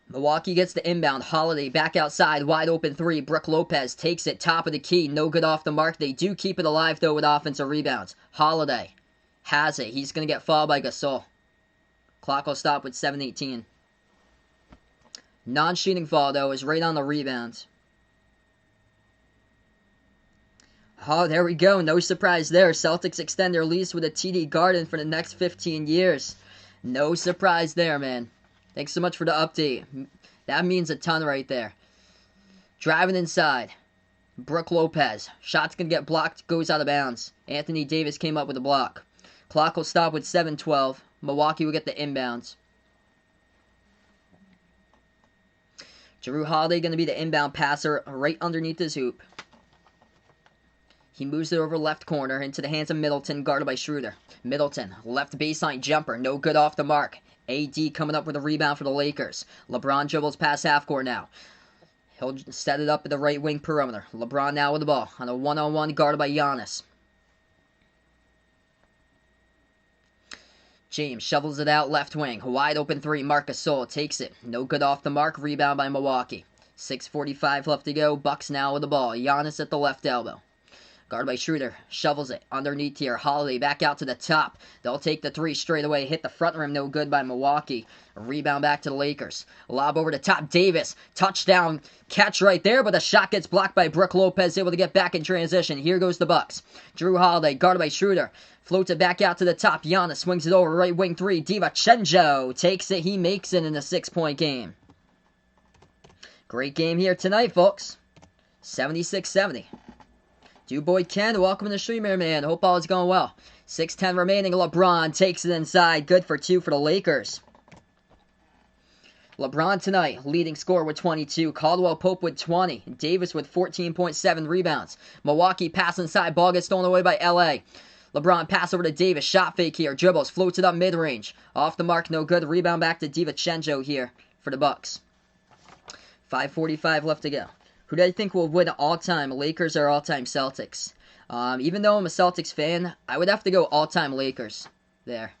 Milwaukee gets the inbound. Holiday back outside. Wide open three. Brook Lopez takes it. Top of the key. No good off the mark. They do keep it alive, though, with offensive rebounds. Holiday has it. He's going to get fouled by Gasol. Clock will stop with 7:18. Non-shooting foul, though, is right on the rebounds. Oh, there we go. No surprise there. Celtics extend their lease with a TD Garden for the next 15 years. No surprise there, man. Thanks so much for the update. That means a ton right there. Driving inside. Brook Lopez. Shot's going to get blocked. Goes out of bounds. Anthony Davis came up with a block. Clock will stop with 7:12. Milwaukee will get the inbounds. Jrue Holiday going to be the inbound passer right underneath his hoop. He moves it over left corner into the hands of Middleton, guarded by Schroeder. Middleton, left baseline jumper, no good off the mark. AD coming up with a rebound for the Lakers. LeBron dribbles past half court now. He'll set it up at the right wing perimeter. LeBron now with the ball on a one-on-one guarded by Giannis. James shovels it out left wing. Wide open three. Marc Gasol takes it. No good off the mark. Rebound by Milwaukee. 6:45 left to go. Bucks now with the ball. Giannis at the left elbow. Guarded by Schroeder. Shovels it underneath here. Holiday back out to the top. They'll take the three straight away. Hit the front rim. No good by Milwaukee. A rebound back to the Lakers. Lob over the top. Davis. Touchdown. Catch right there, but the shot gets blocked by Brook Lopez. Able to get back in transition. Here goes the Bucks. Jrue Holiday. Guarded by Schroeder. Floats it back out to the top. Giannis swings it over. Right wing three. DiVincenzo takes it. He makes it in a 6-point game. Great game here tonight, folks. 76-70. Duboy Ken, welcome to the stream here, man. Hope all is going well. 6:10 remaining. LeBron takes it inside. Good for 2 for the Lakers. LeBron tonight, leading scorer with 22. Caldwell Pope with 20. Davis with 14.7 rebounds. Milwaukee pass inside. Ball gets stolen away by LA. LeBron pass over to Davis. Shot fake here. Dribbles. Floats it up mid-range. Off the mark. No good. Rebound back to DiVincenzo here for the Bucks. 5:45 left to go. Who do I think will win all-time, Lakers or all-time Celtics? Even though I'm a Celtics fan, I would have to go all-time Lakers there.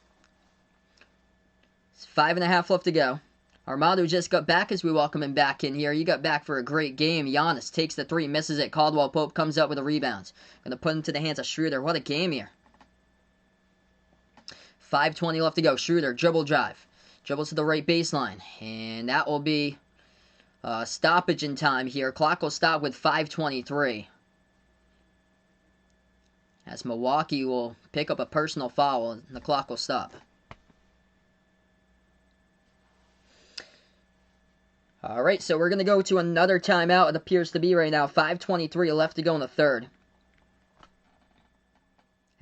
It's 5.5 left to go. Armando just got back as we welcome him back in here. He got back for a great game. Giannis takes the three, misses it. Caldwell Pope comes up with a rebound. Going to put him to the hands of Schroeder. What a game here. 5:20 left to go. Schroeder, dribble drive. Dribbles to the right baseline. And that will be stoppage in time here. Clock will stop with 5:23. As Milwaukee will pick up a personal foul and the clock will stop. Alright, so we're going to go to another timeout. It appears to be right now. 5:23 left to go in the third.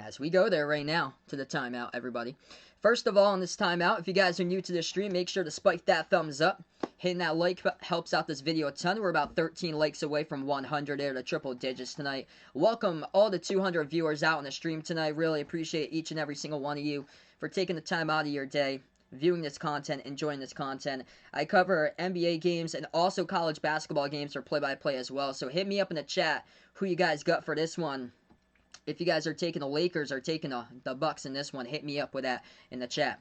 as we go there right now to the timeout, everybody. First of all, in this timeout, if you guys are new to the stream, make sure to spike that thumbs up. Hitting that like helps out this video a ton. We're about 13 likes away from 100 there to triple digits tonight. Welcome all the 200 viewers out on the stream tonight. Really appreciate each and every single one of you for taking the time out of your day, viewing this content, enjoying this content. I cover NBA games and also college basketball games for play-by-play as well. So hit me up in the chat who you guys got for this one. If you guys are taking the Lakers or taking the Bucks in this one, hit me up with that in the chat.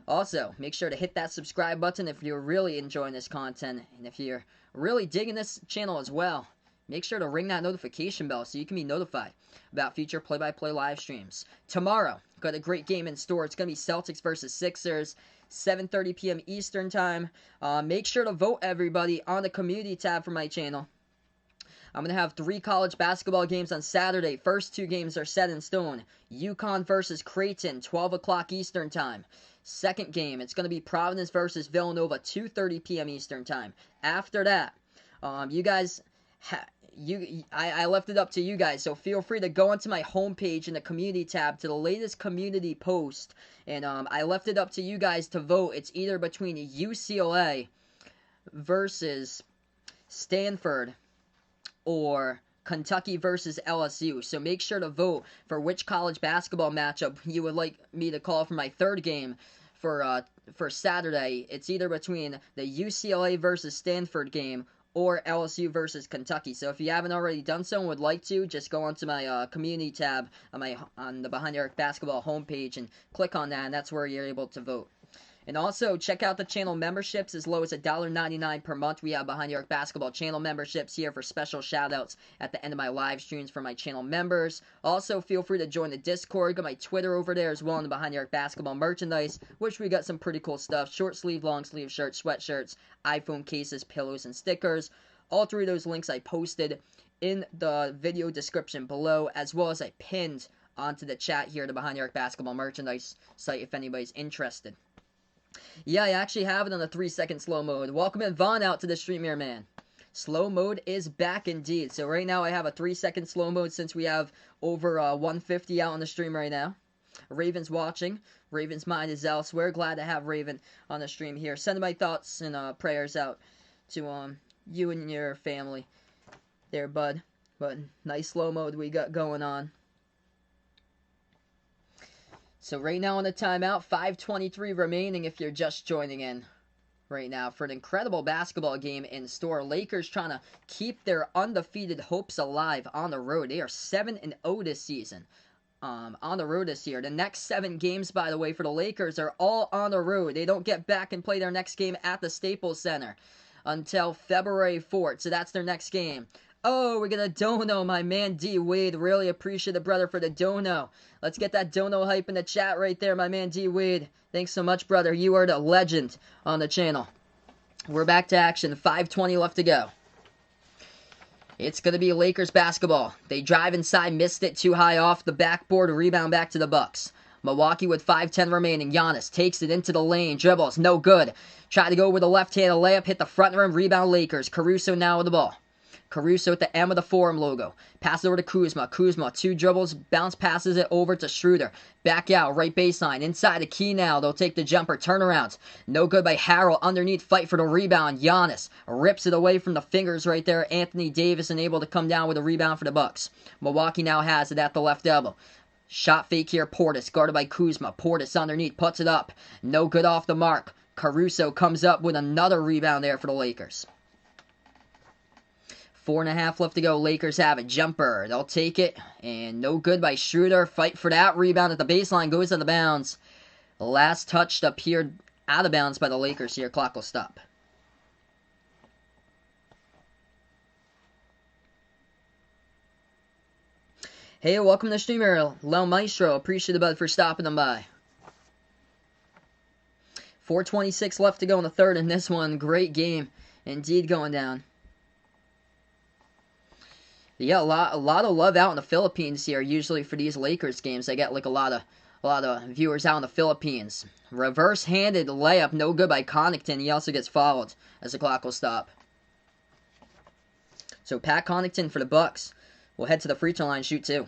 Also, make sure to hit that subscribe button if you're really enjoying this content. And if you're really digging this channel as well, make sure to ring that notification bell so you can be notified about future play-by-play live streams. Tomorrow, got a great game in store. It's going to be Celtics versus Sixers, 7:30 p.m. Eastern Time. Make sure to vote, everybody, on the community tab for my channel. I'm going to have 3 college basketball games on Saturday. First 2 games are set in stone. UConn versus Creighton, 12 o'clock Eastern Time. Second game, it's going to be Providence versus Villanova, 2:30 p.m. Eastern Time. After that, you guys, I left it up to you guys, so feel free to go onto my homepage in the community tab to the latest community post, and I left it up to you guys to vote. It's either between UCLA versus Stanford or Kentucky versus LSU. So make sure to vote for which college basketball matchup you would like me to call for my third game for Saturday. It's either between the UCLA versus Stanford game or LSU versus Kentucky. So if you haven't already done so and would like to, just go onto my community tab on the Behind the Arc Basketball homepage and click on that, and that's where you're able to vote. And also, check out the channel memberships as low as $1.99 per month. We have Behind the Arc Basketball channel memberships here for special shoutouts at the end of my live streams for my channel members. Also, feel free to join the Discord. Got my Twitter over there as well in the Behind the Arc Basketball merchandise, which we got some pretty cool stuff. Short sleeve, long sleeve shirts, sweatshirts, iPhone cases, pillows, and stickers. All 3 of those links I posted in the video description below, as well as I pinned onto the chat here, the Behind the Arc Basketball merchandise site, if anybody's interested. Yeah, I actually have it on the 3-second slow mode. Welcome in Vaughn out to the stream here, man. Slow mode is back indeed. So right now I have a 3-second slow mode since we have over 150 out on the stream right now. Raven's watching. Raven's mind is elsewhere. Glad to have Raven on the stream here. Sending my thoughts and prayers out to you and your family there, bud. But nice slow mode we got going on. So right now on the timeout, 5:23 remaining if you're just joining in right now for an incredible basketball game in store. Lakers trying to keep their undefeated hopes alive on the road. They are 7-0 this season on the road this year. The next 7 games, by the way, for the Lakers are all on the road. They don't get back and play their next game at the Staples Center until February 4th. So that's their next game. Oh, we're gonna dono, my man D Wade. Really appreciate the brother for the dono. Let's get that dono hype in the chat right there, my man D Wade. Thanks so much, brother. You are the legend on the channel. We're back to action. 5:20 left to go. It's gonna be Lakers basketball. They drive inside, missed it too high off the backboard, rebound back to the Bucks. Milwaukee with 5:10 remaining. Giannis takes it into the lane, dribbles, no good. Try to go with a left-handed layup, hit the front rim, rebound Lakers. Caruso now with the ball. Caruso at the M of the Forum logo. Pass it over to Kuzma. Kuzma, 2 dribbles, bounce passes it over to Schroeder. Back out, right baseline. Inside the key now. They'll take the jumper. Turnarounds. No good by Harrell. Underneath, fight for the rebound. Giannis rips it away from the fingers right there. Anthony Davis unable to come down with a rebound for the Bucks. Milwaukee now has it at the left elbow. Shot fake here, Portis, guarded by Kuzma. Portis underneath, puts it up. No good off the mark. Caruso comes up with another rebound there for the Lakers. 4.5 left to go. Lakers have a jumper. They'll take it. And no good by Schroeder. Fight for that rebound at the baseline. Goes out of bounds. Last touched up here out of bounds by the Lakers here. Clock will stop. Hey, welcome to the streamer, Lel Maestro. Appreciate the bud for stopping them by. 4:26 left to go in the third in this one. Great game indeed going down. Yeah, a lot of love out in the Philippines here. Usually for these Lakers games, I get like a lot of viewers out in the Philippines. Reverse-handed layup, no good by Connaughton. He also gets fouled as the clock will stop. So Pat Connaughton for the Bucks will head to the free throw line, shoot 2.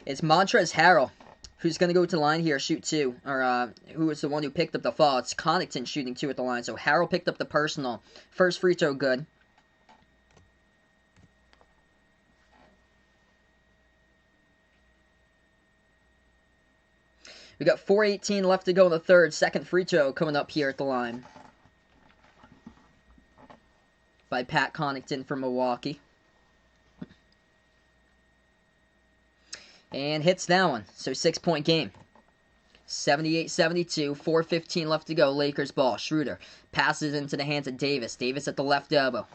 It's Montrezl Harrell who's going to go to the line here, shoot 2. Or, who was the one who picked up the foul. It's Connaughton shooting 2 at the line. So Harrell picked up the personal. First free throw good. We got 4:18 left to go in the third. Second free throw coming up here at the line by Pat Connaughton from Milwaukee. And hits that one. So 6-point game. 78-72. 4:15 left to go. Lakers ball. Schroeder passes into the hands of Davis. Davis at the left elbow,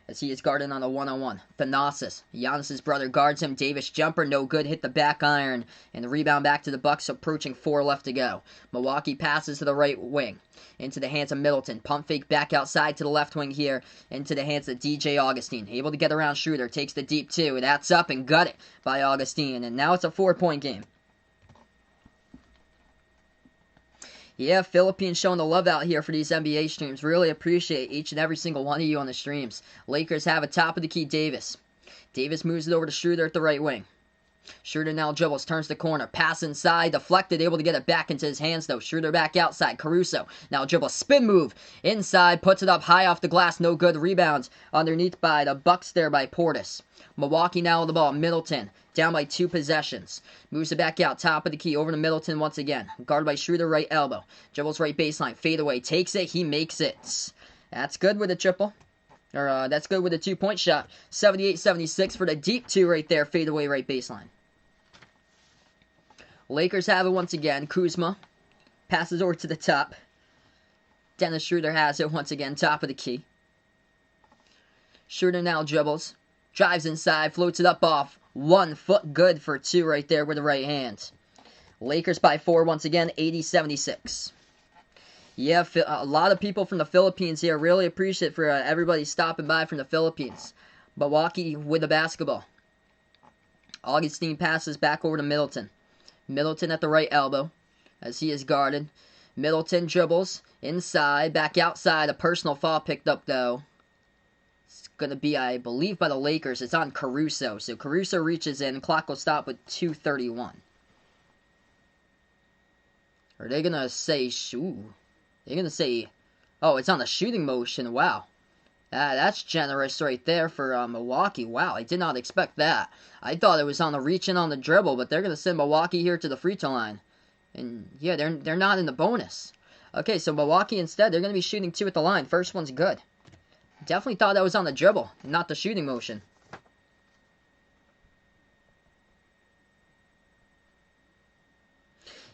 as he is guarded on a one-on-one. Thanasis, Giannis's brother, guards him. Davis jumper, no good. Hit the back iron. And the rebound back to the Bucks, approaching 4 left to go. Milwaukee passes to the right wing. Into the hands of Middleton. Pump fake back outside to the left wing here. Into the hands of DJ Augustine. Able to get around Schroeder. Takes the deep 2. That's up and got it by Augustine. And now it's a 4-point game. Yeah, Philippines showing the love out here for these NBA streams. Really appreciate each and every single one of you on the streams. Lakers have a top of the key Davis. Davis moves it over to Schroeder at the right wing. Schroeder now dribbles, turns the corner, pass inside, deflected, able to get it back into his hands though. Schroeder back outside, Caruso now dribbles, spin move, inside, puts it up high off the glass, no good. Rebounds underneath by the Bucks there by Portis. Milwaukee now with the ball, Middleton, down by 2 possessions. Moves it back out, top of the key, over to Middleton once again. Guarded by Schroeder, right elbow. Dribbles right baseline, fade away, takes it, he makes it. That's good with a triple. Or, that's good with a 2-point shot. 78-76 for the deep 2 right there, fade away right baseline. Lakers have it once again. Kuzma passes over to the top. Dennis Schroeder has it once again, top of the key. Schroeder now dribbles. Drives inside, floats it up off. 1 foot, good for 2 right there with the right hand. Lakers by 4 once again, 80-76. Yeah, a lot of people from the Philippines here. Really appreciate for everybody stopping by from the Philippines. Milwaukee with the basketball. Augustine passes back over to Middleton. Middleton at the right elbow as he is guarded. Middleton dribbles inside, back outside. A personal foul picked up though. It's going to be, I believe, by the Lakers. It's on Caruso. So Caruso reaches in. Clock will stop with 2:31. Are they going to say, they're going to say, oh, it's on the shooting motion. Wow. That's generous right there for Milwaukee. Wow, I did not expect that. I thought it was on the reach and on the dribble, but they're going to send Milwaukee here to the free throw line. And, yeah, they're not in the bonus. Okay, so Milwaukee instead, they're going to be shooting 2 at the line. First one's good. Definitely thought that was on the dribble, not the shooting motion.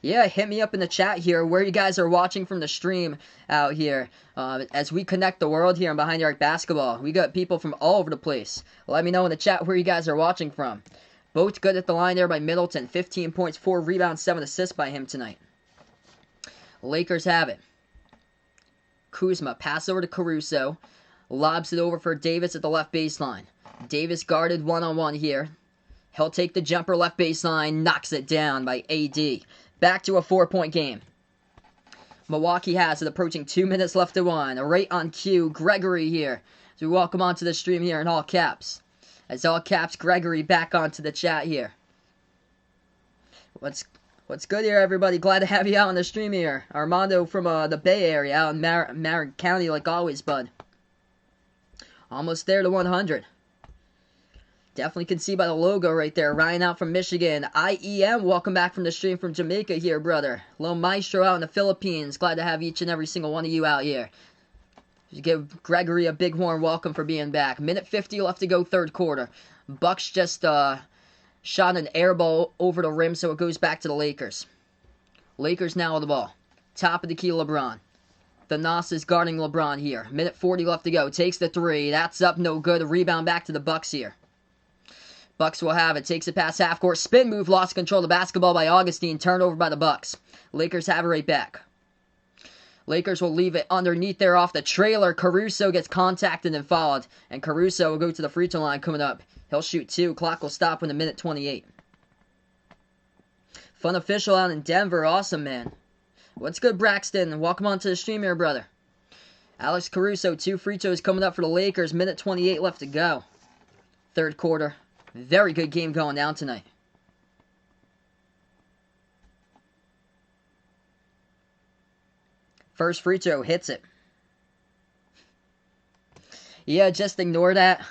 Yeah, hit me up in the chat here where you guys are watching from the stream out here. As we connect the world here on Behind the Arc Basketball. We got people from all over the place. Let me know in the chat where you guys are watching from. Both good at the line there by Middleton. 15 points, 4 rebounds, 7 assists by him tonight. Lakers have it. Kuzma, pass over to Caruso. Lobs it over for Davis at the left baseline. Davis guarded one-on-one here. He'll take the jumper left baseline. Knocks it down by AD. Back to a 4-point game. Milwaukee has it, approaching 2 minutes left to 1. Right on cue, Gregory here. So we welcome onto the stream here in all caps. As all caps, Gregory back onto the chat here. What's good here, everybody? Glad to have you out on the stream here. Armando from the Bay Area, out in Merritt County, like always, bud. Almost there to 100. Definitely can see by the logo right there. Ryan out from Michigan. IEM, welcome back from the stream from Jamaica here, brother. Little Maestro out in the Philippines. Glad to have each and every single one of you out here. Give Gregory a big warm welcome for being back. Minute 50 left to go, third quarter. Bucks just shot an air ball over the rim, so it goes back to the Lakers. Lakers now with the ball. Top of the key, LeBron. Thanasis is guarding LeBron here. Minute 40 left to go. Takes the 3. That's up, no good. A rebound back to the Bucks here. Bucks will have it. Takes it past half court. Spin move. Lost control of the basketball by Augustine. Turned over by the Bucks. Lakers have it right back. Lakers will leave it underneath there off the trailer. Caruso gets contacted and fouled. And Caruso will go to the free throw line coming up. He'll shoot 2. Clock will stop in a minute 28. Fun official out in Denver. Awesome, man. What's good, Braxton? Welcome on to the stream here, brother. Alex Caruso, 2 free throws coming up for the Lakers. Minute 28 left to go. Third quarter. Very good game going down tonight. First free throw hits it. Yeah, just ignore that.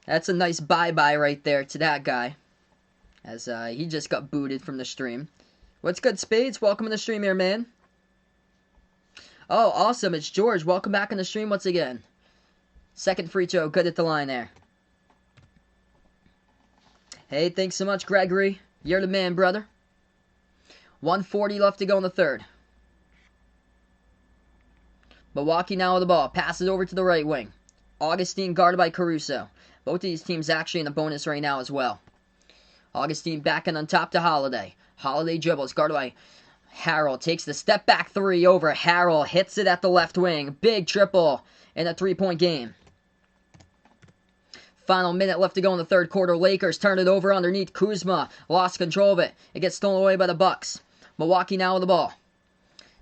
That's a nice bye-bye right there to that guy, as he just got booted from the stream. What's good, Spades? Welcome to the stream here, man. Oh, awesome. It's George. Welcome back on the stream once again. Second free throw. Good at the line there. Hey, thanks so much, Gregory. You're the man, brother. 1:40 left to go in the third. Milwaukee now with the ball. Passes over to the right wing. Augustine guarded by Caruso. Both of these teams actually in the bonus right now as well. Augustine backing on top to Holiday. Holiday dribbles, guarded by Harrell. Takes the step back three over. Harrell hits it at the left wing. Big triple in a three-point game. Final minute left to go in the third quarter. Lakers turn it over underneath Kuzma. Lost control of it. It gets stolen away by the Bucks. Milwaukee now with the ball.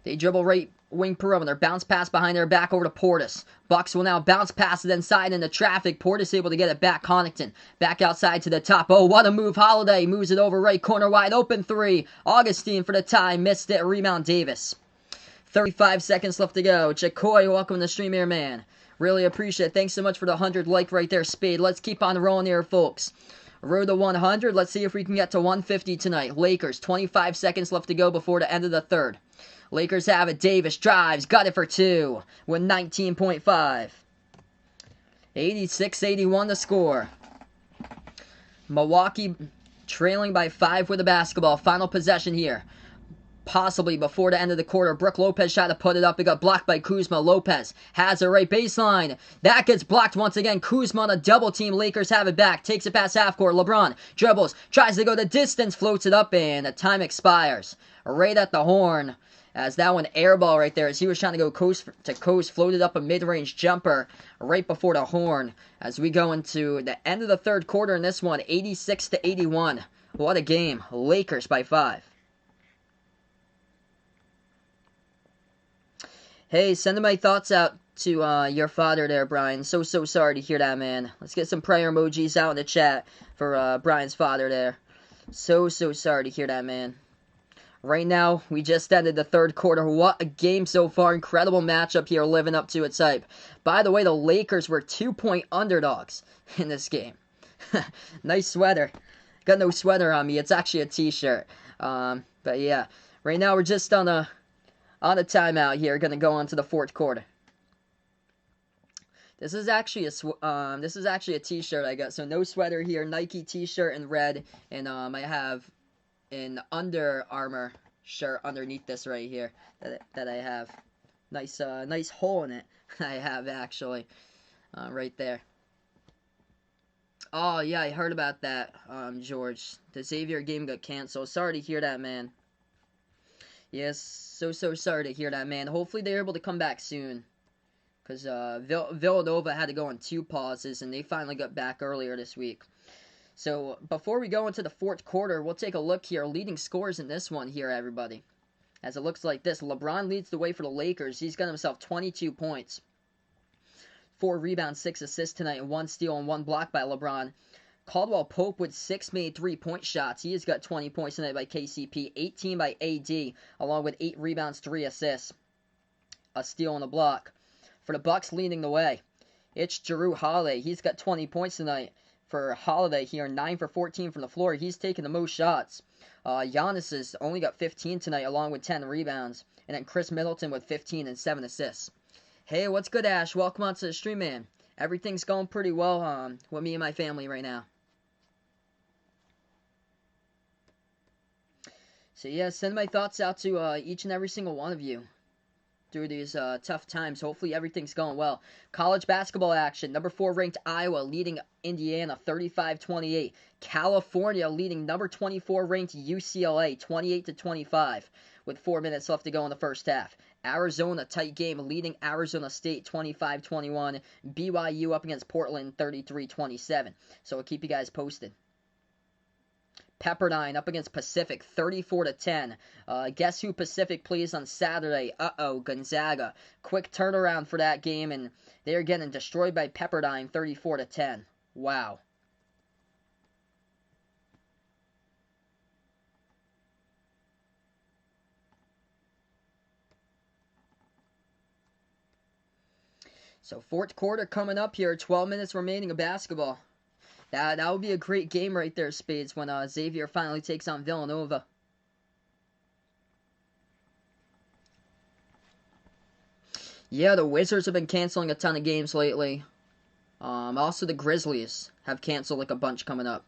They dribble right wing perimeter. Bounce pass behind their back over to Portis. Bucks will now bounce pass it inside into traffic. Portis able to get it back. Connaughton back outside to the top. Oh, what a move. Holiday moves it over right corner. Wide open three. Augustine for the tie. Missed it. Rebound Davis. 35 seconds left to go. Chakoy, welcome to the stream here, man. Really appreciate it. Thanks so much for the 100 like right there, Spade. Let's keep on rolling here, folks. Road to 100. Let's see if we can get to 150 tonight. Lakers, 25 seconds left to go before the end of the third. Lakers have it. Davis drives. Got it for two. With 19.5. 86-81 to score. Milwaukee trailing by 5 with the basketball. Final possession here. Possibly before the end of the quarter. Brook Lopez tried to put it up. It got blocked by Kuzma. Lopez has it right baseline. That gets blocked once again. Kuzma on a double team. Lakers have it back. Takes it past half court. LeBron dribbles. Tries to go the distance. Floats it up and the time expires. Right at the horn. As that one airball right there. As he was trying to go coast to coast. Floated up a mid-range jumper right before the horn. As we go into the end of the third quarter in this one. 86-81. What a game. Lakers by 5. Hey, sending my thoughts out to your father there, Brian. So sorry to hear that, man. Let's get some prayer emojis out in the chat for Brian's father there. So sorry to hear that, man. Right now, we just ended the third quarter. What a game so far. Incredible matchup here, living up to its hype. By the way, the Lakers were 2-point underdogs in this game. Nice sweater. Got no sweater on me. It's actually a t-shirt. But yeah, right now we're just on a timeout here. Going to go on to the fourth quarter. This is actually a t-shirt I got. So no sweater here. Nike t-shirt in red, and I have an Under Armour shirt underneath this right here that I have. Nice hole in it. I have actually right there. Oh yeah, I heard about that, George. The Xavier game got canceled. Sorry to hear that, man. Yes, so sorry to hear that, man. Hopefully they're able to come back soon. Because Villanova had to go on 2 pauses, and they finally got back earlier this week. So, before we go into the fourth quarter, we'll take a look here. Leading scores in this one here, everybody. As it looks like this. LeBron leads the way for the Lakers. He's got himself 22 points. 4 rebounds, 6 assists tonight, and 1 steal and 1 block by LeBron. Caldwell Pope with 6 made 3-point shots. He has got 20 points tonight by KCP. 18 by AD, along with 8 rebounds, 3 assists. A steal and a block. For the Bucks leading the way, it's Jrue Holiday. He's got 20 points tonight. For Holiday here, 9 for 14 from the floor. He's taking the most shots. Giannis has only got 15 tonight, along with 10 rebounds. And then Chris Middleton with 15 and 7 assists. Hey, what's good, Ash? Welcome on to the stream, man. Everything's going pretty well with me and my family right now. So yeah, send my thoughts out to each and every single one of you through these tough times. Hopefully everything's going well. College basketball action. Number 4 ranked Iowa leading Indiana 35-28. California leading number 24 ranked UCLA 28-25 with 4 minutes left to go in the first half. Arizona tight game leading Arizona State 25-21. BYU up against Portland 33-27. So I'll keep you guys posted. Pepperdine up against Pacific, 34-10. Guess who Pacific plays on Saturday? Gonzaga. Quick turnaround for that game, and they're getting destroyed by Pepperdine, 34-10. Wow. So fourth quarter coming up here. 12 minutes remaining of basketball. That would be a great game right there, Spades, when Xavier finally takes on Villanova. Yeah, the Wizards have been canceling a ton of games lately. Also, the Grizzlies have canceled like a bunch coming up.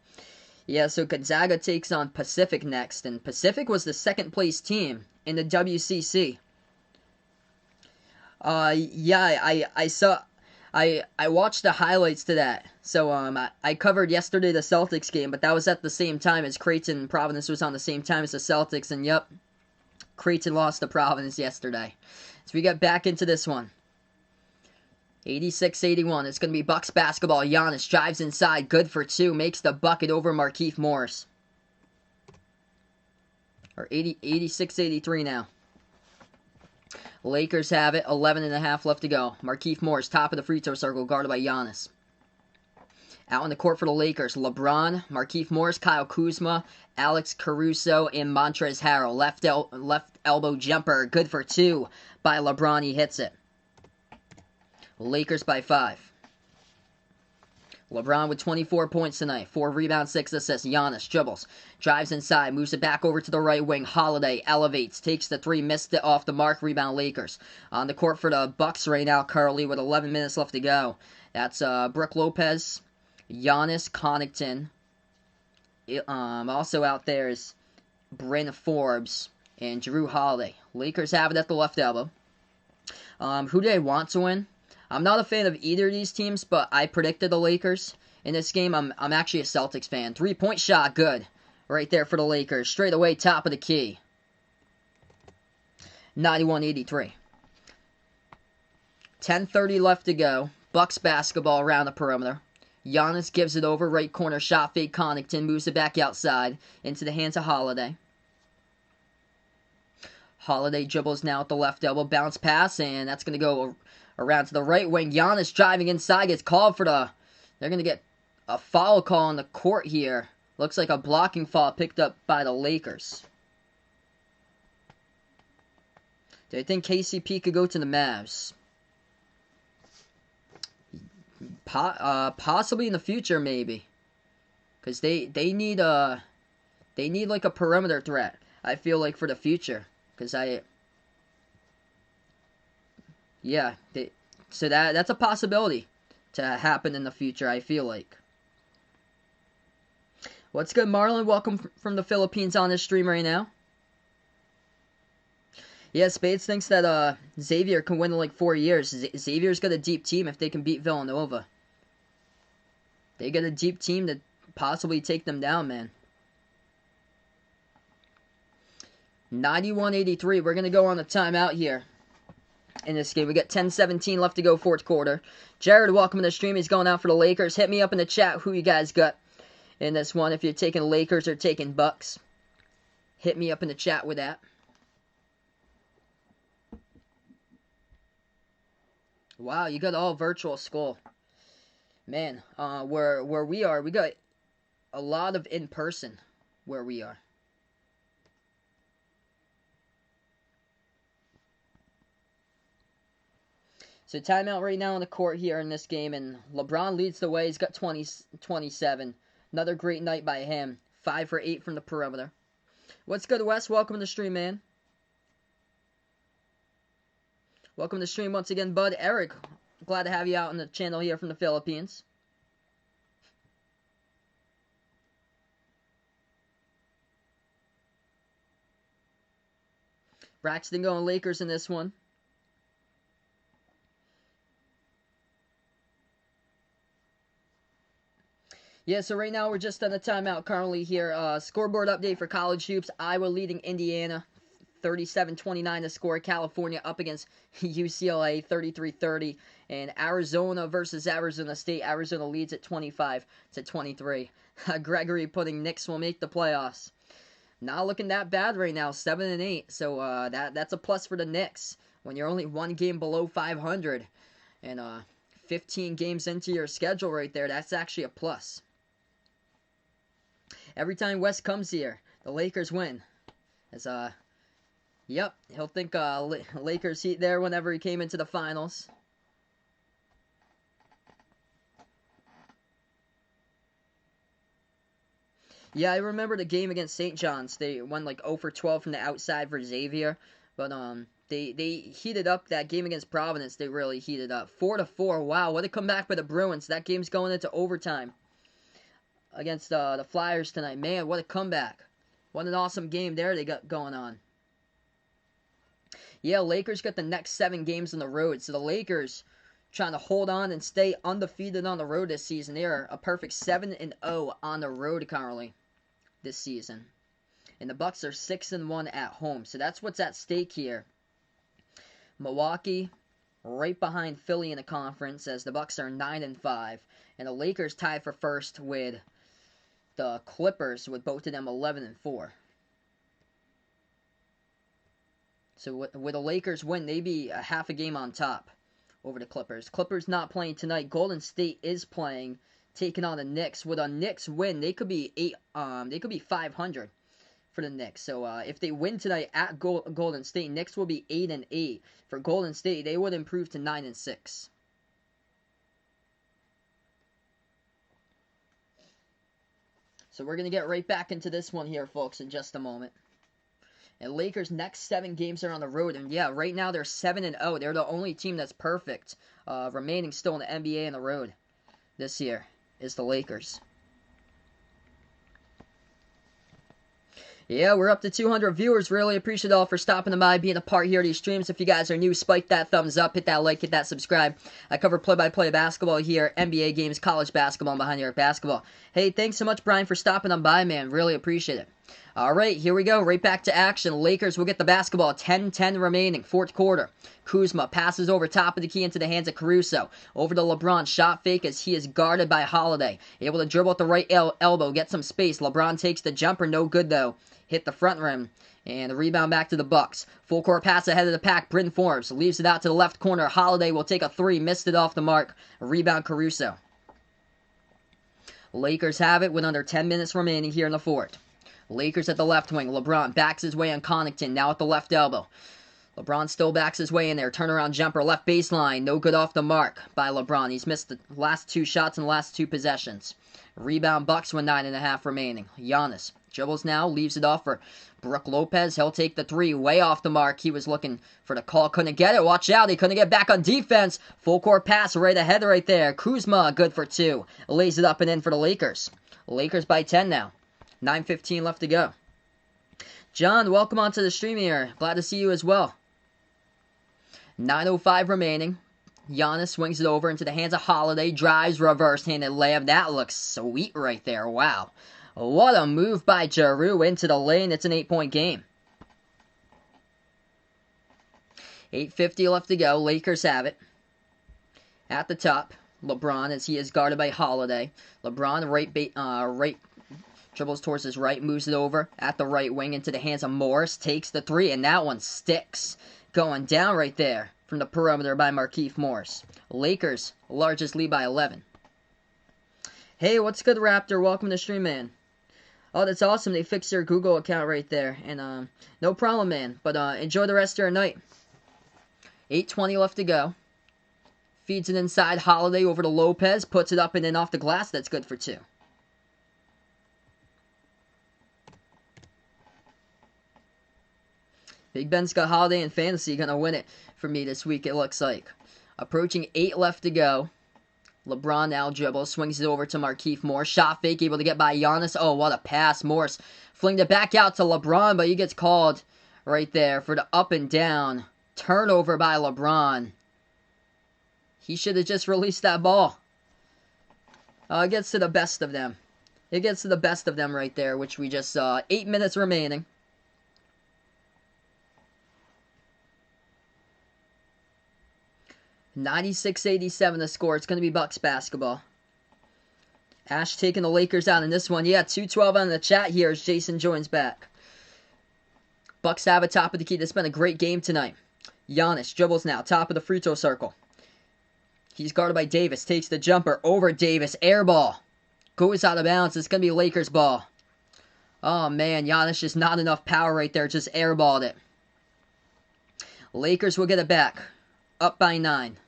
Yeah, so Gonzaga takes on Pacific next, and Pacific was the second place team in the WCC. Yeah, I saw, I watched the highlights to that. So I covered yesterday the Celtics game, but that was at the same time as Creighton. Providence was on the same time as the Celtics, and yep, Creighton lost to Providence yesterday. So we get back into this one. 86-81. It's going to be Bucks basketball. Giannis drives inside. Good for two. Makes the bucket over Markieff Morris. Or 86-83 now. Lakers have it. 11.5 left to go. Markieff Morris, top of the free throw circle, guarded by Giannis. Out on the court for the Lakers. LeBron, Markieff Morris, Kyle Kuzma, Alex Caruso, and Montrezl Harrell. Left elbow jumper. Good for two by LeBron. He hits it. Lakers by 5. LeBron with 24 points tonight. 4 rebounds, 6 assists. Giannis dribbles. Drives inside. Moves it back over to the right wing. Holiday elevates. Takes the 3. Missed it off the mark. Rebound Lakers. On the court for the Bucks right now currently with 11 minutes left to go. That's Brook Lopez, Giannis, Connaughton. Also out there is Bryn Forbes and Drew Holiday. Lakers have it at the left elbow. Who do they want to win? I'm not a fan of either of these teams, but I predicted the Lakers in this game. I'm actually a Celtics fan. 3-point shot, good. Right there for the Lakers. Straight away, top of the key. 91-83. 10:30 left to go. Bucks basketball around the perimeter. Giannis gives it over. Right corner shot fake. Connaughton moves it back outside into the hands of Holiday. Holiday dribbles now at the left elbow. Bounce pass, and that's going to go around to the right wing. Giannis driving inside. Gets called for the... They're going to get a foul call on the court here. Looks like a blocking foul picked up by the Lakers. Do you think KCP could go to the Mavs? Possibly in the future, maybe. Because they need like a perimeter threat, I feel like, for the future. Because so that's a possibility to happen in the future, I feel like. What's good, Marlon? Welcome from the Philippines on this stream right now. Yeah, Spades thinks that Xavier can win in like 4 years. Xavier's got a deep team if they can beat Villanova. They got a deep team to possibly take them down, man. 91-83. We're going to go on a timeout here in this game. We got 10:17 left to go, fourth quarter. Jared, welcome to the stream. He's going out for the Lakers. Hit me up in the chat who you guys got in this one. If you're taking Lakers or taking Bucks, hit me up in the chat with that. Wow, you got all virtual school. Man, where we are, we got a lot of in-person where we are. So timeout right now on the court here in this game, and LeBron leads the way. He's got 27. Another great night by him. 5 for 8 from the perimeter. What's good, Wes? Welcome to the stream, man. Welcome to the stream once again, bud. Eric, glad to have you out on the channel here from the Philippines. Braxton going Lakers in this one. Yeah, so right now we're just on a timeout currently here. Scoreboard update for college hoops. Iowa leading Indiana 37-29 to score. California up against UCLA 33-30. And Arizona versus Arizona State. Arizona leads at 25-23. Gregory putting Knicks will make the playoffs. Not looking that bad right now, 7-8. So that's a plus for the Knicks. When you're only one game below 500 and 15 games into your schedule right there, that's actually a plus. Every time West comes here, the Lakers win. As yep, he'll think Lakers Heat there whenever he came into the finals. Yeah, I remember the game against St. John's. They won like 0 for 12 from the outside for Xavier. But they heated up that game against Providence. They really heated up. 4-4. Wow, what a comeback by the Bruins. That game's going into overtime against the Flyers tonight. Man, what a comeback. What an awesome game there they got going on. Yeah, Lakers got the next 7 games on the road. So the Lakers trying to hold on and stay undefeated on the road this season. They are a perfect 7-0 on the road currently this season. And the Bucks are 6-1 at home. So that's what's at stake here. Milwaukee right behind Philly in the conference as the Bucks are 9-5. And the Lakers tied for first with the Clippers with both of them 11-4. So with the Lakers win, they'd be a half a game on top over the Clippers. Clippers not playing tonight. Golden State is playing, taking on the Knicks. With a Knicks win, they could be 500 for the Knicks. So if they win tonight at Golden State, Knicks will be 8-8. For Golden State, they would improve to 9-6. So we're gonna get right back into this one here, folks, in just a moment. And Lakers' next 7 games are on the road. And yeah, right now they're 7-0. They're the only team that's perfect. Remaining still in the NBA on the road this year is the Lakers. Yeah, we're up to 200 viewers. Really appreciate it all for stopping by, being a part here of these streams. If you guys are new, spike that thumbs up, hit that like, hit that subscribe. I cover play-by-play basketball here, NBA games, college basketball, and behind the arc basketball. Hey, thanks so much, Brian, for stopping on by, man. Really appreciate it. All right, here we go. Right back to action. Lakers will get the basketball. 10-10 remaining. Fourth quarter. Kuzma passes over top of the key into the hands of Caruso. Over to LeBron. Shot fake as he is guarded by Holiday. Able to dribble at the right elbow. Get some space. LeBron takes the jumper. No good, though. Hit the front rim. And the rebound back to the Bucks. Full court pass ahead of the pack. Bryn Forbes leaves it out to the left corner. Holiday will take a 3. Missed it off the mark. Rebound Caruso. Lakers have it with under 10 minutes remaining here in the fourth. Lakers at the left wing. LeBron backs his way on Connaughton. Now at the left elbow. LeBron still backs his way in there. Turnaround jumper. Left baseline. No good off the mark by LeBron. He's missed the last 2 shots in the last 2 possessions. Rebound Bucks with 9.5 remaining. Giannis dribbles now. Leaves it off for Brook Lopez. He'll take the 3. Way off the mark. He was looking for the call. Couldn't get it. Watch out. He couldn't get back on defense. Full court pass right ahead right there. Kuzma good for 2. Lays it up and in for the Lakers. Lakers by 10 now. 9:15 left to go. John, welcome onto the stream here. Glad to see you as well. 9:05 remaining. Giannis swings it over into the hands of Holiday. Drives, reverse-handed layup. That looks sweet right there. Wow. What a move by Giroux into the lane. It's an 8-point game. 8:50 left to go. Lakers have it. At the top, LeBron as he is guarded by Holiday. LeBron right dribbles towards his right, moves it over at the right wing into the hands of Morris, takes the 3, and that one sticks. Going down right there from the perimeter by Markieff Morris. Lakers, largest lead by 11. Hey, what's good, Raptor? Welcome to the stream, man. Oh, that's awesome. They fixed your Google account right there. And, no problem, man. But, enjoy the rest of your night. 8:20 left to go. Feeds it inside. Holiday over to Lopez. Puts it up and in off the glass. That's good for 2. Big Ben's got Holiday in fantasy. Gonna win it for me this week, it looks like. Approaching 8 left to go. LeBron now dribbles. Swings it over to Markieff Morris. Shot fake. Able to get by Giannis. Oh, what a pass. Morris flinged it back out to LeBron, but he gets called right there for the up and down. Turnover by LeBron. He should have just released that ball. It gets to the best of them. It gets to the best of them right there, which we just saw. 8 minutes remaining. $96-87 the score. It's going to be Bucks basketball. Ash taking the Lakers out in this one. Yeah, 212 on the chat here as Jason joins back. Bucks have it top of the key. This has been a great game tonight. Giannis dribbles now. Top of the free throw circle. He's guarded by Davis. Takes the jumper over Davis. Air ball. Goes out of bounds. It's going to be Lakers ball. Oh, man. Giannis just not enough power right there. Just airballed it. Lakers will get it back. Up by 9.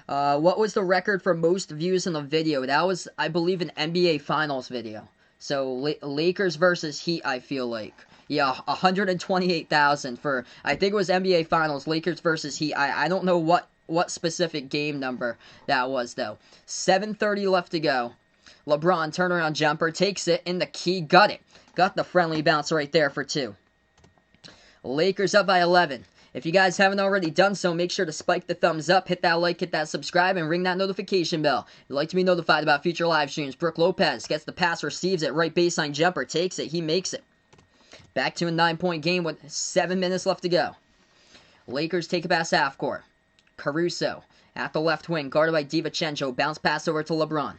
What was the record for most views in a video? That was, I believe, an NBA Finals video. So, Lakers versus Heat, I feel like. Yeah, 128,000 for, I think it was NBA Finals, Lakers versus Heat. I don't know what specific game number that was, though. 7:30 left to go. LeBron, turnaround jumper, takes it in the key, got it. Got the friendly bounce right there for 2. Lakers up by 11. If you guys haven't already done so, make sure to spike the thumbs up, hit that like, hit that subscribe, and ring that notification bell. If you'd like to be notified about future live streams, Brook Lopez gets the pass, receives it, right baseline jumper, takes it, he makes it. Back to a 9-point game with 7 minutes left to go. Lakers take it past half court. Caruso at the left wing, guarded by DiVincenzo, bounce pass over to LeBron.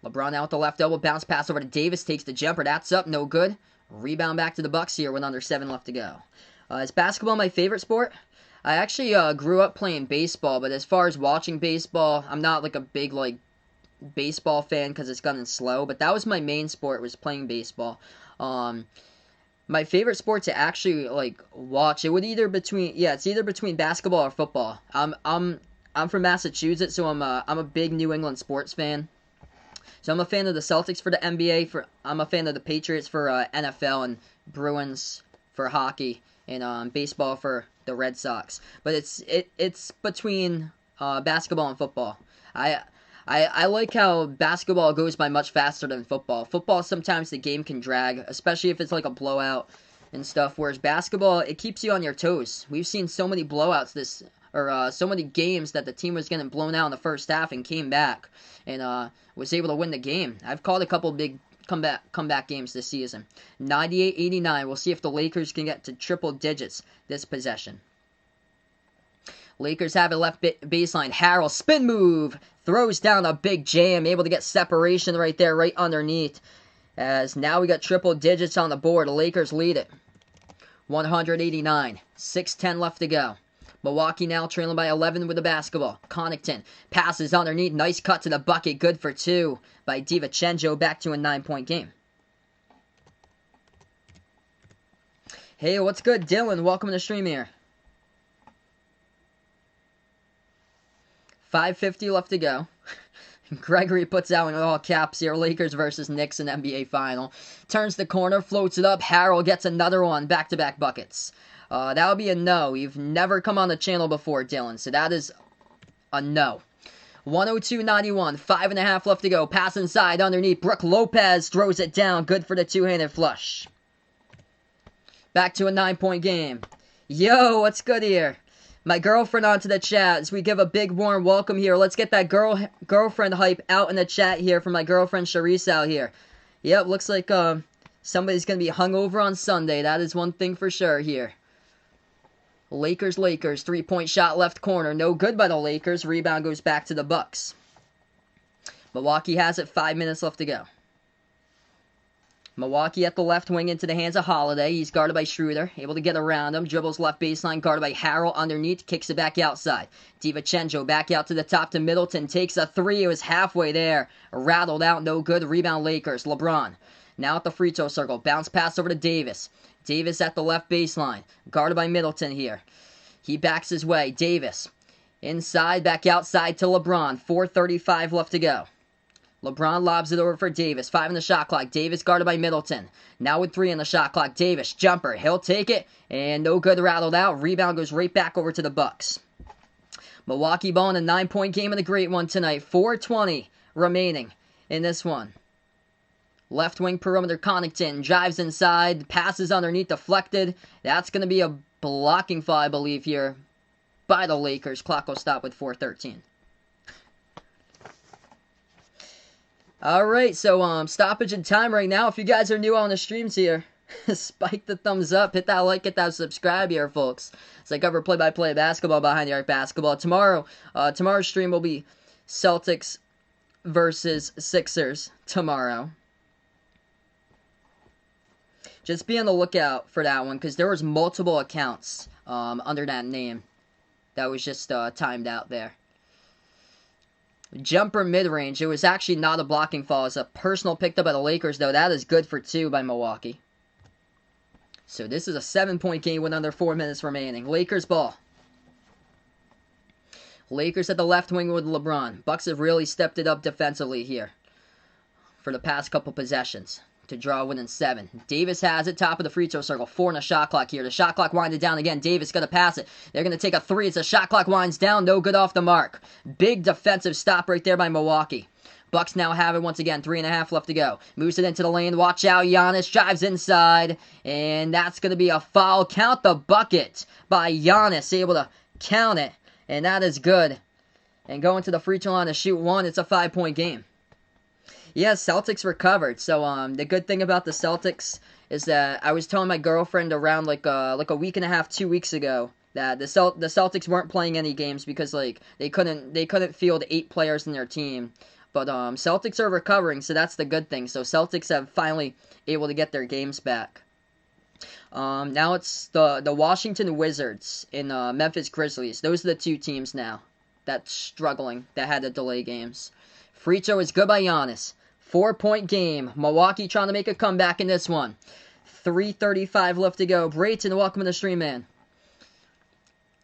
LeBron out the left elbow, bounce pass over to Davis, takes the jumper, that's up, no good. Rebound back to the Bucks here with under 7 left to go. Is basketball my favorite sport? I actually grew up playing baseball, but as far as watching baseball, I'm not like a big baseball fan because it's gotten slow, but that was my main sport, was playing baseball. My favorite sport to actually watch, it would either between basketball or football. I'm from Massachusetts, so I'm a big New England sports fan. So I'm a fan of the Celtics for the NBA. I'm a fan of the Patriots for NFL, and Bruins for hockey, and baseball for the Red Sox. But it's between basketball and football. I like how basketball goes by much faster than football. Football, sometimes the game can drag, especially if it's like a blowout and stuff. Whereas basketball, it keeps you on your toes. We've seen so many blowouts so many games that the team was getting blown out in the first half and came back and was able to win the game. I've called a couple big comeback games this season. 98-89. We'll see if the Lakers can get to triple digits this possession. Lakers have it left baseline. Harrell, spin move. Throws down a big jam. Able to get separation right there, right underneath. As now we got triple digits on the board. The Lakers lead it. 189. 6:10 left to go. Milwaukee now trailing by 11 with the basketball. Connaughton passes underneath. Nice cut to the bucket. Good for 2 by DiVincenzo. Back to a 9-point game. Hey, what's good, Dylan? Welcome to the stream here. 5:50 left to go. Gregory puts out in all caps here. Lakers versus Knicks in NBA final. Turns the corner, floats it up. Harrell gets another one. Back-to-back buckets. That would be a no. You've never come on the channel before, Dylan, so that is a no. 102-91. 5.5 left to go. Pass inside underneath. Brook Lopez throws it down. Good for the two-handed flush. Back to a 9-point game. Yo, what's good here? My girlfriend onto the chat as we give a big warm welcome here. Let's get that girlfriend hype out in the chat here for my girlfriend Charisse out here. Yep, looks like somebody's going to be hungover on Sunday. That is one thing for sure here. Lakers. 3-point shot left corner. No good by the Lakers. Rebound goes back to the Bucks. Milwaukee has it. 5 minutes left to go. Milwaukee at the left wing into the hands of Holiday. He's guarded by Schroeder. Able to get around him. Dribbles left baseline. Guarded by Harrell underneath. Kicks it back outside. DiVincenzo back out to the top to Middleton. Takes a 3. It was halfway there. Rattled out. No good. Rebound Lakers. LeBron. Now at the free throw circle. Bounce pass over to Davis. Davis at the left baseline. Guarded by Middleton here. He backs his way. Davis. Inside. Back outside to LeBron. 4:35 left to go. LeBron lobs it over for Davis. 5 in the shot clock. Davis guarded by Middleton. Now with 3 in the shot clock. Davis, jumper. He'll take it. And no good, rattled out. Rebound goes right back over to the Bucks. Milwaukee ball in a 9-point game and a great one tonight. 4:20 remaining in this one. Left wing perimeter, Connaughton drives inside. Passes underneath, deflected. That's going to be a blocking foul, I believe, here by the Lakers. Clock will stop with 4:13. Alright, so stoppage in time right now. If you guys are new on the streams here, spike the thumbs up, hit that like, hit that subscribe here, folks. As I cover play-by-play basketball behind the arc basketball. Tomorrow's stream will be Celtics versus Sixers tomorrow. Just be on the lookout for that one, because there was multiple accounts under that name that was just timed out there. Jumper mid-range. It was actually not a blocking foul. It's a personal picked up by the Lakers, though. That is good for 2 by Milwaukee. So this is a 7-point game with under 4 minutes remaining. Lakers ball. Lakers at the left wing with LeBron. Bucks have really stepped it up defensively here for the past couple possessions to draw a win in 7. Davis has it, top of the free throw circle. 4 on the shot clock here. The shot clock winded down again. Davis going to pass it. They're going to take a 3. It's a shot clock winds down. No good off the mark. Big defensive stop right there by Milwaukee. Bucks now have it once again. 3.5 left to go. Moves it into the lane. Watch out. Giannis drives inside. And that's going to be a foul. Count the bucket by Giannis. Able to count it. And that is good. And going to the free throw line to shoot 1. It's a 5-point game. Yeah, Celtics recovered. So the good thing about the Celtics is that I was telling my girlfriend around like a week and a half, 2 weeks ago that the Celtics weren't playing any games because like they couldn't field 8 players in their team. But Celtics are recovering, so that's the good thing. So Celtics have finally able to get their games back. Now it's the Washington Wizards and Memphis Grizzlies. Those are the 2 teams now that's struggling, that had to delay games. Free throw is good by Giannis. 4-point game. Milwaukee trying to make a comeback in this one. 3:35 left to go. Brayton, welcome to the stream, man.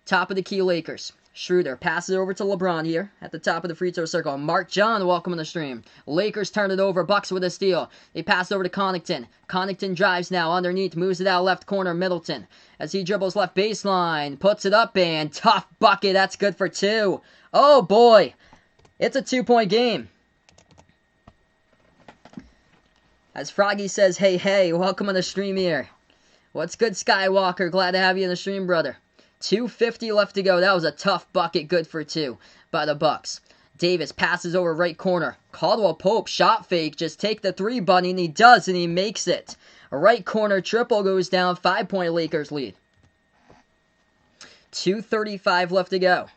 Top of the key Lakers. Schroeder passes it over to LeBron here at the top of the free throw circle. Mark John, welcome to the stream. Lakers turn it over. Bucks with a steal. They pass it over to Connaughton. Connaughton drives now underneath. Moves it out left corner. Middleton as he dribbles left baseline. Puts it up and tough bucket. That's good for 2. Oh boy. It's a 2-point game. As Froggy says, hey, welcome on the stream here. What's good, Skywalker? Glad to have you in the stream, brother. 2:50 left to go. That was a tough bucket, good for 2 by the Bucks. Davis passes over right corner. Caldwell Pope, shot fake. Just take the 3, buddy, and he does, and he makes it. A right corner triple goes down. 5-point Lakers lead. 2:35 left to go.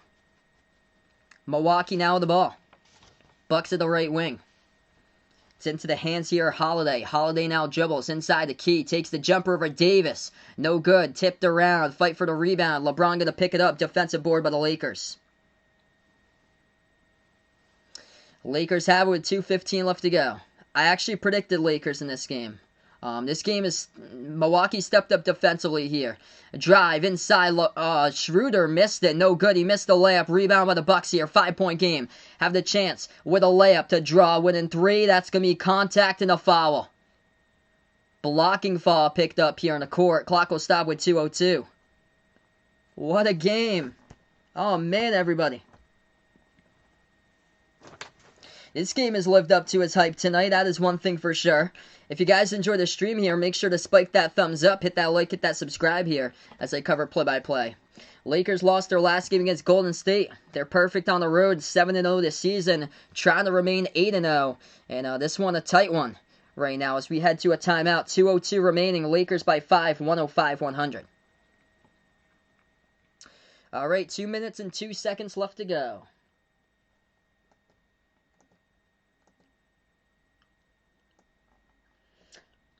Milwaukee now with the ball. Bucks at the right wing. It's into the hands here, Holiday. Holiday now dribbles inside the key. Takes the jumper over Davis. No good. Tipped around. Fight for the rebound. LeBron going to pick it up. Defensive board by the Lakers. Lakers have it with 2:15 left to go. I actually predicted Lakers in this game. This game is Milwaukee stepped up defensively here. A drive inside. Schroeder missed it. No good. He missed the layup. Rebound by the Bucks here. 5-point game. Have the chance with a layup to draw. Within 3. That's going to be contact and a foul. Blocking foul picked up here in the court. Clock will stop with 2:02. What a game. Oh, man, everybody. This game has lived up to its hype tonight. That is one thing for sure. If you guys enjoy the stream here, make sure to spike that thumbs up, hit that like, hit that subscribe here as I cover play-by-play. Lakers lost their last game against Golden State. They're perfect on the road, 7-0 this season, trying to remain 8-0. And this one a tight one right now as we head to a timeout. 2:02 remaining, Lakers by 5, 105-100. All right, 2 minutes and 2 seconds left to go.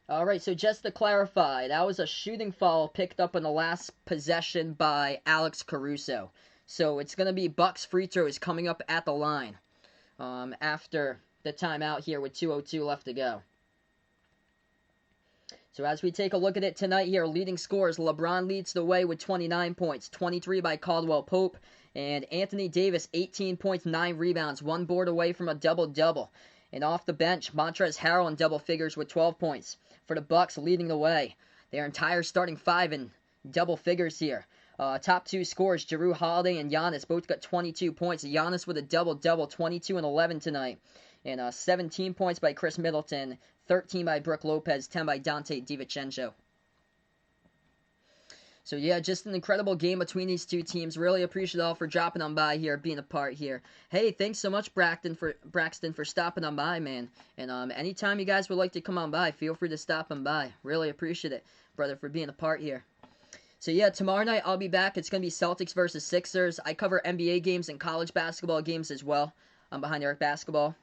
Alright, so just to clarify, that was a shooting foul picked up on the last possession by Alex Caruso. So it's going to be Bucks free throws coming up at the line after the timeout here with 2:02 left to go. So as we take a look at it tonight here, leading scorers, LeBron leads the way with 29 points, 23 by Caldwell Pope, and Anthony Davis, 18 points, 9 rebounds, 1 board away from a double-double. And off the bench, Montrezl Harrell in double figures with 12 points. For the Bucks, leading the way. Their entire starting 5 in double figures here. Top 2 scorers, Jrue Holiday and Giannis, both got 22 points. Giannis with a double-double, 22 and 11 tonight. And 17 points by Chris Middleton, 13 by Brook Lopez, 10 by Dante DiVincenzo. So yeah, just an incredible game between these two teams. Really appreciate all for dropping on by here, being a part here. Hey, thanks so much, Braxton, for stopping on by, man. And anytime you guys would like to come on by, feel free to stop on by. Really appreciate it, brother, for being a part here. So yeah, tomorrow night I'll be back. It's going to be Celtics versus Sixers. I cover NBA games and college basketball games as well. I'm behind Eric Basketball.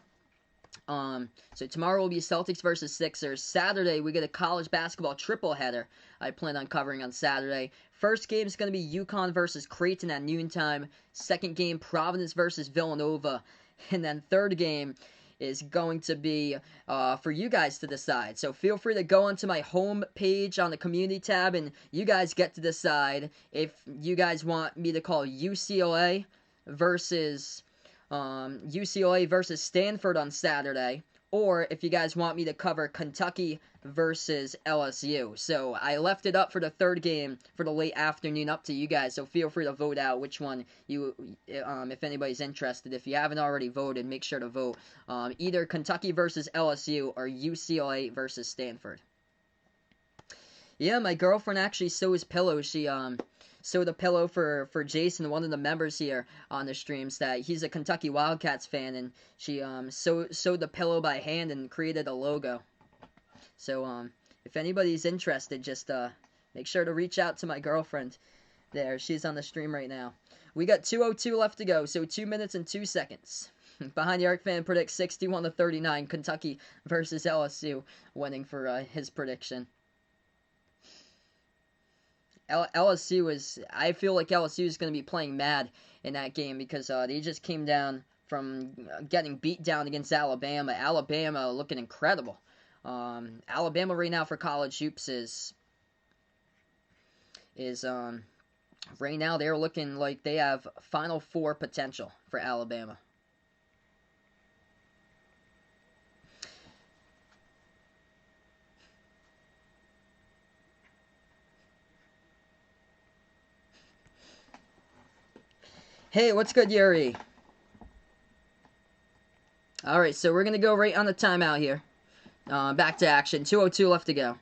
So tomorrow will be Celtics versus Sixers. Saturday, we get a college basketball triple header I plan on covering on Saturday. First game is going to be UConn versus Creighton at noontime. Second game, Providence versus Villanova. And then third game is going to be for you guys to decide. So feel free to go onto my home page on the community tab, and you guys get to decide if you guys want me to call UCLA versus UCLA versus Stanford on Saturday, or if you guys want me to cover Kentucky versus LSU. So I left it up for the third game for the late afternoon, up to you guys. So feel free to vote out which one you, if anybody's interested. If you haven't already voted, make sure to vote. Either Kentucky versus LSU or UCLA versus Stanford. Yeah, my girlfriend actually sews pillows. She sewed a pillow for Jason, one of the members here on the streams, that he's a Kentucky Wildcats fan, and she sewed the pillow by hand and created a logo. So if anybody's interested, just make sure to reach out to my girlfriend there. She's on the stream right now. We got 2:02 left to go, so 2 minutes and 2 seconds. Behind the Arc fan predicts 61-39, Kentucky versus LSU, winning for his prediction. I feel like LSU is going to be playing mad in that game because they just came down from getting beat down against Alabama. Alabama looking incredible. Alabama right now for college hoops is right now they're looking like they have Final Four potential for Alabama. Hey, what's good, Yuri? Alright, so we're going to go right on the timeout here. Back to action. 2:02 left to go.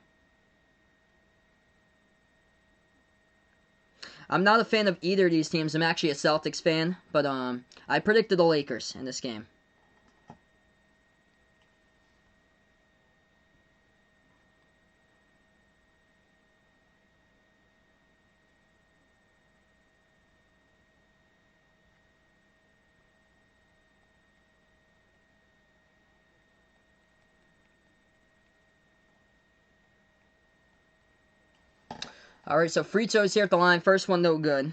I'm not a fan of either of these teams. I'm actually a Celtics fan, but I predicted the Lakers in this game. Alright, so free throws here at the line. First one, no good.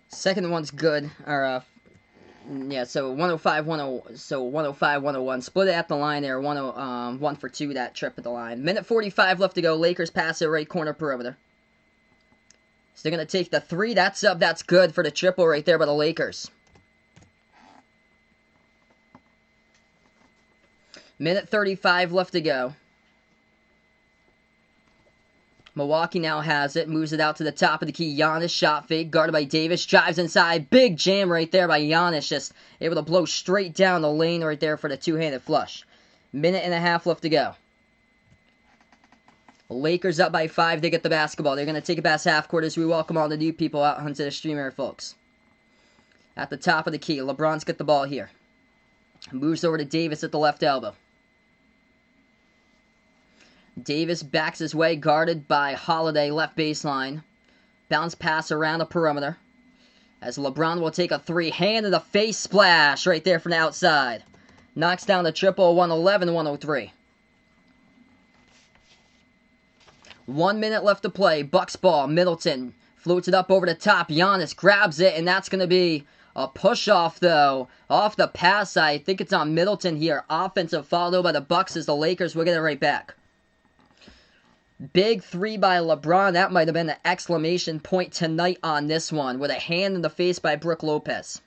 Second one's good. Yeah, so 105, 101. Split it at the line there. 1 for 2 that trip at the line. Minute 45 left to go. Lakers pass it right corner perimeter. So they're going to take the 3. That's up. That's good for the triple right there by the Lakers. Minute 35 left to go. Milwaukee now has it, moves it out to the top of the key. Giannis, shot fake, guarded by Davis, drives inside. Big jam right there by Giannis, just able to blow straight down the lane right there for the two-handed flush. Minute and a half left to go. Lakers up by 5, they get the basketball. They're going to take it past half court as we welcome all the new people out onto the stream here, folks. At the top of the key, LeBron's got the ball here. Moves over to Davis at the left elbow. Davis backs his way, guarded by Holiday, left baseline. Bounce pass around the perimeter. As LeBron will take a 3, hand in the face splash right there from the outside. Knocks down the triple, 111-103. 1 minute left to play. Bucks ball, Middleton floats it up over the top. Giannis grabs it, and that's going to be a push-off, though. Off the pass, I think it's on Middleton here. Offensive foul, though, by the Bucks as the Lakers will get it right back. Big 3 by LeBron. That might have been an exclamation point tonight on this one, with a hand in the face by Brook Lopez.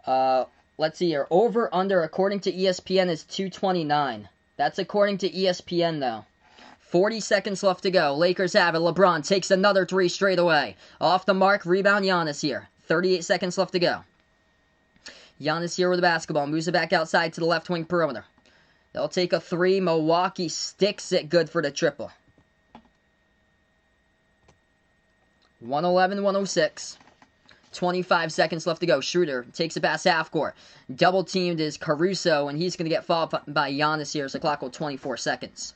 Let's see here. Over, under, according to ESPN, is 229. That's according to ESPN, though. 40 seconds left to go. Lakers have it. LeBron takes another 3 straight away. Off the mark. Rebound Giannis here. 38 seconds left to go. Giannis here with the basketball. Moves it back outside to the left wing perimeter. They'll take a 3. Milwaukee sticks it good for the triple. 111-106. 25 seconds left to go. Schroeder takes it past half court. Double teamed is Caruso, and he's going to get fouled by Giannis here as the clock will 24 seconds.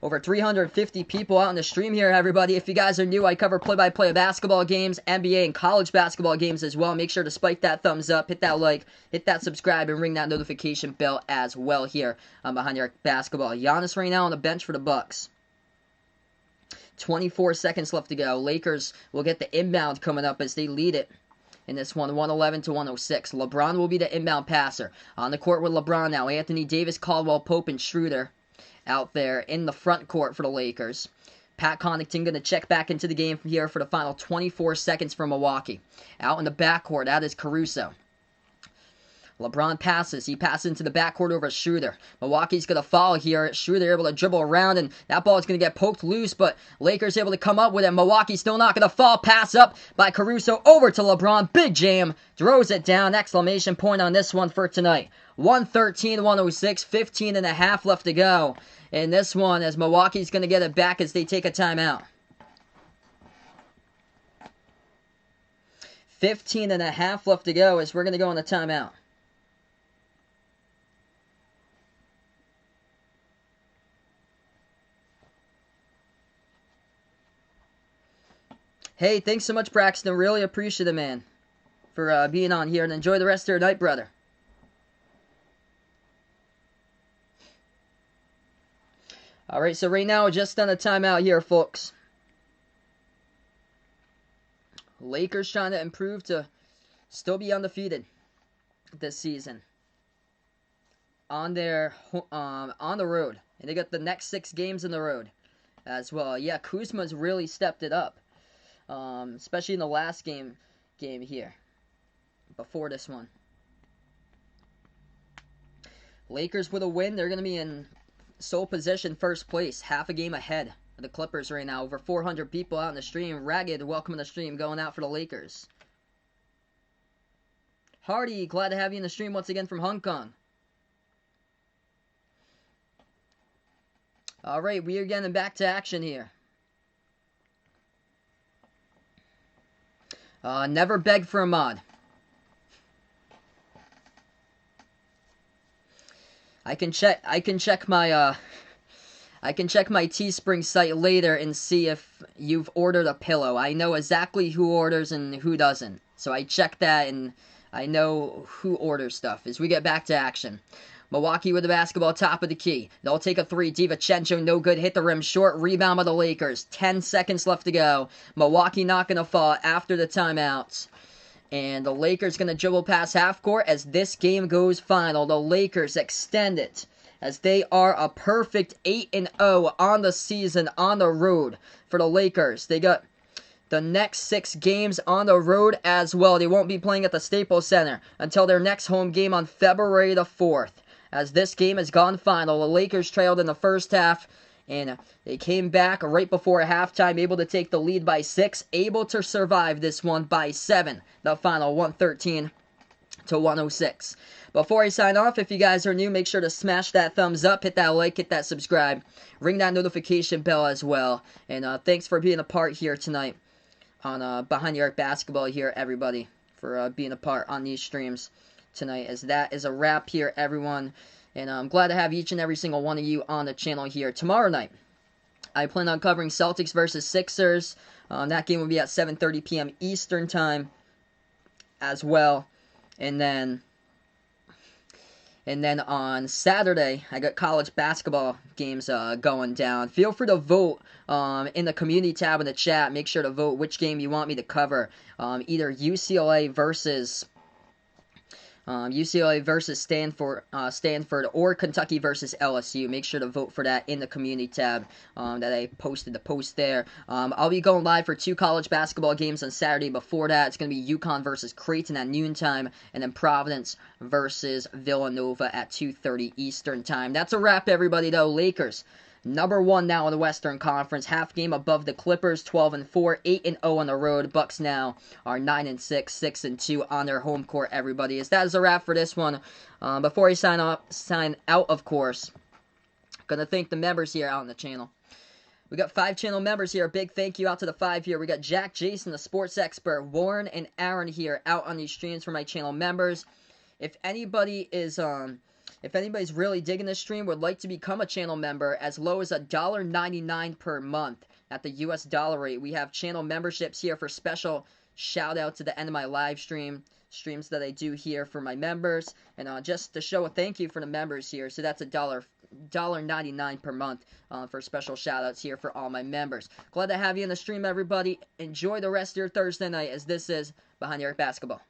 Over 350 people out on the stream here, everybody. If you guys are new, I cover play-by-play of basketball games, NBA, and college basketball games as well. Make sure to spike that thumbs up, hit that like, hit that subscribe, and ring that notification bell as well here on Behind Your Basketball. Giannis right now on the bench for the Bucks. 24 seconds left to go. Lakers will get the inbound coming up as they lead it in this one, 111-106. LeBron will be the inbound passer. On the court with LeBron now. Anthony Davis, Caldwell Pope, and Schroeder out there in the front court for the Lakers. Pat Connaughton going to check back into the game here for the final 24 seconds for Milwaukee. Out in the backcourt, that is Caruso. LeBron passes. He passes into the backcourt over Schroeder. Milwaukee's going to follow here. Schroeder able to dribble around, and that ball is going to get poked loose, but Lakers able to come up with it. Milwaukee still not going to fall. Pass up by Caruso over to LeBron. Big jam. Throws it down. Exclamation point on this one for tonight. 113-106. 15 and a half left to go in this one as Milwaukee's going to get it back as they take a timeout. 15 and a half left to go as we're going to go on the timeout. Hey, thanks so much, Braxton. Really appreciate it, man, for being on here. And enjoy the rest of your night, brother. Alright, so right now, just on a timeout here, folks. Lakers trying to improve to still be undefeated this season. On the road. And they got the next 6 games in the road as well. Yeah, Kuzma's really stepped it up. Especially in the last game here. Before this one. Lakers with a win. They're going to be in sole position, first place. Half a game ahead of the Clippers right now. Over 400 people out in the stream. Ragged, welcome to the stream. Going out for the Lakers. Hardy, glad to have you in the stream once again from Hong Kong. Alright, we are getting back to action here. Never beg for a mod. I can check my Teespring site later and see if you've ordered a pillow. I know exactly who orders and who doesn't. So I check that and I know who orders stuff as we get back to action. Milwaukee with the basketball, top of the key. They'll take a 3. DiVincenzo, no good. Hit the rim short. Rebound by the Lakers. 10 seconds left to go. Milwaukee not going to fall after the timeouts. And the Lakers going to dribble past half court as this game goes final. The Lakers extend it as they are a perfect 8-0 on the season on the road for the Lakers. They got the next 6 games on the road as well. They won't be playing at the Staples Center until their next home game on February the 4th. As this game has gone final, the Lakers trailed in the first half, and they came back right before halftime, able to take the lead by 6, able to survive this one by 7. The final 113-106. Before I sign off, if you guys are new, make sure to smash that thumbs up, hit that like, hit that subscribe, ring that notification bell as well. And thanks for being a part here tonight on Behind Your Basketball here, everybody, for being a part on these streams tonight, as that is a wrap here, everyone. And I'm glad to have each and every single one of you on the channel here. Tomorrow night, I plan on covering Celtics versus Sixers. That game will be at 7:30 p.m. Eastern time as well. And then on Saturday, I got college basketball games going down. Feel free to vote in the community tab in the chat. Make sure to vote which game you want me to cover. Either UCLA versus Stanford, or Kentucky versus LSU. Make sure to vote for that in the community tab that I posted the post there. I'll be going live for 2 college basketball games on Saturday. Before that, it's going to be UConn versus Creighton at noontime, and then Providence versus Villanova at 2:30 Eastern time. That's a wrap, everybody, though. Lakers, number 1 now in the Western Conference. Half game above the Clippers, 12-4, 8-0 on the road. Bucks now are 9-6, 6-2 on their home court, everybody. As that is a wrap for this one. Before I sign out, of course, gonna thank the members here out on the channel. We got 5 channel members here. A big thank you out to the 5 here. We got Jack, Jason, the sports expert, Warren, and Aaron here out on these streams for my channel members. If anybody is If anybody's really digging this stream, would like to become a channel member as low as $1.99 per month at the US dollar rate. We have channel memberships here for special shout out to the end of my live streams that I do here for my members, and just to show a thank you for the members here. So that's $1.99 per month for special shout outs here for all my members. Glad to have you in the stream, everybody. Enjoy the rest of your Thursday night, as this is Behind the Arc Basketball.